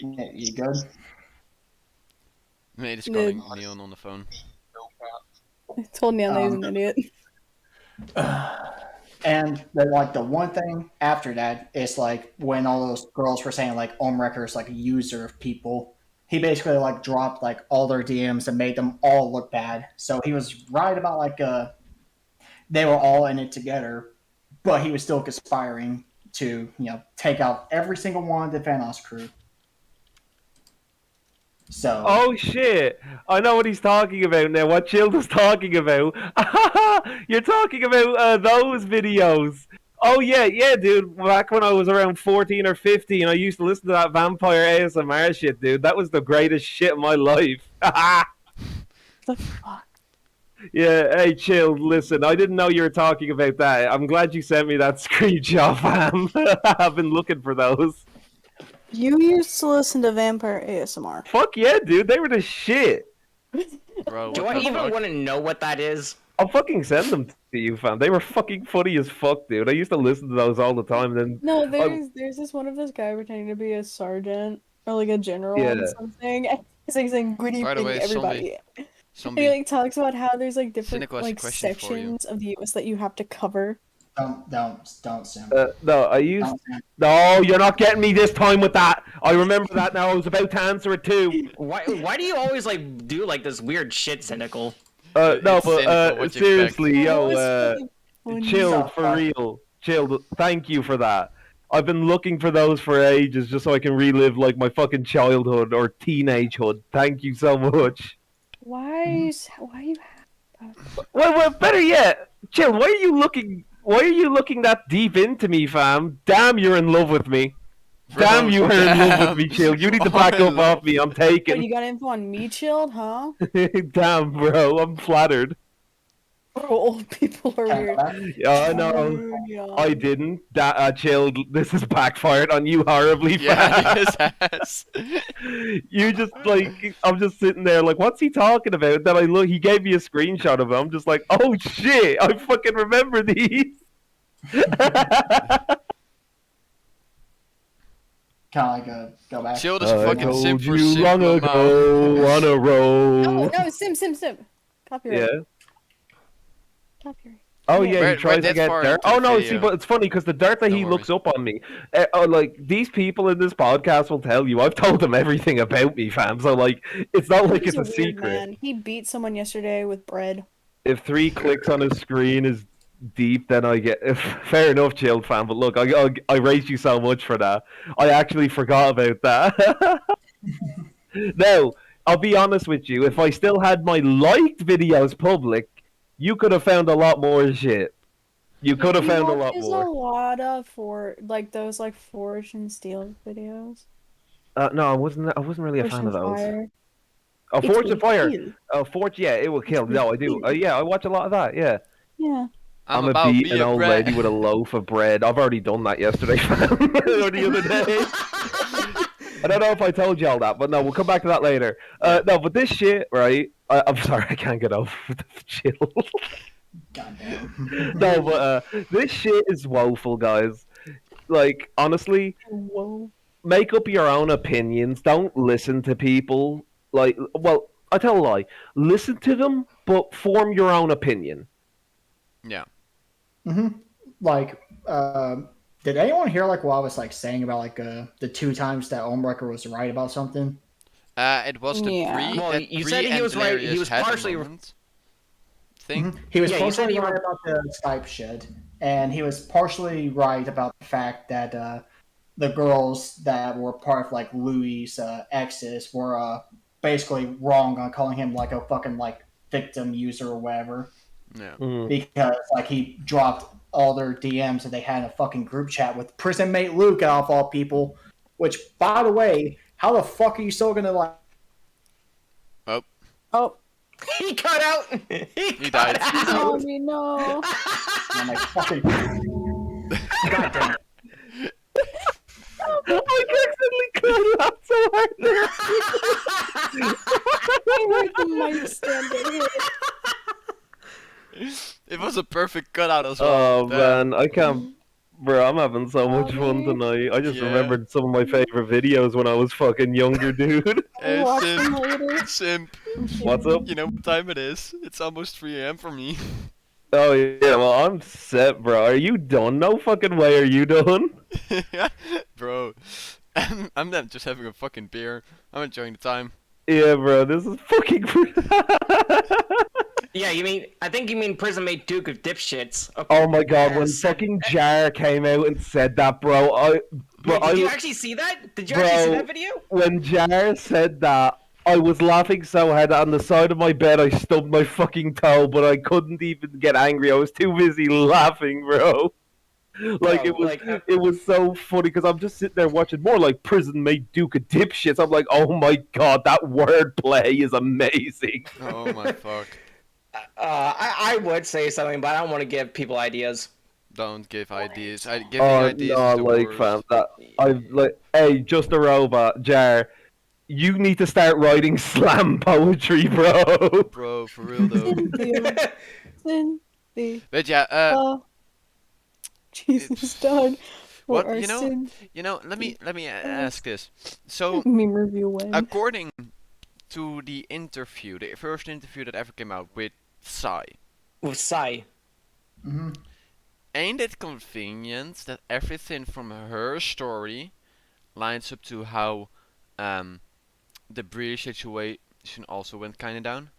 Yeah, you good? Mate is calling Neon on the phone. I told Neon that he's an idiot. And the one thing after that is like when all those girls were saying like Omrecker is like a user of people. He basically like dropped like all their DMs and made them all look bad. So he was right about like they were all in it together, but he was still conspiring to take out every single one of the Vanos crew. So. Oh shit! I know what he's talking about now. What Chilled was talking about. You're talking about those videos. Oh yeah, dude. Back when I was around 14 or 15, I used to listen to that vampire ASMR shit, dude. That was the greatest shit of my life. The fuck? Yeah, hey, Chilled. Listen, I didn't know you were talking about that. I'm glad you sent me that screenshot, fam. I've been looking for those. You used to listen to vampire ASMR. Fuck yeah, dude. They were the shit. Bro, Do I even want to know what that is? I'll fucking send them to you, fam. They were fucking funny as fuck, dude. I used to listen to those all the time. And then No, there's this one of this guy pretending to be a sergeant or like a general Yeah. or something. And he's like saying good By the evening way, to everybody. And zombie. he like talks about how there's like different Cynical has a like question for you. sections of the US that you have to cover. Don't Sim. no, I used. Don't, Sim. No, you're not getting me this time with that. I remember that now. I was about to answer it too. Why do you always like do like this weird shit, Cynical? No, It's cynical, but what you seriously, Oh, yo, it's really funny. Chilled for real. Chilled. Thank you for that. I've been looking for those for ages, just so I can relive like my fucking childhood or teenagehood. Thank you so much. Why you have that? Well, better yet, Chilled. Why are you looking? Why are you looking that deep into me, fam? Damn, you're in love with me. Damn, you are in love with me, Chilled. You need to back up off me. I'm What, taking. you got info on me, Chilled, huh? Damn, bro. I'm flattered. Bro, old people are weird. Yeah, I know. Oh, yeah. I didn't. Chilled. This has backfired on you horribly, Yeah, fam. it has. You just like, I'm just sitting there like, what's he talking about? Then I look, he gave me a screenshot of it. I'm just like, oh shit, I fucking remember these. Kind of like go back. Chilled is a fucking told simp for you long simple ago on a roll. No, Sim. Copyright. Yeah. Copyright. Oh yeah, Right- he tries right to that get far dirt. into Oh the no, video. see, but it's funny because the dirt that Don't he worry. looks up on me, like these people in this podcast will tell you, I've told them everything about me, fam. So like, it's not like He's it's a weird secret. man. He beat someone yesterday with bread. If 3 clicks on his screen is deep, then I get fair enough, Chilled fan. But look, I raised you so much for that. I actually forgot about that. Now, I'll be honest with you. If I still had my liked videos public, you could have found a lot more shit. You could have found a lot There's more. a lot of those like Forge and Steel videos. No, I wasn't really a Forge fan and of those. Fire. Oh, It Forge will and Fire. kill. Oh, Forge, yeah, it will kill. No, I do. Yeah, I watch a lot of that. Yeah. Yeah. I'm about a to beaten be a old bread. lady with a loaf of bread. I've already done that yesterday, or the other day. I don't know if I told y'all that, but no, we'll come back to that later. No, but this shit, right? I'm sorry, I can't get over the chill. Goddamn. No, but this shit is woeful, guys. Like, honestly, Whoa. make up your own opinions. Don't listen to people. Like, well, I tell a lie. Listen to them, but form your own opinion. Yeah. Like, did anyone hear like what I was like saying about like the 2 times that Omrecker was right about something? It was the Yeah. Bree. Well, that you Bree said he and was right. He Delirious was had a partially- moment thing. He was Yeah, you said partially you right were- about the Skype shit, and he was partially right about the fact that the girls that were part of like Louis' exes were basically wrong on calling him like a fucking like victim user or whatever, Yeah. because like he dropped all their DMs that they had in a fucking group chat with prison mate Luke out of all people. Which, by the way, how the fuck are you still gonna like? Oh, He cut out. He died. oh no. I'm like fucking. God damn it. I accidentally cut out so hard. I heard the mic stand hit. It was a perfect cutout as well. Oh Damn. man, I can't Bro, I'm having so much fun tonight. I just Yeah. remembered some of my favorite videos when I was fucking younger, dude. Hey, Watch them Simp. later. Simp. What's up? You know what time it is? It's almost 3 a.m. for me. Oh yeah, well I'm set, bro. Are you done? No fucking way. Are you done? Bro, I'm not just having a fucking beer. I'm enjoying the time. Yeah, bro. This is fucking. Yeah, I think you mean Prison Mate Duke of dipshits. Okay. Oh my god, when fucking Jar came out and said that, bro, Did you actually see that? Did you Bro, actually see that video? when Jar said that, I was laughing so hard that on the side of my bed I stubbed my fucking toe, but I couldn't even get angry. I was too busy laughing, bro. Like it was so funny because I'm just sitting there watching more like Prison Mate Duke of dipshits. I'm like, oh my god, that wordplay is amazing. Oh my fuck. I would say something, but I don't want to give people ideas. Don't give ideas. Giving Oh ideas no, is the like worst. fam, that hey, just a robot, Jar. You need to start writing slam poetry, bro. Bro, for real though. Cynthia. But yeah, Jesus, done. what you know? Let me ask this. So, Meme review when. according to the interview, the first interview that ever came out with Psy, With Psy. ain't it convenient that everything from her story lines up to how the British situation also went kind of down?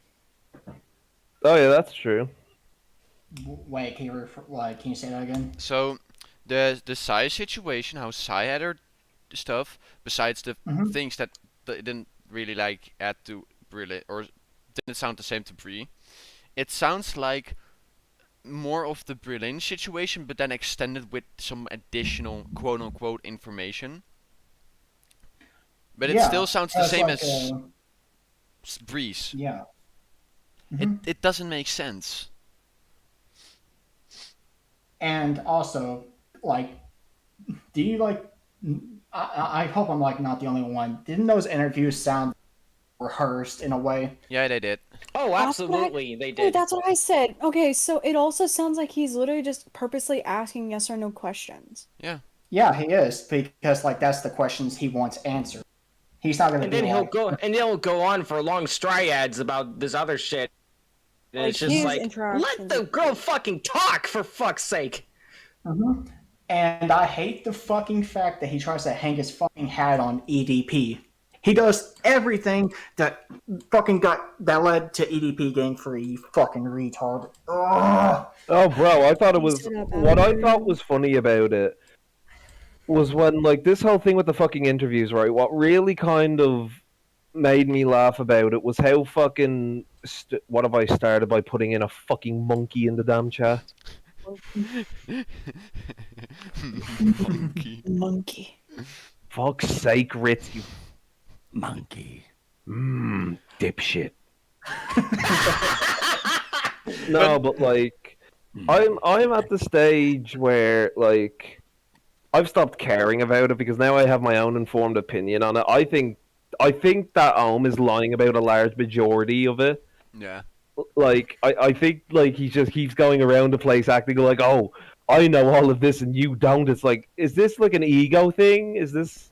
Oh yeah, that's true. Wait, can you say that again? So the Psy situation, how Psy had her stuff, besides the things that didn't really like add to Brie or didn't sound the same to Brie, it sounds like more of the Berlin situation, but then extended with some additional quote unquote information. But it still sounds the same as Breeze. Yeah. It doesn't make sense. And also, like, do you like? I hope I'm like not the only one. Didn't those interviews sound rehearsed in a way? Yeah, they did. Oh, absolutely, they did. Dude, that's what I said. Okay, so it also sounds like he's literally just purposely asking yes or no questions. Yeah. Yeah, he is, because like that's the questions he wants answered. He's not gonna. And then he'll go on for long striads about this other shit. And Like, it's just his like, interactions let the girl fucking talk, for fuck's sake. And I hate the fucking fact that he tries to hang his fucking hat on EDP. He does everything that fucking that led to EDP getting free. You fucking retard. Ugh. Oh, bro, I thought it was what I thought was funny about it was when like this whole thing with the fucking interviews, right? What really kind of made me laugh about it was how fucking what have I started by putting in a fucking monkey in the damn chat? Monkey. Fuck's sake, Ritz, you monkey. Dipshit. No, but like I'm at the stage where like I've stopped caring about it because now I have my own informed opinion on it. I think that Ohm is lying about a large majority of it. Yeah. Like I think like he just keeps going around the place acting like, oh, I know all of this and you don't. It's like, is this like an ego thing? Is this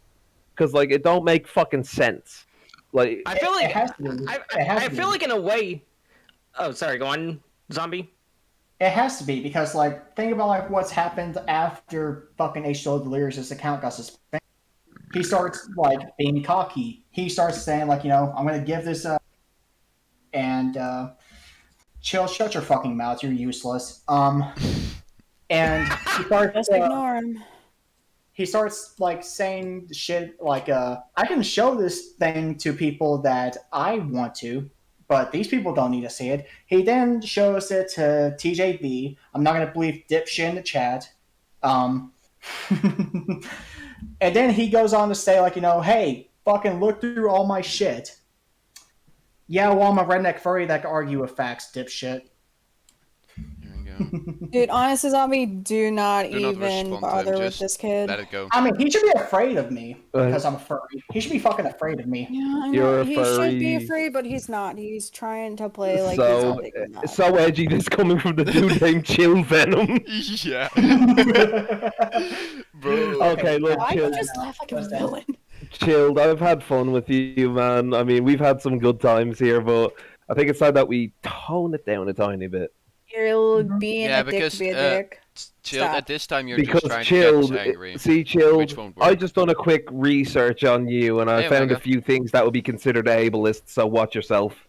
because like it don't make fucking sense? Like I feel like it has to be. I feel like in a way. Oh, sorry. Go on, zombie. It has to be because like think about like what's happened after fucking H2O Delirious' account got suspended. He starts like being cocky. He starts saying like, I'm gonna give this and chill, shut your fucking mouth, you're useless. And he starts Just ignore him. he starts like saying shit like I can show this thing to people that I want to, but these people don't need to see it. He then shows it to TJB. I'm not gonna believe dipshit in the chat. And then he goes on to say like, hey, fucking look through all my shit. Yeah, well, I'm a redneck furry that can argue with facts, dipshit. Here we go. Dude, honest zombie, do not Do not even respond to him. bother with Just this kid. let it go. I mean, he should be afraid of me because I'm a furry. He should be fucking afraid of me. Yeah, I know. You're a He should be furry. afraid, but he's not. He's trying to play like he's So, not big enough. so edgy. This coming from the dude named Chill Venom. Yeah. Bro. Okay, look, Why chill. you just laugh like a villain? Chilled. I've had fun with you, man. I mean, we've had some good times here, but I think it's time that we tone it down a tiny bit. You're being Yeah, a dick because to be a dick. Chilled. Stop. At this time, you're Because just trying Chilled, to get us angry. see, which Chilled, won't I work. just done a quick research on you, and I Hey, found a Omega. few things that would be considered ableist. So watch yourself.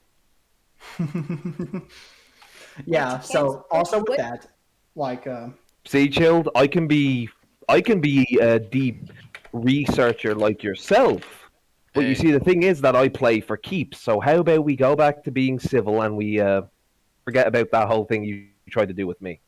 Yeah. So also with that, like, See, Chilled, I can be a deep researcher like yourself. But you Hey. see, the thing is that I play for keeps. So how about we go back to being civil and we forget about that whole thing you tried to do with me.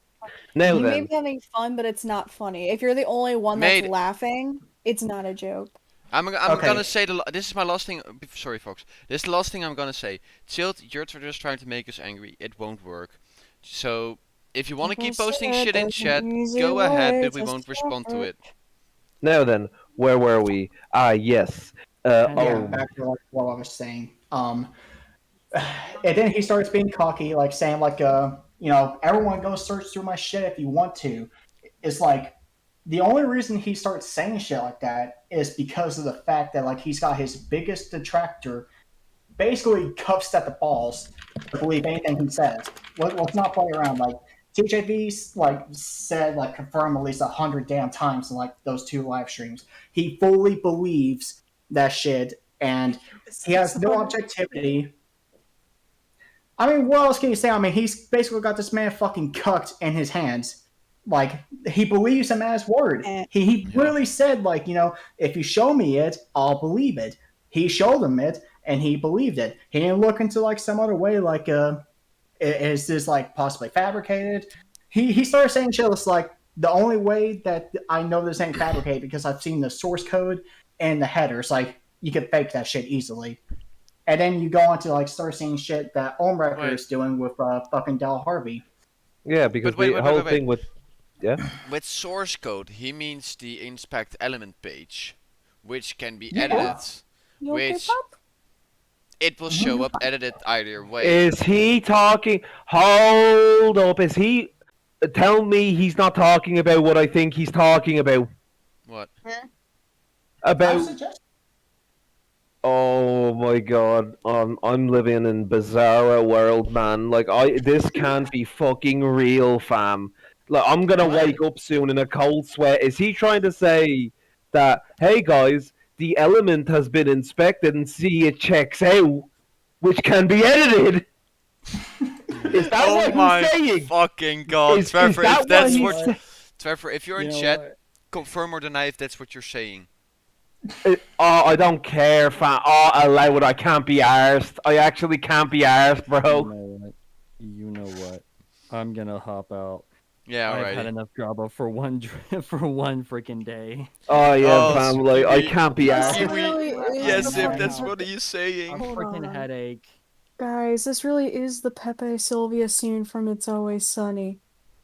Now You may then, be having fun, but it's not funny. If you're the only one Mate. that's laughing, it's not a joke. I'm Okay. gonna say this is my last thing. Sorry, folks. This is the last thing I'm gonna say. Chilled, you're just trying to make us angry. It won't work. So if you want to keep People posting say shit in there's chat, an easy go ahead, way but we to won't respond to stop it. now then, where were we? Ah, yes. yeah, back to like what I was saying. And then he starts being cocky, like saying like, everyone go search through my shit if you want to. It's like the only reason he starts saying shit like that is because of the fact that like he's got his biggest detractor basically cuffs at the balls to believe anything he says. Let's not play around. Like TJV's like said, like confirmed at least 100 damn times in like those 2 live streams. He fully believes that shit, and he has no objectivity. I mean, what else can you say? I mean, he's basically got this man fucking cucked in his hands. Like, he believes him at his word. He really said, like, if you show me it, I'll believe it. He showed him it, and he believed it. He didn't look into, like, some other way, like, is this, like, possibly fabricated? He started saying shit that's like, the only way that I know this ain't fabricated because I've seen the source code and the headers. Like, you could fake that shit easily. And then you go on to like start seeing shit that Omrecker is doing with fucking Del Harvey. Yeah, because But wait, the wait, whole wait, wait. thing with With source code, he means the inspect element page, which can be Yeah. edited, You okay, which Pop? it will show up edited either way. Is he talking? Hold up. Is he? Tell me he's not talking about what I think he's talking about. What? About. Oh my god. I'm living in bizarre world, man. Like this can't be fucking real, fam. Like I'm gonna wake up soon in a cold sweat. Is he trying to say that? Hey guys, the element has been inspected and see it checks out, which can be edited. Is that Oh what my he's saying? fucking god, Is Trevor! that If that's what what, he's Trevor, if you're in You know chat, what? confirm or deny if that's what you're saying. Oh, I don't care, fam. Oh, allow it. I can't be arsed. I actually can't be arsed, bro. You know what? I'm gonna hop out. Yeah, I've alright. had enough drama for one for one freaking day. Oh yeah, Oh, fam. Like I Kiwi. canip be This arsed. really is Yes, the if that's Pepe- what he's saying. A Hold freaking on. headache. Guys, this really is the Pepe Sylvia scene from It's Always Sunny.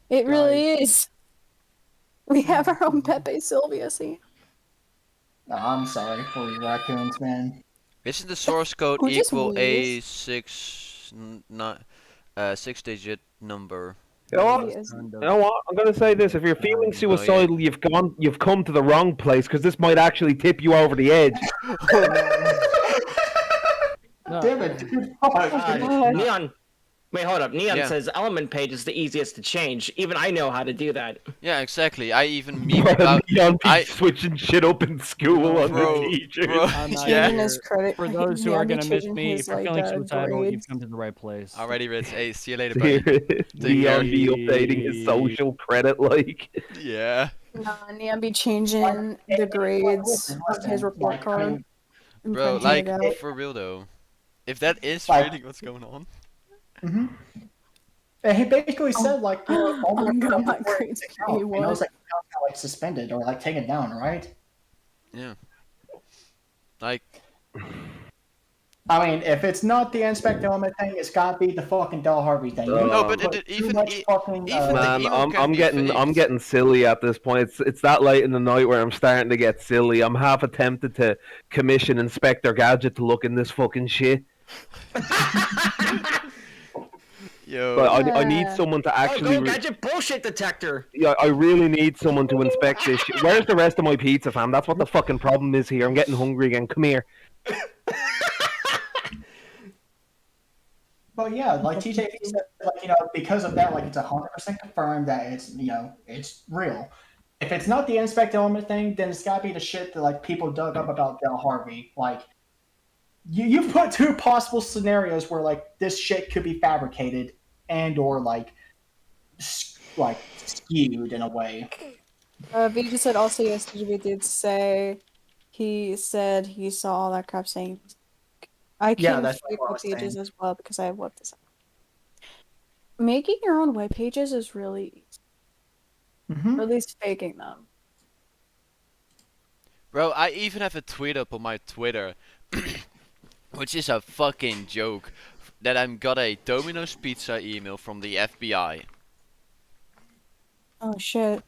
It really is. We have our own Pepe Sylvia scene. No, I'm sorry for you raccoons, man. Isn't the source code Who just equal a wheezed? 6-digit number? You know what? He is. You know what? I'm gonna say this: if you're feeling suicidal, you've come to the wrong place because this might actually tip you over the edge. Damn it, dude. Fuck. Neon. Wait, hold up. Neon Yeah. says element page is the easiest to change. Even I know how to do that. Yeah, exactly. I even meme about. Neon be I- switching shit up in school on Bro, the teachers. bro. I'm not Yeah. Changing his credit. For those who Yeah, are be gonna miss changing me, his, if you're like, feeling suicidal, you've grades. come to the right place. Alrighty, Ritz. Hey, see you later, buddy. Neon be updating his social credit, like. Yeah. Neon be changing the grades of his report card. and Bro, printing like, it out. for real though. If that is Like- really what's going on. Mm-hmm. And he basically said, like, I'm gonna my grades be and I was what? like, like suspended or like taken down, right? Yeah. Like, I mean, if it's not the Inspector Element thing, it's gotta be the fucking Del Harvey thing. No, but Put too even much fucking, even the Man, emo can I'm be getting faked. silly at this point. It's that late in the night where I'm starting to get silly. I'm half tempted to commission Inspector Gadget to look in this fucking shit. Yo. But I need someone to actually. Go Gadget bullshit detector. Yeah, I really need someone to inspect this shit. Where's the rest of my pizza, fam? That's what the fucking problem is here. I'm getting hungry again. Come here. But yeah, like TJP said, like, because of that, like, it's 100% confirmed that it's, it's real. If it's not the Inspect Element thing, then it's gotta be the shit that, like, people dug up about Del Harvey. Like, you've put two possible scenarios where, like, this shit could be fabricated and or, like skewed in a way. Vija said also yes, TGV did say he said he saw all that crap saying I can that's fake what I web was pages saying. as well because I have web design. Making your own web pages is really easy. Mm-hmm. Or at least faking them. Bro, I even have a tweet up on my Twitter, which is a fucking joke, that I got a Domino's Pizza email from the FBI. Oh shit.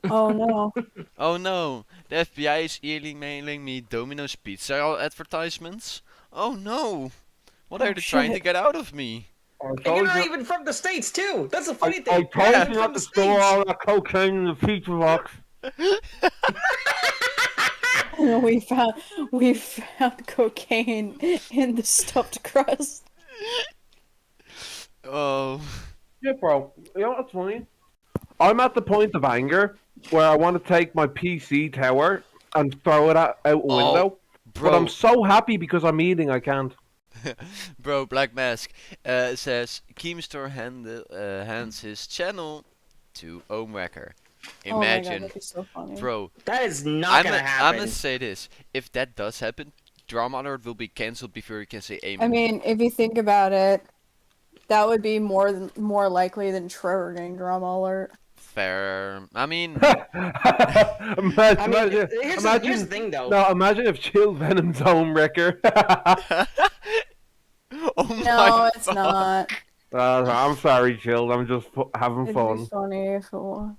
Oh no. Oh no, the FBI is emailing me Domino's Pizza advertisements? Oh no! What are they trying to shit. get out of me? And you're not even from the States, too. That's the funny I thing. told You're you not not from to the store States. all that cocaine in the pizza box. we found cocaine in the stuffed crust. Oh. Yeah, bro. You know what's funny? I'm at the point of anger where I want to take my PC tower and throw it out a window. Bro. But I'm so happy because I'm eating, I can't. Bro, Black Mask says Keemstar hands his channel to Oomwrecker. Oh my god, Imagine, that'd be so funny. bro. That is not gonna happen. I'm gonna say this: if that does happen, Drama Alert will be cancelled before you can say amen. I mean, if you think about it, that would be more likely than Trevor getting Drama Alert. Fair. I mean, Here's the thing, though. No, imagine if Chill Venom's Homewrecker. oh my No, it's God. not. I'm sorry, Chill. I'm just having It'd fun. be funny if it was.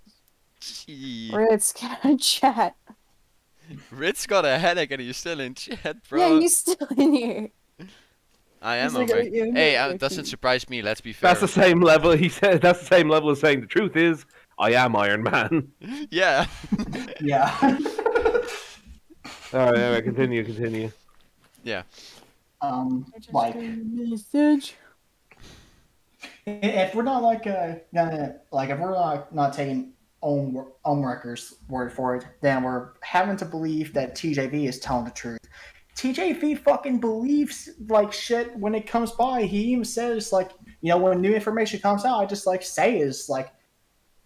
Gee. Ritz, can I chat? Ritz got a headache and he's still in chat, bro. Yeah, he's still in here. I am he's like, Homewrecker. yeah, Hey, yeah, it doesn't surprise me. Let's be fair. That's the same level. He said. That's the same level as saying the truth is I am Iron Man. Yeah. Yeah. All right, anyway, continue. Yeah. Like, message. if we're not if we're not taking Oomwrecker's word for it, then we're having to believe that TJV is telling the truth. TJV fucking believes like shit when it comes by. He even says like, when new information comes out, I just like say is like,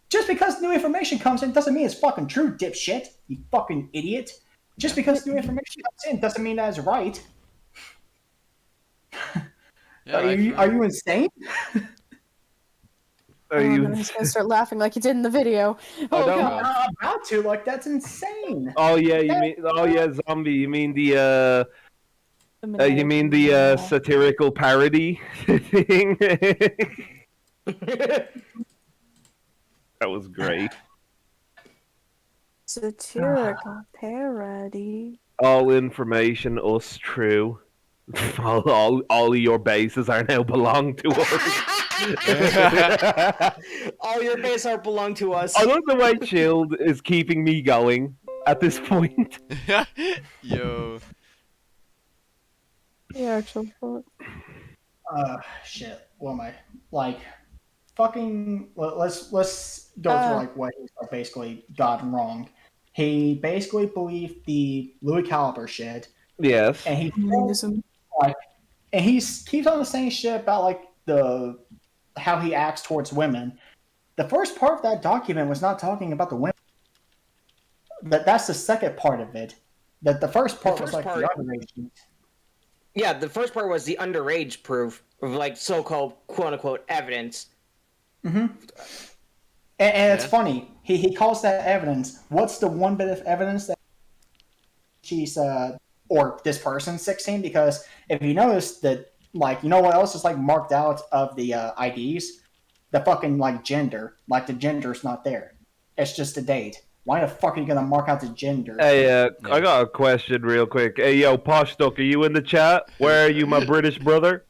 just because new information comes in doesn't mean it's fucking true, dipshit. You fucking idiot. Just because new information comes in doesn't mean that it's right. Yeah, are you insane? He's gonna start laughing like he did in the video. Oh don't- god. I'm about to. Like, that's insane. Oh yeah, zombie. You mean the satirical parody thing? That was great. Satirical parody. All information, us true. all of your bases are now belong to us. All your base art belong to us. I love the way Chilled is keeping me going at this point. Yo. The actual fuck. Shit. What am I like? Fucking. Let's go through like what he basically got wrong. He basically believed the Louis Caliber shit. Yes. And he keeps on the same shit about like how he acts towards women. The first part of that document was not talking about the women. That's the second part of it. That the first part was like the underage. Yeah, the first part was the underage proof of like so-called quote-unquote evidence. Mm-hmm. And it's funny. He calls that evidence. What's the one bit of evidence that she's or this person's 16, because if you notice that, like, you know what else is like marked out of the IDs? The fucking like gender. Like the gender's not there. It's just a date. Why the fuck are you gonna mark out the gender? Hey, I got a question real quick. Hey, yo, Posh Duck, are you in the chat? Where are you, my British brother?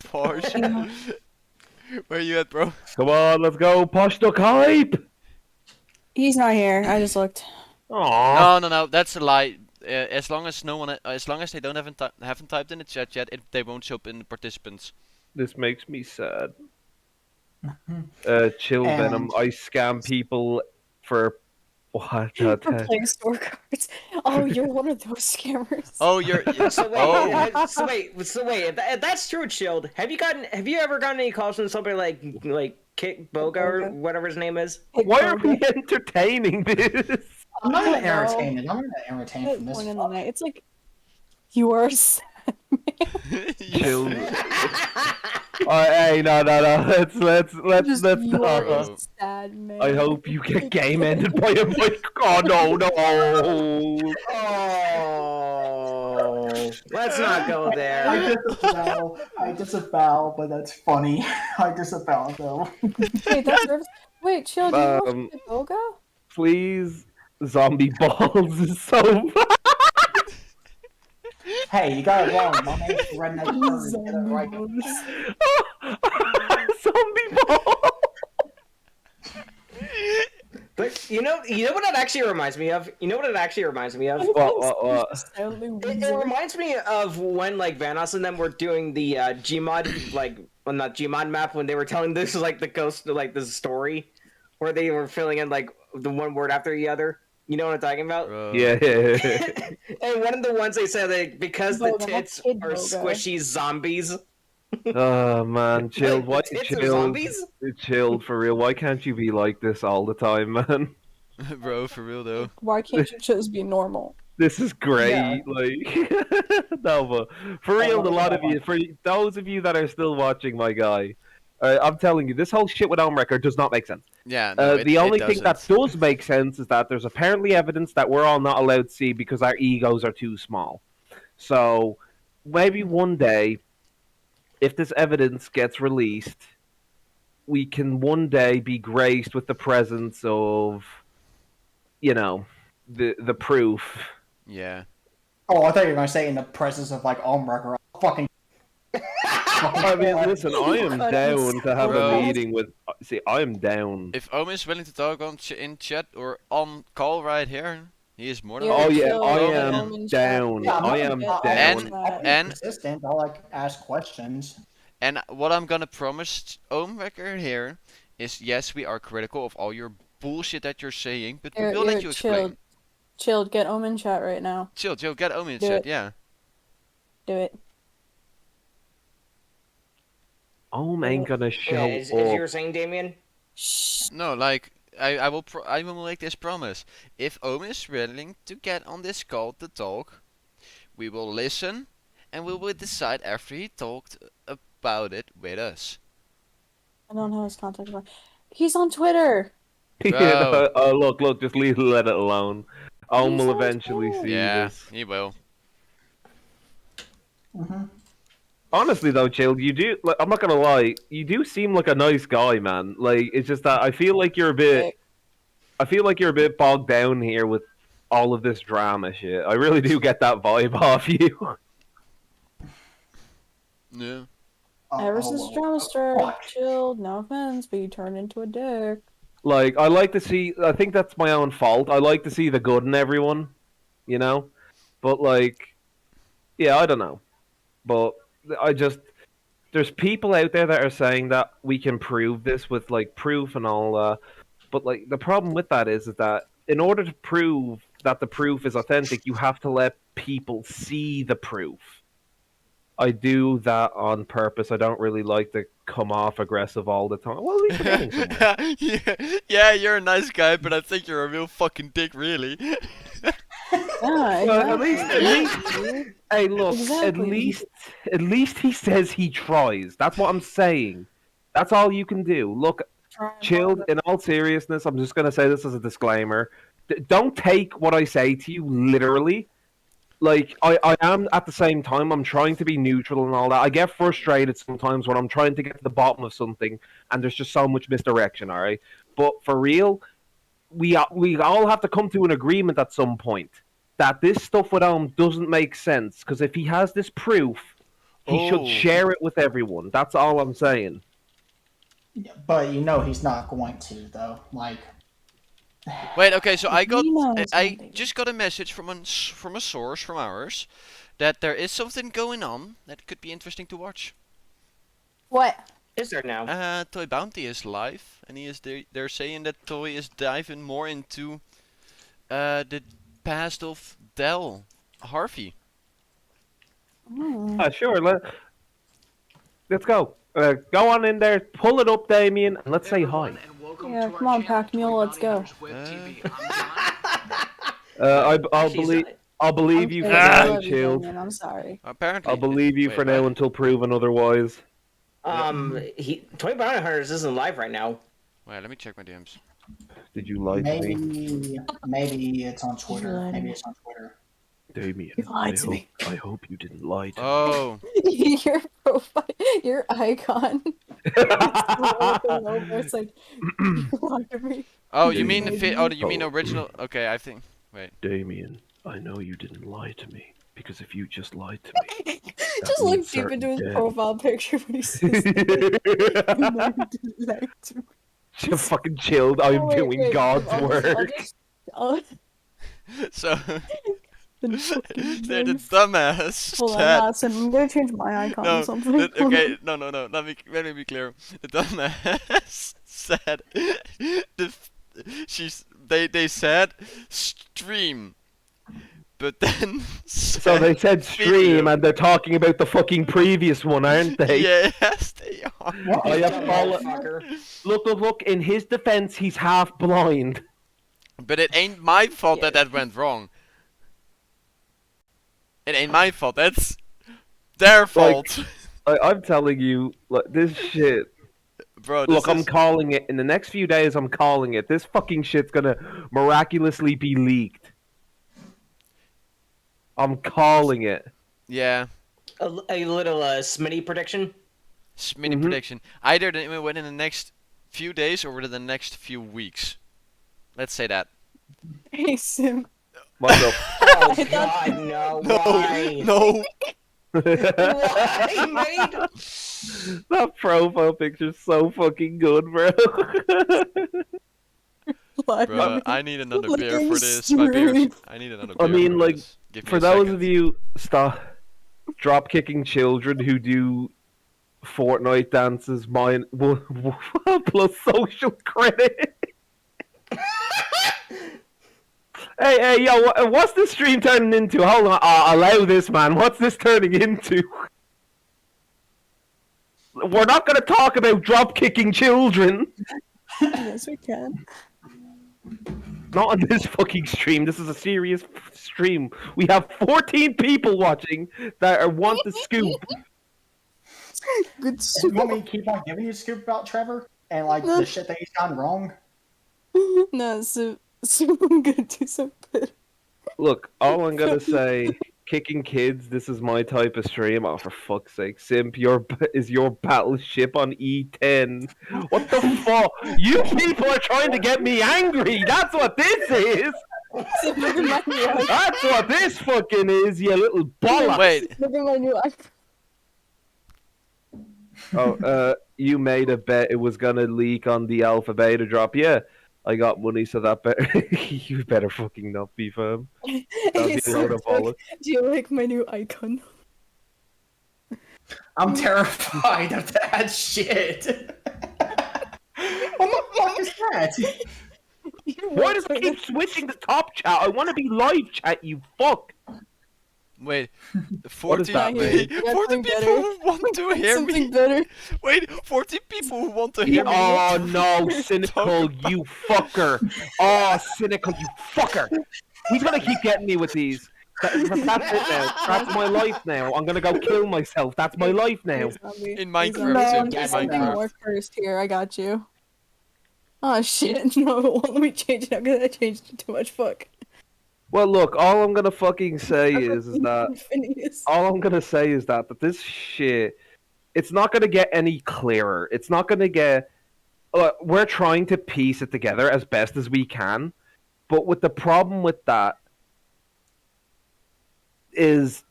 Posh. Where are you at, bro? Come on, let's go, Posh Duck hype! He's not here. I just looked. Aww. No, that's a lie. As long as they don't haven't typed in the chat yet, they won't show up in the participants. This makes me sad. Chill And- Venom. I scam people for what? For playing store cards. Oh, you're one of those scammers. Oh, you're. So wait, Oh. so wait. If that's true, Chilled, have you ever gotten any calls from somebody like Kick Boga or whatever his name is? Why are we entertaining this? I'm not gonna No. entertain it. I'm gonna entertain At from this. point in the night. It's like you are sad. Chill. Hey, no. Let's Just you are not. a sad man. I hope you get game ended by a mic. Oh no. Oh, let's not go there. I disavow, but that's funny. I disavow though. Wait, that's nervous. Wait, chill. Do you know Boga? Please, zombie balls is so bad. Hey, you got it wrong. My name's Redneck Bird. Get it right. Zombie balls. But you know what it actually reminds me of? You know what it actually reminds me of? What? It reminds me of when like Vanos and them were doing the Gmod not Gmod map when they were telling this like the ghost like this story where they were filling in like the one word after the other. You know what I'm talking about? Yeah. And one of the ones they said like because the Boga, tits kid are Boga. squishy zombies. Oh man, chilled. Why The tits are chilled? zombies? Chilled for real. Why can't you be like this all the time, man? Bro, for real though. Why can't you just be normal? This is great. Yeah. Like, no, but for real, a lot of you, for those of you that are still watching, my guy, I'm telling you, this whole shit with Home Record does not make sense. Yeah. No, The only thing that doesn't. does make sense is that there's apparently evidence that we're all not allowed to see because our egos are too small. So maybe one day, if this evidence gets released, we can one day be graced with the presence of, you know, the proof. Yeah. Oh, I thought you were gonna say in the presence of like Omrecker. Fucking. I mean, listen, I am down to have Bro. a meeting with. See, I am down. If Omen is willing to talk in chat or on call right here, he is more than Yeah, Oh welcome. yeah, chill, I chill, am Omen chat. down. Yeah, I am not- down. And- Consistent. I like ask questions. And what I'm gonna promise Omen Record here is yes, we are critical of all your bullshit that you're saying, but we will let you explain. Chilled. Get Omen chat right now. Chill, get Omen in Do chat, it. yeah. Do it. Ain't gonna show Yeah, as you were up. saying, Damien. Shh. No, like I will make this promise. If Omen is willing to get on this call to talk, we will listen and we will decide after he talked about it with us. I don't know his contact number. He's on Twitter. Bro. Look, just let it alone. Owen He's will on eventually Twitter. see Yeah, this. he will. Honestly, though, Chill, you do. Like, I'm not gonna lie. You do seem like a nice guy, man. Like, it's just that I feel like you're a bit. I feel like you're a bit bogged down here with all of this drama shit. I really do get that vibe off you. Yeah. Ever since the drama started, Chilled. No offense, but you turned into a dick. Like, I like to see. I think that's my own fault. I like to see the good in everyone, you know. But like, yeah, I don't know. But there's people out there that are saying that we can prove this with like proof and all. But like, the problem with that is that in order to prove that the proof is authentic, you have to let people see the proof. I do that on purpose. I don't really like to come off aggressive all the time. Well, at least we're getting somewhere. Yeah, you're a nice guy, but I think you're a real fucking dick, really. Yeah, Well, exactly. Hey, look. Exactly. At least he says he tries. That's what I'm saying. That's all you can do. Look, Chilled. In all seriousness, I'm just gonna say this as a disclaimer. Don't take what I say to you literally. like I am at the same time. I'm trying to be neutral and all that. I get frustrated sometimes when I'm trying to get to the bottom of something, and there's just so much misdirection. All right, but for real, we all have to come to an agreement at some point that this stuff with Elm doesn't make sense. Because if he has this proof, he should share it with everyone. That's all I'm saying. But you know he's not going to, though. Like, Wait, okay, so I Something. just got a message from a source from ours that there is something going on that could be interesting to watch. What? Is there now? Toy Bounty is live, and they're saying that Toy is diving more into the past of Del Harvey. Sure. Let's go. Go on in there, pull it up, Damien, and let's say hi. Yeah, come on, Pack Mule, let's go. I'll believe you for now, Chilled. I'm sorry. Apparently, I'll believe you for now until proven otherwise. Toy Bounty Hunters isn't live right now. Wait, let me check my DMs. Did you lie to me? Maybe it's on Twitter. Maybe it's on Twitter. Damien, You lied to me. I hope you didn't lie to me. Your profile, your icon. It's like, you lied to me. Oh, you mean you mean original? Okay, I think. Wait. Damien, I know you didn't lie to me because if you just lied to me, just look deep into his profile picture when he says that. You know you didn't lie to me. Just fucking Chilled. I'm doing God's work. So. They're the dumbass. Hold on, I'm gonna change my icon or something. Okay, no. Let me be clear. The dumbass said they said stream, but then so they said stream, and they're talking about the fucking previous one, aren't they? Yes, they are. Look. In his defense, he's half blind. But it ain't my fault that went wrong. It ain't my fault. That's their fault. I'm telling you, this shit. Bro, I'm calling it. In the next few days, I'm calling it. This fucking shit's gonna miraculously be leaked. I'm calling it. Yeah. A little Smitty prediction? Smitty prediction. Either within the next few days or within the next few weeks. Let's say that. Hey, Sim. What's up? Oh God, no! Why? No. Why, mate? That profile picture's so fucking good, bro. Bro, I need another beer for this. My beer. I need another beer. I mean, like, for those of you drop kicking children who do Fortnite dances, mine plus social credit. Hey, yo, what's this stream turning into? Hold on, allow this, man. What's this turning into? We're not going to talk about drop kicking children. Yes, we can. Not on this fucking stream. This is a serious stream. We have 14 people watching that want the scoop. Good You want me to keep on giving you a scoop about Trevor and the shit that he's done wrong? No, so I'm gonna do something. Look, all I'm gonna say, kicking kids. This is my type of stream. Oh, for fuck's sake, Simp, is your battleship on E10? What the fuck? You people are trying to get me angry. That's what this is. That's what this fucking is, you little bollocks. Wait. Look at my new iPhone. Oh, you made a bet it was gonna leak on the alpha beta drop. Yeah, I got money, so that better. You better fucking not be firm. Hey, do you like my new icon? I'm terrified of that shit. What the fuck is that? Why does it keep switching to top chat? I want to be live chat, you fuck. Wait, 40 that mean? 40 people who want to hear me. Better. Wait, 40 people who want to hear me. Oh no, cynical, you fucker. Oh, cynical, you fucker. He's gonna keep getting me with these. That's it now. That's my life now. I'm gonna go kill myself. That's my life now. In Minecraft, No, Sim, do in something Minecraft. more first here. I got you. Oh shit! No, it won't let me change it now because I changed it too much. Fuck. Well, look, all I'm gonna fucking say is that Phineas. all I'm gonna say is that this shit, it's not gonna get any clearer. It's not gonna get. We're trying to piece it together as best as we can, but with the problem with that is,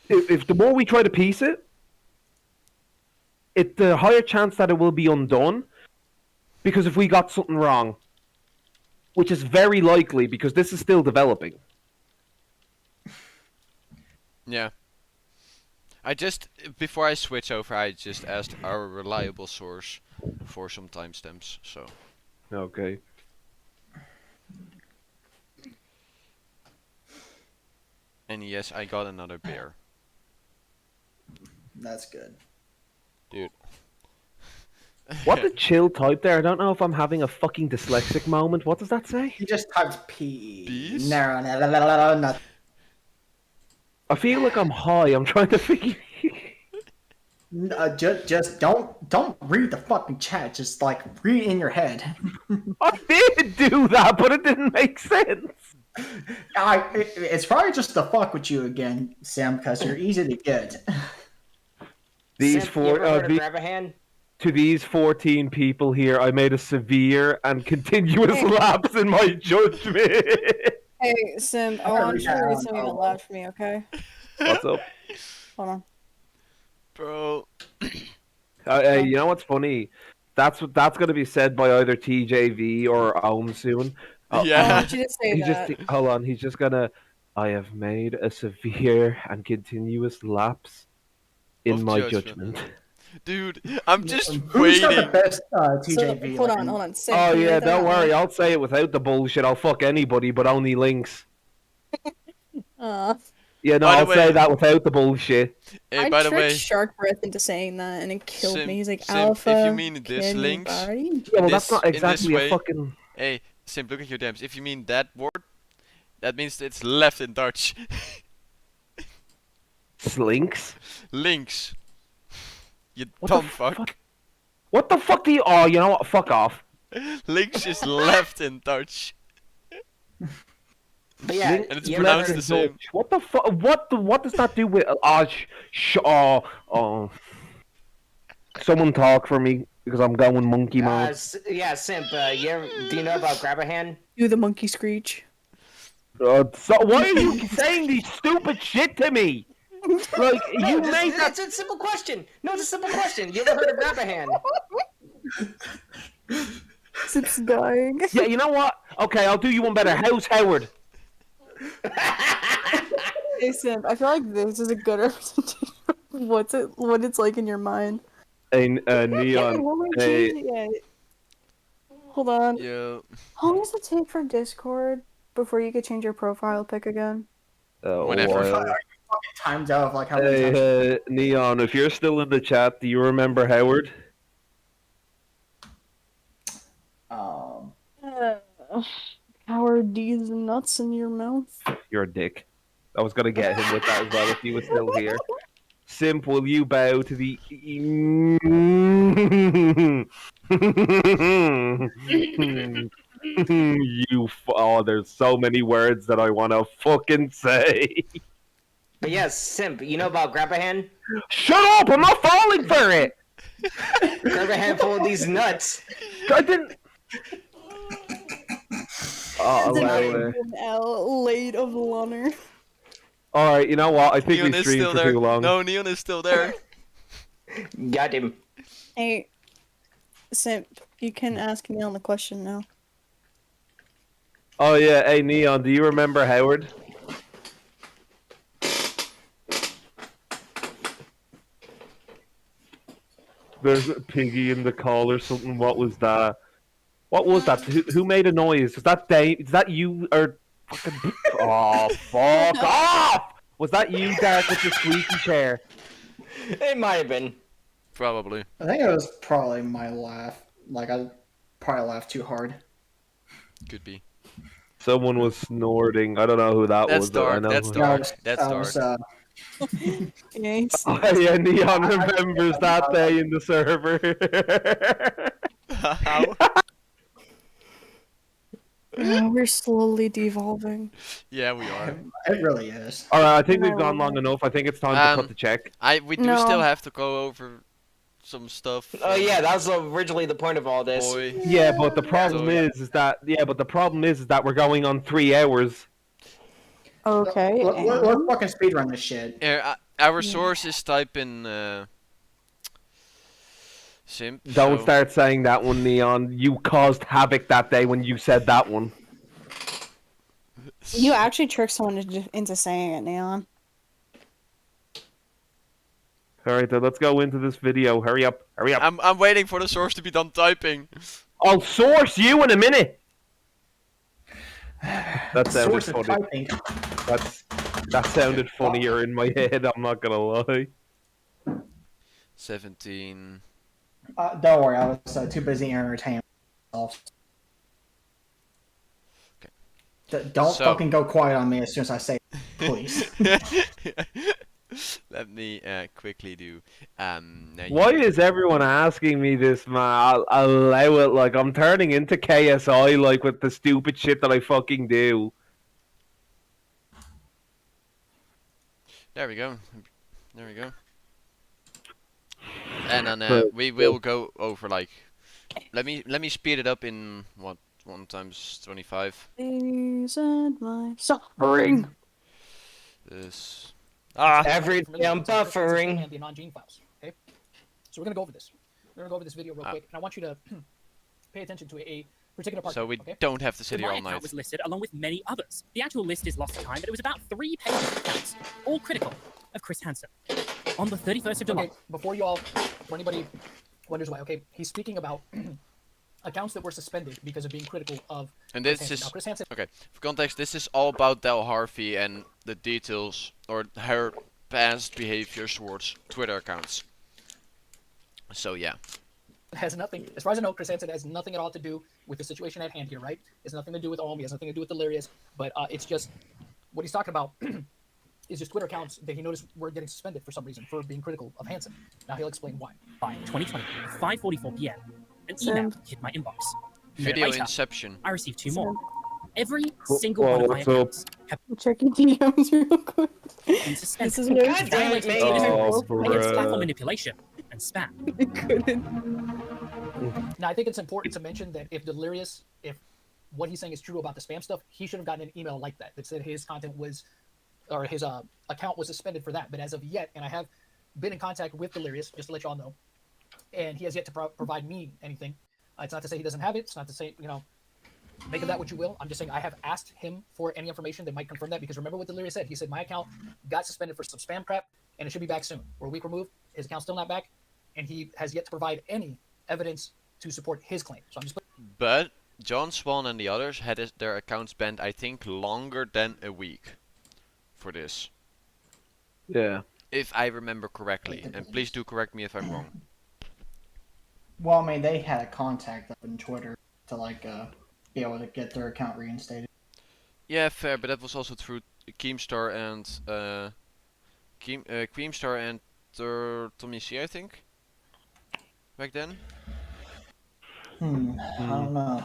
if the more we try to piece it, the higher chance that it will be undone. Because if we got something wrong, which is very likely, because this is still developing. Yeah. Before I switch over, I just asked our reliable source for some timestamps, so. Okay. And yes, I got another beer. That's good. Dude. What the chill type there? I don't know if I'm having a fucking dyslexic moment. What does that say? He just typed P. Bees? No. I feel like I'm high. I'm trying to figure. Just don't read the fucking chat. Just like read it in your head. I did do that, but it didn't make sense. It's probably just to fuck with you again, Sam, because you're easy to get. These Simp, four, you ever heard of grab a hand? to these 14 people here, I made a severe and continuous lapse in my judgment. Hey, Sim, I want you to read something out loud for me, okay? What's up? Hold on. Bro. Hey, you know what's funny? That's gonna be said by either TJV or Ohm soon. Yeah. I want you to say that. Hold on. He's just gonna. I have made a severe and continuous lapse in Of my judgment. judgment. Dude, I'm just Who's got the waiting. best TJV? Hold on. Sim, Oh can you yeah, read that don't out worry. loud? I'll say it without the bullshit. I'll fuck anybody, but only links. Yeah, no, By the I'll say way- that without the bullshit. Hey, I by the tricked way, Shark Breath into saying that, and it killed Sim, me. He's like, Sim, Alpha. if you mean this can you links, body?" Yeah, well, this- that's not in this exactly way- a fucking. hey, Sim, look at your dams. If you mean that word, that means it's left in Dutch. Slinks? Links. You What the dumb fuck. What the fuck do you? Oh, you know what? Fuck off. Links is left in Dutch. But yeah, And it's you ever pronounced heard the of- same. What the fuck? What does that do with? Someone talk for me because I'm going monkey mode. yeah, Simp, do you know about grab a hand? Do the monkey screech. So why are you saying these stupid shit to me? Like you made that. It's a simple question. No, it's a simple question. You ever heard of grab a hand? Sim's dying. Yeah, you know what? Okay, I'll do you one better. How's Howard? Hey, Sim, I feel like this is a good representation of what it's like in your mind. Hey, Hey, Neon. what am I Hey, changing it? Hold on. Yo. How long does it take for Discord before you could change your profile pic again? Whenever. while. Timed out of like how many times. Hey, Neon, if you're still in the chat, do you remember Howard? Howard D's nuts in your mouth. You're a dick. I was gonna get him with that as well if he was still here. Simp, will you bow to the? There's so many words that I want to fucking say. But yes, Simp, you know about grab a hand? Shut up! I'm not falling for it. Grab a handful of these nuts. I didn't. Oh, wow. An L late of Lunner. All right, you know what? I think Neon we is streamed still for there. too long. No, Neon is still there. Got him. Hey, Simp, you can ask Neil the question now. Oh yeah, hey Neon, do you remember Howard? There's a piggy in the call or something. What was that? What was that? Who made a noise? Was that Dave? Is that you or fucking? Oh fuck off! Was that you, Dark, with the squeaky chair? It might have been. Probably. I think it was probably my laugh. Like I probably laughed too hard. Could be. Someone was snorting. I don't know who that That's was. but I dark. know That's who- dark. I That's was, dark. Yes. Oh, yeah, Neon remembers that day in the server. How? We're slowly devolving. Yeah, we are. It really is. All right, I think And I we've gone love long it. enough. I think it's time to cut the check. We do No. still have to go over some stuff. Oh yeah, that was originally the point of all this. Boy. Yeah, but the problem So, yeah. is that we're going on 3 hours. Okay. Let's fucking speedrun this shit. Here, our source is type in simp. Don't so- start saying that one, Neon. You caused havoc that day when you said that one. You actually tricked someone into saying it, Neon. All right, then let's go into this video. Hurry up, hurry up. I'm waiting for the source to be done typing. I'll source you in a minute. That sounded Source of funny. typing. That sounded funnier in my head. I'm not gonna lie. 17. Don't worry, I was too busy entertaining myself. Don't So- fucking go quiet on me as soon as I say it, please. Let me quickly do. Why is everyone asking me this, man? I'll allow it. Like I'm turning into KSI, like with the stupid shit that I fucking do. There we go. There we go. And then we will go over like. Let me speed it up in what 1 times 25. Please and my suffering. This. Every damn buffering. And the non-gene files. Okay, so we're gonna go over this. We're gonna go over this video real quick, and I want you to pay attention to a particular part. So we okay? don't have to sit The here My all account night. was listed along with many others. The actual list is lost to time, but it was about 3 pages of accounts, all critical of Chris Hansen. On the 31st of July. Okay, before you all, for anybody wonders why, okay, he's speaking about accounts that were suspended because of being critical of And Chris this Hansen. is Now, Chris Hansen, okay. For context, this is all about Del Harvey and the details or her past behavior towards Twitter accounts. So yeah. has nothing, as far as I know, Chris Hansen has nothing at all to do with the situation at hand here, right? It's nothing to do with Omi, it has nothing to do with Delirious, but it's just what he's talking about is just Twitter accounts that he noticed were getting suspended for some reason for being critical of Hansen. Now he'll explain why. By 2020, 5:44 p.m. An email hit my inbox. A minute Video later, inception. I received 2 more. Every single one of my what's up? accounts have Checking DMs real quick. been suspended. This is very God damn it, strange. Oh, against platform bruh. manipulation and spam. I couldn't. Now I think it's important to mention that if Delirious, if what he's saying is true about the spam stuff, he should have gotten an email like that that said his content was, or his account was suspended for that. But as of yet, and I have been in contact with Delirious, just to let y'all know, and he has yet to provide me anything. It's not to say he doesn't have it. It's not to say, you know, make of that what you will. I'm just saying I have asked him for any information that might confirm that, because remember what Delirious said. He said my account got suspended for some spam crap, and it should be back soon. We're a week removed. His account's still not back, and he has yet to provide any evidence to support his claim. So I'm just. But John Swan and the others had their accounts banned, I think, longer than a week for this. Yeah. If I remember correctly. And please do correct me if I'm wrong. Well, I mean, they had a contact up in Twitter to like be able to get their account reinstated. Yeah, fair, but that was also through Keemstar and Keemstar and Tommy C, I think. Back then. I don't know.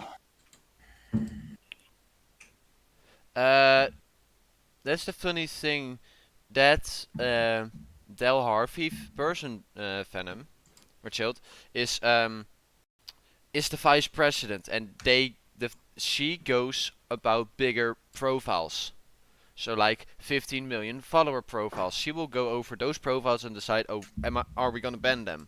That's the funny thing. That Del Harvey person, Venom, or Child, is the vice president, and she goes about bigger profiles. So like 15 million follower profiles. She will go over those profiles and decide, oh, are we gonna ban them?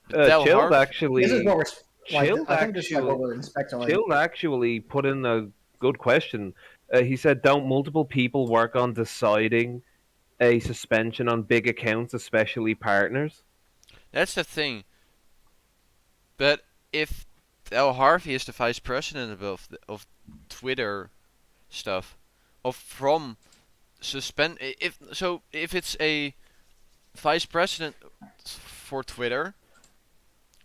But Del Chilled Harvey- actually. This is what we're like. Chilled I think this is like what we're speculating. Chilled actually put in a good question. He said, "Don't multiple people work on deciding a suspension on big accounts, especially partners?" That's the thing. But if Del Harvey is the vice president of Twitter stuff, if it's a vice president for Twitter,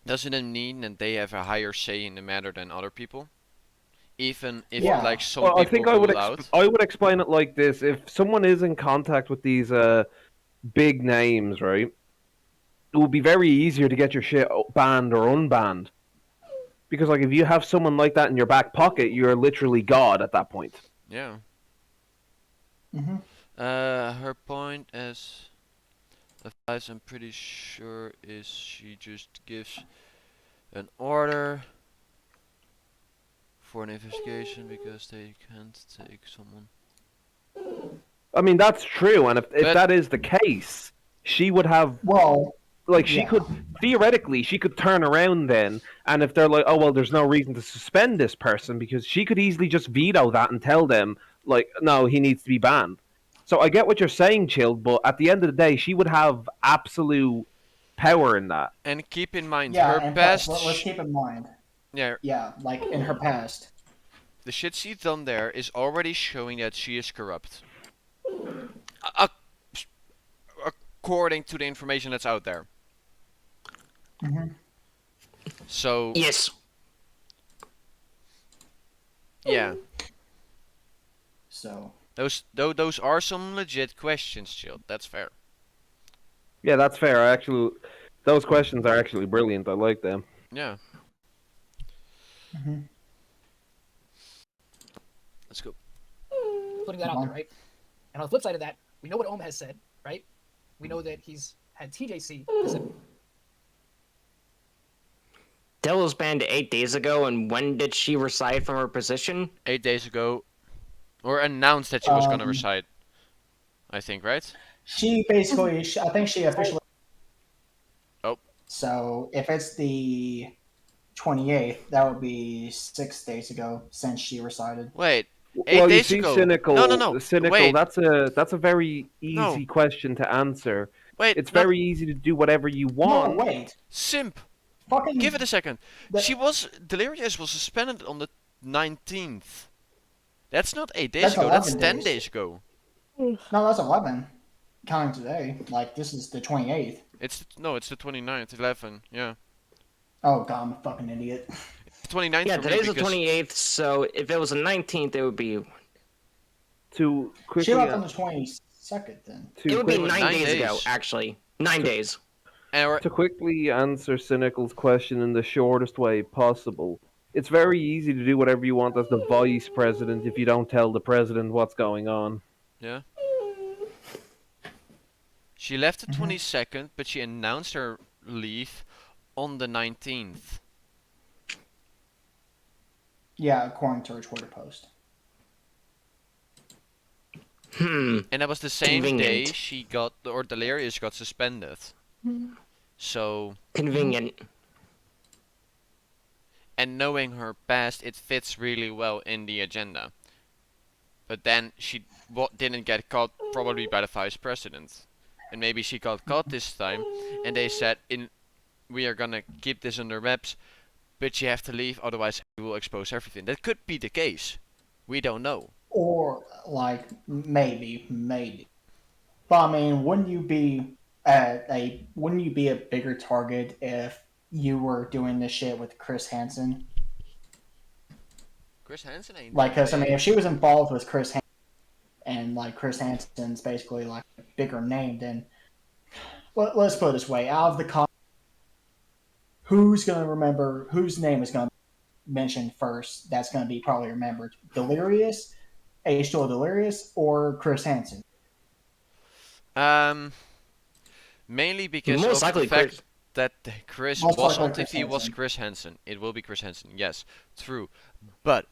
doesn't it mean that they have a higher say in the matter than other people? Even if like some Well, I people think I would rule out. I would explain it like this: if someone is in contact with these big names, right, it would be very easier to get your shit banned or unbanned. Because like if you have someone like that in your back pocket, you're literally God at that point. Yeah. Mm-hmm. Her point as advice, I'm pretty sure, is she just gives an order for an investigation because they can't take someone. I mean, that's true, and if But- that is the case, she would have Well, like she yeah. could theoretically she could turn around then, and if they're like, oh well, there's no reason to suspend this person, because she could easily just veto that and tell them like, no, he needs to be banned. So I get what you're saying, Chilled, but at the end of the day, she would have absolute power in that. And keep in mind, Yeah, her and past. let's keep in mind. Yeah, Yeah, like in her past. the shit she's done there is already showing that she is corrupt. A- According to the information that's out there. Mm-hmm. So. Yes. Yeah. So. Those are some legit questions, Chill. That's fair. Yeah, that's fair. Those questions are actually brilliant. I like them. Yeah. Mm-hmm. Let's go. Putting that out there, right? And on the flip side of that, we know what Ohm has said, right? We know that he's had TJC. Dell was banned 8 days ago, and when did she reside from her position? 8 days ago. Or announced that she was gonna reside. I think, right? She basically, I think she officially. Oh. So if it's the 28th, that would be 6 days ago since she resided. Wait. 8 Well, you days see, ago. cynical. No. Cynical. Wait. That's a very easy question to answer. Wait. It's very easy to do whatever you want. No, wait. Simp. Fucking. Give it a second. Delirious was suspended on the 19th. That's not 8 days That's ago. That's 11 10 days. days ago. No, that's 11. Counting today. Like, this is the 28th. It's the 29th. 11. Yeah. Oh, God, I'm a fucking idiot. 29th. Yeah, for me today's the because- 28th, so if it was the 19th, it would be... To quickly. She left on the 22nd then. It would be quickly- 9 days ago, actually. 9 days. To quickly answer Cynical's question in the shortest way possible, it's very easy to do whatever you want as the vice president if you don't tell the president what's going on. Yeah. She left the 22nd, but she announced her leave on the 19th. Yeah, according to her Twitter post. And that was the same day Convenient. she got, or Delirious got suspended. So. Convenient. And knowing her past, it fits really well in the agenda. But then she didn't get caught, probably by the vice president. And maybe she got caught this time, and they said, we are gonna keep this under wraps, but you have to leave, otherwise we will expose everything. That could be the case. We don't know. Or, like, maybe. But, I mean, wouldn't you be a bigger target if you were doing this shit with Chris Hansen? Chris Hansen ain't. Like, because, I mean, if she was involved with Chris Hansen, and, like, Chris Hansen's basically, like, a bigger name, then, let's put it this way, out of the who's going to remember, whose name is going to be mentioned first, that's going to be probably remembered? Delirious, H2O Delirious, or Chris Hansen? Mainly because Most of likely the fact Chris. that Chris Most was likely on Chris TV was Hansen. Chris Hansen. It will be Chris Hansen, yes, true. But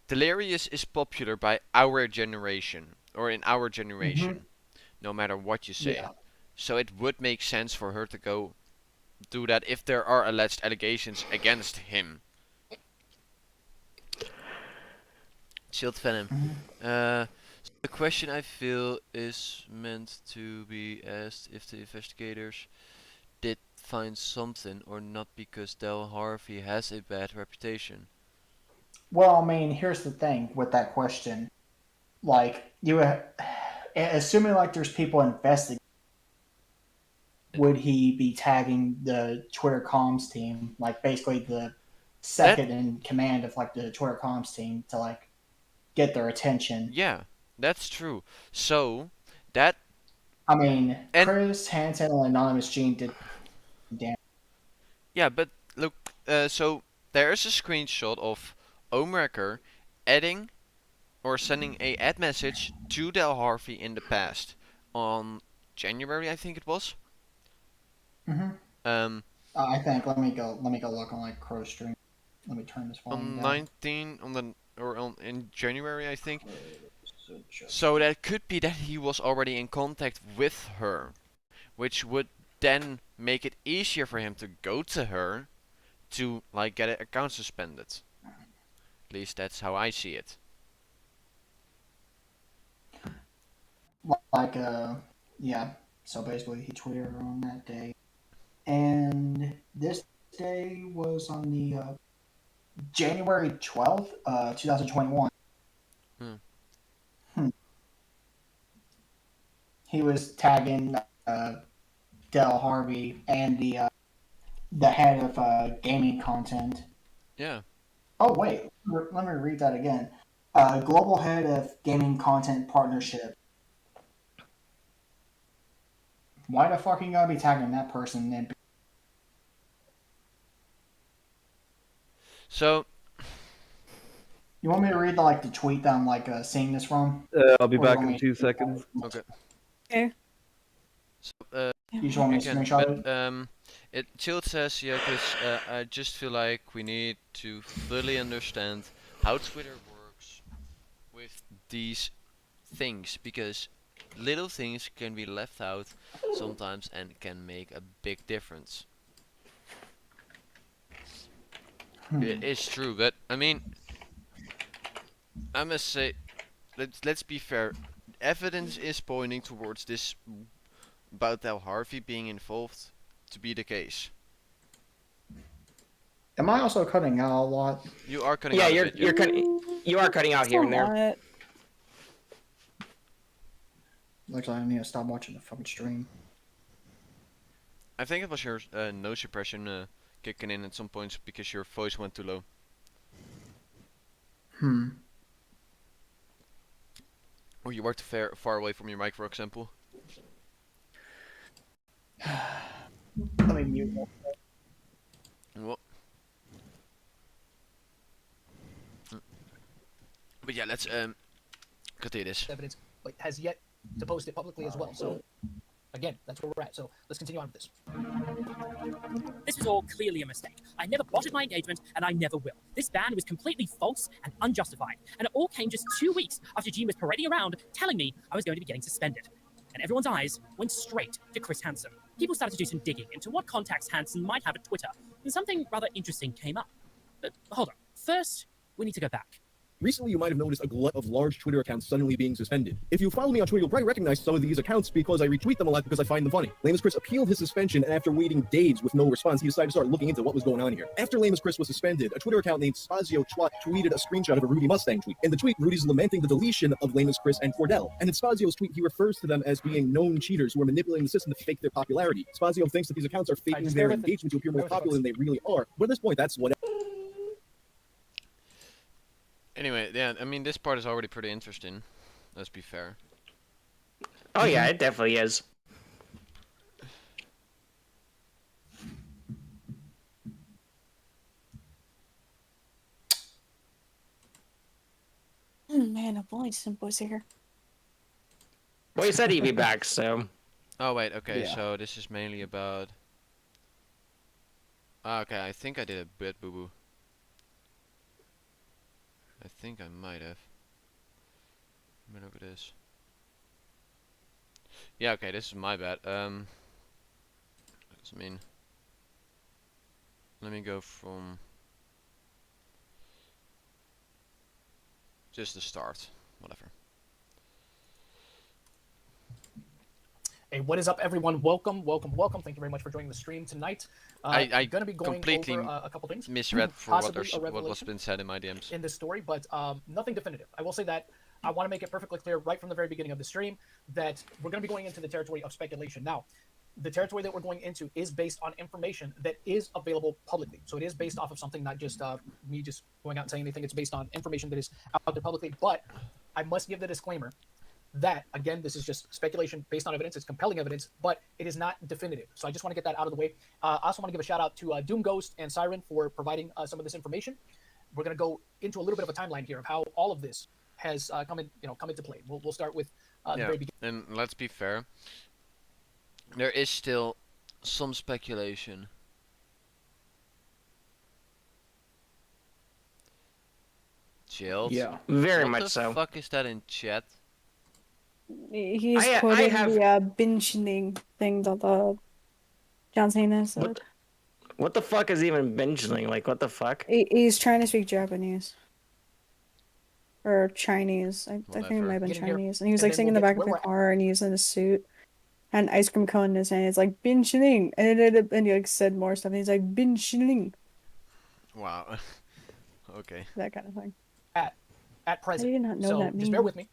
Delirious is popular by our generation, or in our generation, no matter what you say. Yeah. So it would make sense for her to go do that if there are alleged allegations against him. Chilled Venom. The question I feel is meant to be asked if the investigators did find something or not because Del Harvey has a bad reputation. Well, I mean, here's the thing with that question. Like, assuming like there's people investigating, would he be tagging the Twitter comms team, like basically the second in command of like the Twitter comms team, to like get their attention? Yeah, that's true. So that I mean, Chris Hansen and Anonymous Gene did damn. Yeah, but look, so there's a screenshot of Omrecker adding or sending a add message to Del Harvey in the past on January, I think it was. I think let me go look on like Crow Stream. Let me turn this volume On down. in January, I think. So that could be that he was already in contact with her, which would then make it easier for him to go to her to like get an account suspended. At least that's how I see it. Like yeah. So basically, he tweeted her on that day, and this day was on the January 12th, 2021. He was tagging Del Harvey and the head of gaming content. Yeah. Oh wait, let me read that again. Global head of gaming content partnership. Why the fuck you gotta be tagging that person then? So. You want me to read the tweet that I'm seeing this from? I'll be back in 2 seconds. Okay. Okay. So, you just want me to screenshot it? Child says, yeah, because I just feel like we need to fully understand how Twitter works with these things, because little things can be left out sometimes and can make a big difference. It is true, but I mean, I must say, let's be fair. Evidence is pointing towards this about Del Harvey being involved to be the case. Am I also cutting out a lot? You are cutting out. Yeah, you're cutting. You are cutting out here and there. Looks like I need to stop watching the fucking stream. I think it was your nose suppression kicking in at some points because your voice went too low. Or you were too far away from your mic, for example. Let me mute that. What? But yeah, let's continue this. Evidence, but has yet to post it publicly as well. So again, that's where we're at. So let's continue on with this. This was all clearly a mistake. I never botted my engagement, and I never will. This ban was completely false and unjustified, and it all came just 2 weeks after Gene was parading around telling me I was going to be getting suspended. And everyone's eyes went straight to Chris Hansen. People started to do some digging into what contacts Hansen might have at Twitter, and something rather interesting came up. But hold on. First, we need to go back. Recently, you might have noticed a glut of large Twitter accounts suddenly being suspended. If you follow me on Twitter, you'll probably recognize some of these accounts because I retweet them a lot because I find them funny. Lamus Chris appealed his suspension, and after waiting days with no response, he decided to start looking into what was going on here. After Lamus Chris was suspended, a Twitter account named Spazio Twat tweeted a screenshot of a Rudy Mustang tweet. In the tweet, Rudy's lamenting the deletion of Lamus Chris and Cordell. And in Spazio's tweet, he refers to them as being known cheaters who are manipulating the system to fake their popularity. Spazio thinks that these accounts are faking their engagement to appear more popular than they really are. But at this point, that's what. Anyway, yeah, I mean, this part is already pretty interesting. Let's be fair. Oh yeah, it definitely is. Man, a boy, some boys are here. Well, you said he'd be back, so. Oh wait, okay, Yeah. so this is mainly about. Okay, I think I did a bit boo-boo. I think I might have. Let me look at this. Yeah, okay, this is my bad. I mean, let me go from just the start, whatever. Hey, what is up, everyone? Welcome, welcome, welcome. Thank you very much for joining the stream tonight. I going to be going completely over a couple things. misread for Possibly a what was revelation been said in my DMs. in this story, but nothing definitive. I will say that I want to make it perfectly clear right from the very beginning of the stream that we're going to be going into the territory of speculation. Now, the territory that we're going into is based on information that is available publicly. So it is based off of something, not just me just going out and saying anything. It's based on information that is out there publicly. But I must give the disclaimer that, again, this is just speculation based on evidence. It's compelling evidence, but it is not definitive. So I just want to get that out of the way. I also want to give a shout out to Doom Ghost and Siren for providing some of this information. We're going to go into a little bit of a timeline here of how all of this has come into play. We'll start with the very beginning. And let's be fair. There is still some speculation. Chilled. Yeah, very much so. What the fuck is that in chat? He's quoting the bingeing thing that the John Cena said. What the fuck is even bingeing? Like, what the fuck? He's trying to speak Japanese. Or Chinese. I think it might have been Chinese. And he was like sitting in the back of the car and he's in a suit. And ice cream cone in his hand. It's like bingeing. And he like said more stuff. And he's like bingeing. Wow. Okay. That kind of thing. At present. I did not know so that just bear with me.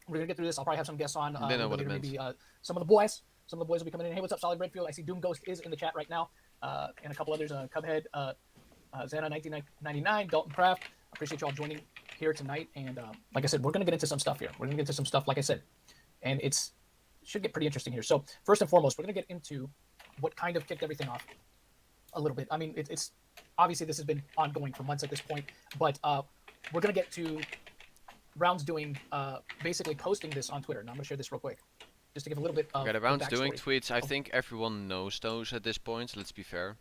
We're gonna get through this. I'll probably have some guests on. Maybe some of the boys. Some of the boys will be coming in. Hey, what's up, Solid Redfield? I see Doom Ghost is in the chat right now, and a couple others. Cubhead, Xana 1999, Dalton Craft. I appreciate you all joining here tonight. And like I said, we're gonna get into some stuff here. We're gonna get into some stuff, like I said, and it should get pretty interesting here. So first and foremost, we're gonna get into what kind of kicked everything off a little bit. I mean, it's obviously this has been ongoing for months at this point, but we're gonna get to Rounds doing basically posting this on Twitter. Now I'm gonna share this real quick, just to give a little bit of the Rounds doing tweets. I think everyone knows those at this point. Let's be fair.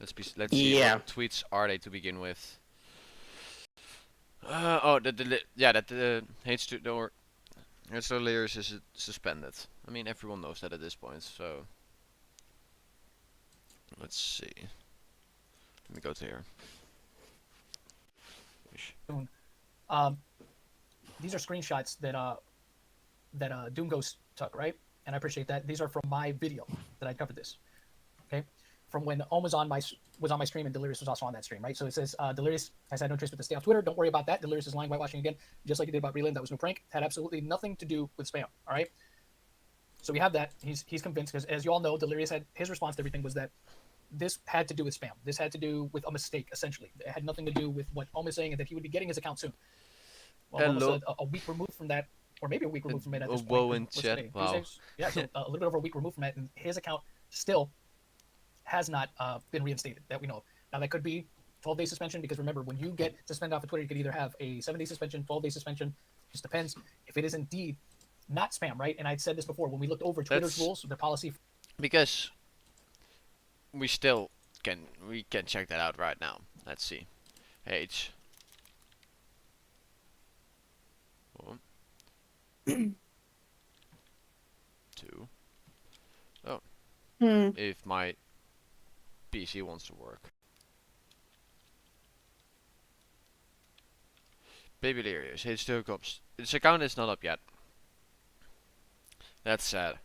Let's see. What tweets are they to begin with? The H2 Lyrics is suspended. I mean, everyone knows that at this point. So let's see. Let me go to here. These are screenshots that Doom Ghost took, right? And I appreciate that. These are from my video that I covered this. Okay, from when Ohm was on my stream and Delirious was also on that stream, right? So it says Delirious has had no trace with the stay off Twitter. Don't worry about that. Delirious is lying, whitewashing again, just like he did about Breland. That was no prank. Had absolutely nothing to do with spam. All right. So we have that. He's convinced because, as you all know, Delirious had his response to everything was that this had to do with spam. This had to do with a mistake, essentially. It had nothing to do with what Ohm is saying, and that he would be getting his account soon. Well, almost a week removed from that, or maybe a week removed from it at this point. Wow. Yeah, so a little bit over a week removed from it, and his account still has not been reinstated that we know of. Now, that could be 12-day suspension, because remember, when you get suspended off of Twitter, you could either have a 7-day suspension, 12-day suspension. Just depends if it is indeed not spam, right? And I'd said this before, when we looked over Twitter's rules, their policy. Because we can check that out right now. Let's see. H. 2. Oh. If my PC wants to work. Baby Lyrius, H2 cops. Its account is not up yet. That's sad.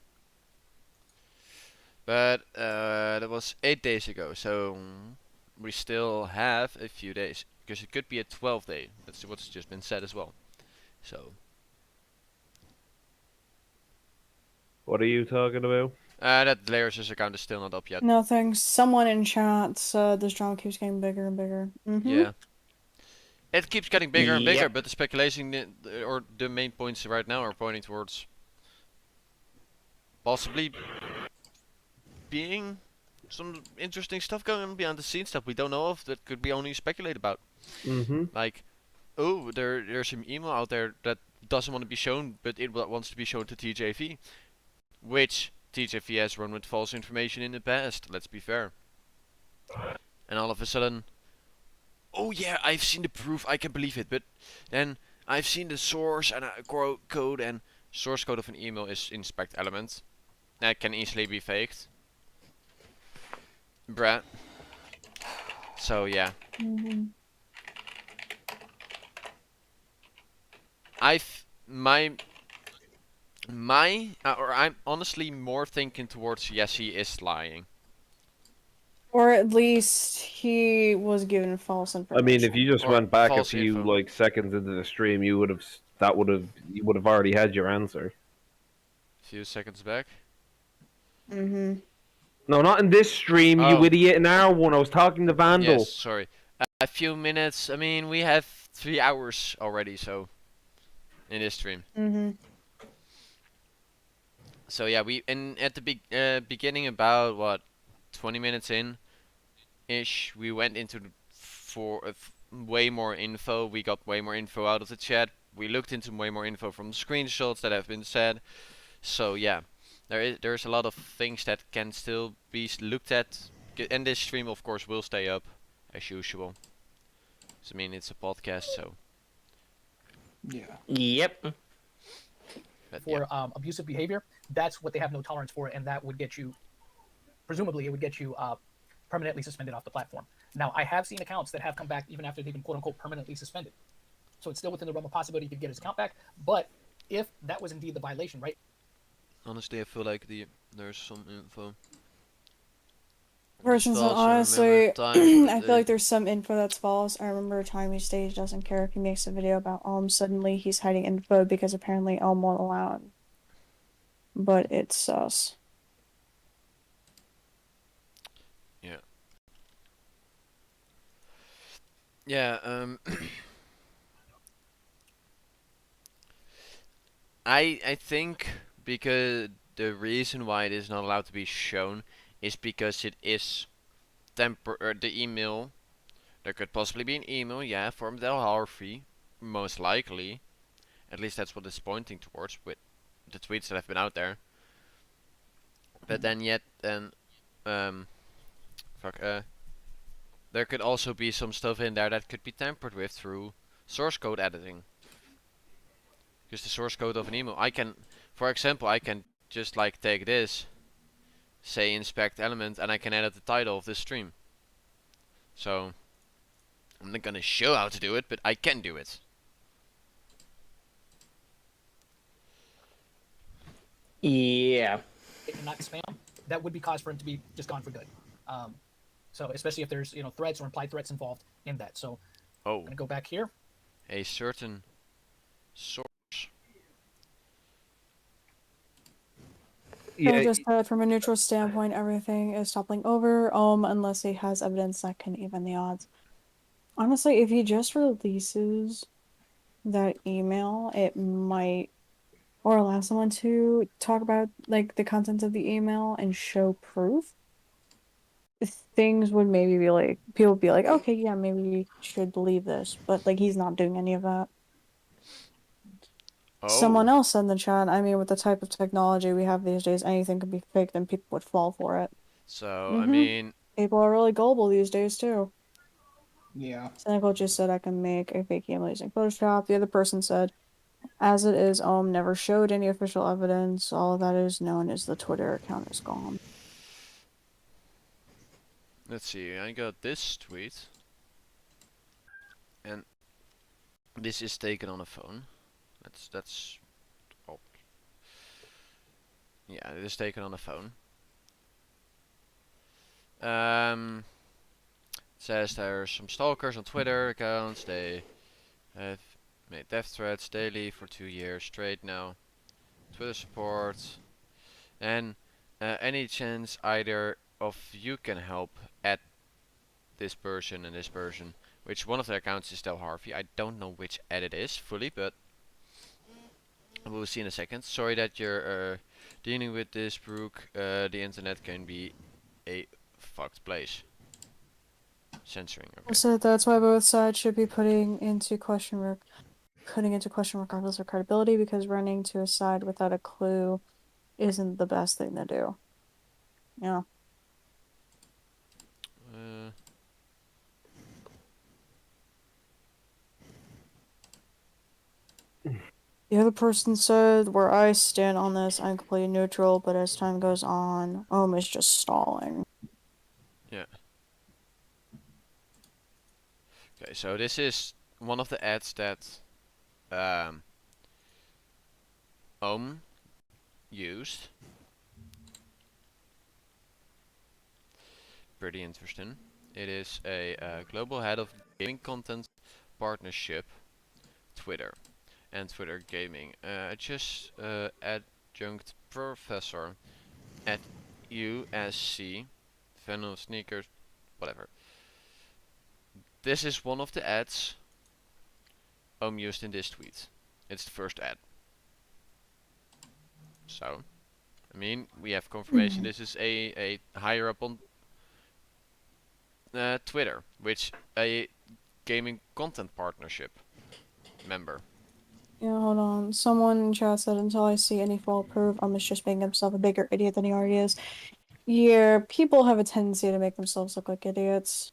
But that was 8 days ago, so we still have a few days. Because it could be a 12-day. That's what's just been said as well. So. What are you talking about? That Lyrius' account is still not up yet. Nothing. Someone in chat said this drama keeps getting bigger and bigger. Yeah. It keeps getting bigger and bigger, but the speculation or the main points right now are pointing towards possibly being some interesting stuff going on behind the scenes that we don't know of, that could be only speculated about. Like, oh, there's some email out there that doesn't want to be shown, but it wants to be shown to TJV, which TJV has run with false information in the past, let's be fair. And all of a sudden, oh yeah, I've seen the proof, I can believe it, but then I've seen the source and code, and source code of an email is inspect element. That can easily be faked. Bruh. So yeah. I'm honestly more thinking towards yes, he is lying. Or at least he was given false information. I mean, if you just went back a few like seconds into the stream, you would have already had your answer. Few seconds back. No, not in this stream, you idiot. In our one, I was talking to Vandal. Yes, sorry. A few minutes. I mean, we have 3 hours already, so in this stream. So yeah, we at the beginning, about what, 20 minutes in ish, we went into way more info. We got way more info out of the chat. We looked into way more info from the screenshots that have been said. So yeah, there's a lot of things that can still be looked at. And this stream, of course, will stay up as usual. So, I mean, it's a podcast, so. Yeah. Yep. But, For abusive behavior, that's what they have no tolerance for, and that would get you, presumably, it would get you permanently suspended off the platform. Now, I have seen accounts that have come back even after they've been quote-unquote permanently suspended. So it's still within the realm of possibility you could get his account back, but if that was indeed the violation, right? Honestly, I feel like there's some info. Person said, honestly, I feel like there's some info that's false. I remember a time he stage doesn't care if he makes a video about suddenly he's hiding info because apparently won't allow him. But it's sus. Yeah. Yeah, I think because the reason why it is not allowed to be shown is because it is the email. There could possibly be an email, yeah, from Del Harvey, most likely. At least that's what it's pointing towards with the tweets that have been out there. But then there could also be some stuff in there that could be tampered with through source code editing. Because the source code of an email, for example, I can just like take this, say inspect element, and I can edit the title of this stream. So, I'm not gonna show how to do it, but I can do it. Yeah. And not spam, that would be cause for him to be just gone for good. So especially if there's threats or implied threats involved in that. So I'm gonna go back here. A certain source. Yeah, just from a neutral standpoint, everything is toppling over, unless he has evidence that can even the odds. Honestly, if he just releases that email, it might, or allow someone to talk about like the contents of the email and show proof. Things would maybe be like, people would be like, okay, yeah, maybe we should believe this, but like he's not doing any of that. Someone else said in the chat, I mean, with the type of technology we have these days, anything could be fake, then people would fall for it. So, I mean... People are really gullible these days, too. Yeah. Cynical just said I can make a fake email using Photoshop. The other person said, as it is, never showed any official evidence. All that is known is the Twitter account is gone. Let's see, I got this tweet. And this is taken on a phone. That's oh. Yeah, it is taken on a phone. It says there are some stalkers on Twitter accounts. They have made death threats daily for 2 years straight now. Twitter support. And any chance either of you can help at this person and this person. Which one of their accounts is Del Harvey. I don't know which ad it is fully, but we'll see in a second. Sorry that you're dealing with this, Brooke. The internet can be a fucked place. Censoring. Okay. So that's why both sides should be putting into question regardless of credibility, because running to a side without a clue isn't the best thing to do. Yeah. The other person said, where I stand on this, I'm completely neutral, but as time goes on, is just stalling. Yeah. Okay, so this is one of the ads that used. Pretty interesting. It is a global head of gaming content partnership, Twitter. And Twitter gaming. Just adjunct professor at USC, Venom Sneakers, whatever. This is one of the ads used in this tweet. It's the first ad. So, I mean, we have confirmation this is a higher up on Twitter, which a gaming content partnership member. Yeah, hold on. Someone in chat said, until I see any fault proof, just making himself a bigger idiot than he already is. Yeah, people have a tendency to make themselves look like idiots.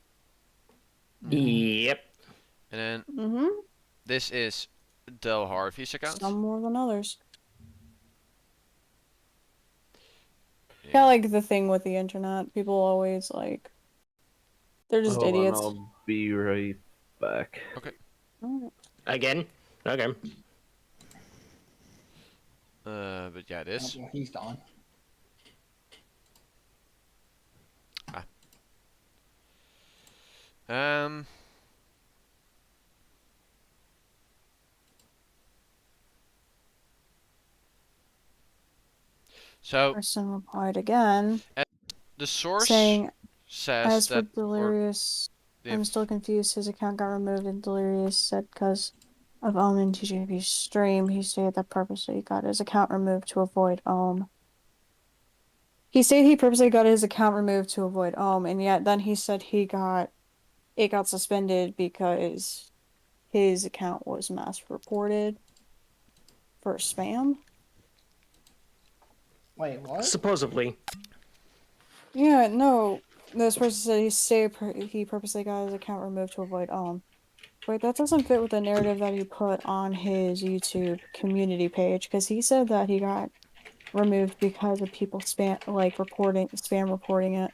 Yep. And then this is Del Harvey's account. Some more than others. Yeah, like the thing with the internet. People always like... They're just Hold on, idiots. I'll be right back. Okay. Again? Okay. But yeah, this. Oh, he's gone. So person replied again. The source saying, says as for that Delirious, I'm still confused. His account got removed, and Delirious said because of Ohm and TJP's stream, he stated that purposely got his account removed to avoid Ohm. He stated he purposely got his account removed to avoid Ohm, and yet then he said it got suspended because his account was mass reported for spam. Wait, what? Supposedly. Yeah, no. This person said he purposely got his account removed to avoid Ohm. Wait, that doesn't fit with the narrative that he put on his YouTube community page, because he said that he got removed because of people spam reporting it.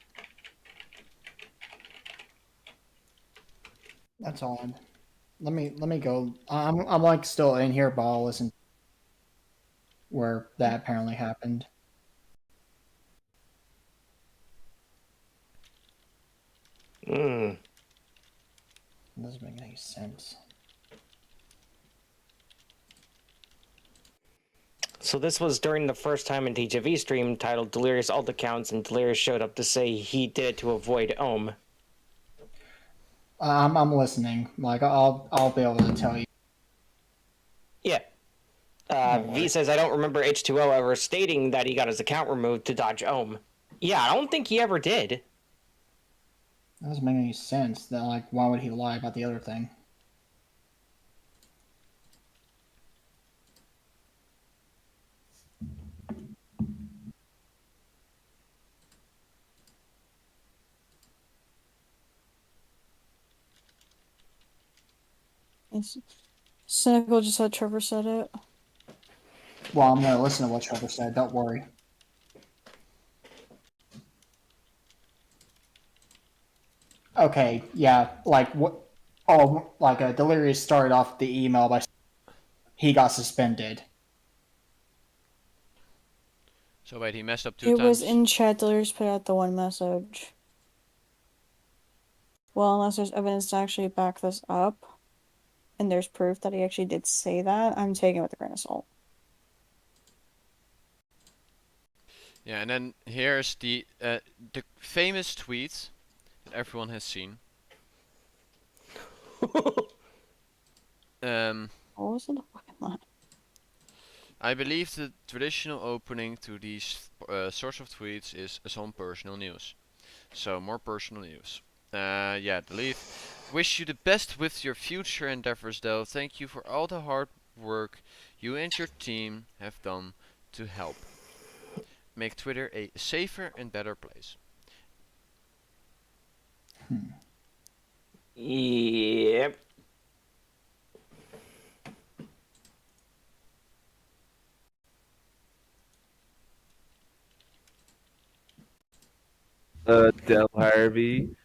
That's odd. Let me go. I'm like still in here, but I'll listen where that apparently happened. It doesn't make any sense. So this was during the first time in TJV stream titled Delirious Alt Accounts, and Delirious showed up to say he did it to avoid Ohm. I'm listening. Like I'll be able to tell you. Yeah. V says, I don't remember H2O ever stating that he got his account removed to dodge Ohm. Yeah, I don't think he ever did. That doesn't make any sense. That like, why would he lie about the other thing? It's cynical. Just said Trevor said it. Well, I'm gonna listen to what Trevor said. Don't worry. Okay, yeah, like what? Oh, like Delirious started off the email by he got suspended. So wait, he messed up two times. It was in chat. Delirious put out the one message. Well, unless there's evidence to actually back this up, and there's proof that he actually did say that, I'm taking it with a grain of salt. Yeah, and then here's the famous tweet that everyone has seen. What was the fucking line? I believe the traditional opening to these sorts of tweets is some personal news. So more personal news. Yeah, delete. Wish you the best with your future endeavors, though. Thank you for all the hard work you and your team have done to help make Twitter a safer and better place. Yep. Del Harvey,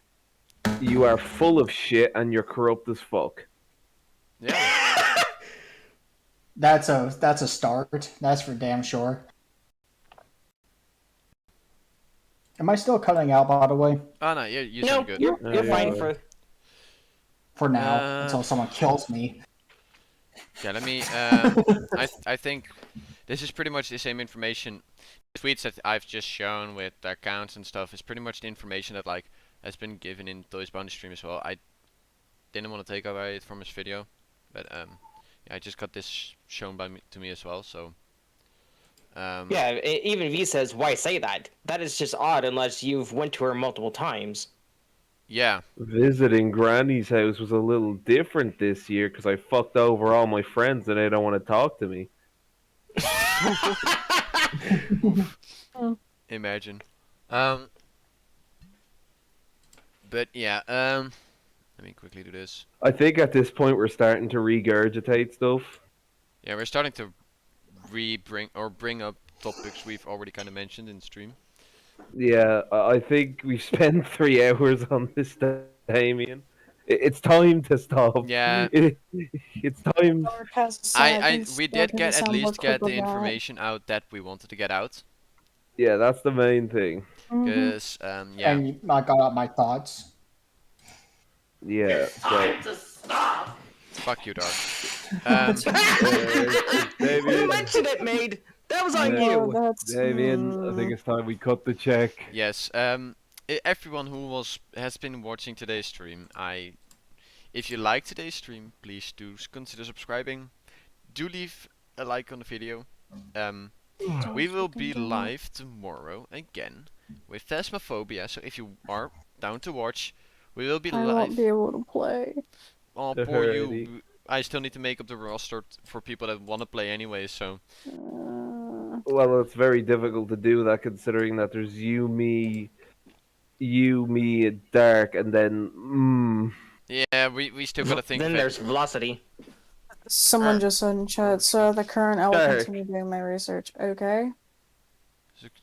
you are full of shit and you're corrupt as fuck. Yeah. That's a start. That's for damn sure. Am I still cutting out, by the way? Oh no, you sound good. You're fine for now until someone kills me. Yeah, let me. I think this is pretty much the same information. The tweets that I've just shown with the accounts and stuff is pretty much the information that like has been given in Toys Bounty stream as well. I didn't want to take away it from his video, but yeah, I just got this shown to me as well. So Yeah, even V says, why say that? That is just odd unless you've went to her multiple times. Yeah. Visiting Granny's house was a little different this year because I fucked over all my friends and they don't want to talk to me. Imagine. But yeah, let me quickly do this. I think at this point we're starting to regurgitate stuff. Yeah, we're starting to bring up topics we've already kind of mentioned in stream. Yeah, I think we've spent 3 hours on this, Damien. It's time to stop. Yeah. It's time. We did at least get the information out that we wanted to get out. Yeah, that's the main thing. Because, yeah. And I got out my thoughts. Yeah, so... Fuck you, dog. You mentioned it, Maid. That was on you. Damien, I think it's time we cut the check. Yes. Everyone who has been watching today's stream, if you like today's stream, please do consider subscribing. Do leave a like on the video. We will be live tomorrow again with Phasmophobia. So if you are down to watch, we will be live. I won't be able to play. Oh, poor you. I still need to make up the roster for people that want to play anyway, so... Well, it's very difficult to do that considering that there's you, me, Dark, and then... Yeah, we still gotta think Then there's Velocity. Someone just said in chat, so the current I will continue doing my research. Okay.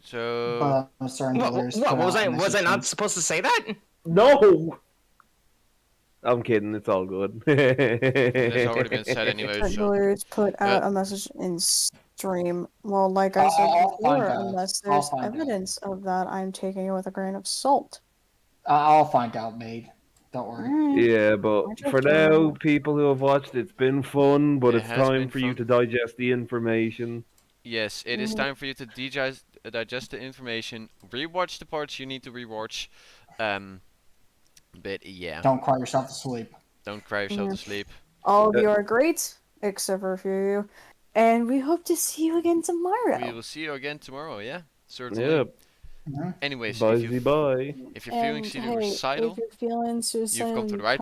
So... What was I not supposed to say that? No! I'm kidding, it's all good. It's already been said anyway, so... Put out a message in stream. Well, like I said before, unless there's evidence of that, I'm taking it with a grain of salt. I'll find out, Maid. Don't worry. Yeah, but for now, people who have watched, it's been fun, but it's time for you to digest the information. Yes, it is time for you to digest the information, rewatch the parts you need to rewatch, but yeah. Don't cry yourself to sleep. Don't cry yourself to sleep. All of you are great, except for a few of you. And we hope to see you again tomorrow. We will see you again tomorrow, yeah. Certainly. Yep. Anyways, Bye. if you're feeling suicidal, if you're feeling suicidal, you've come to the right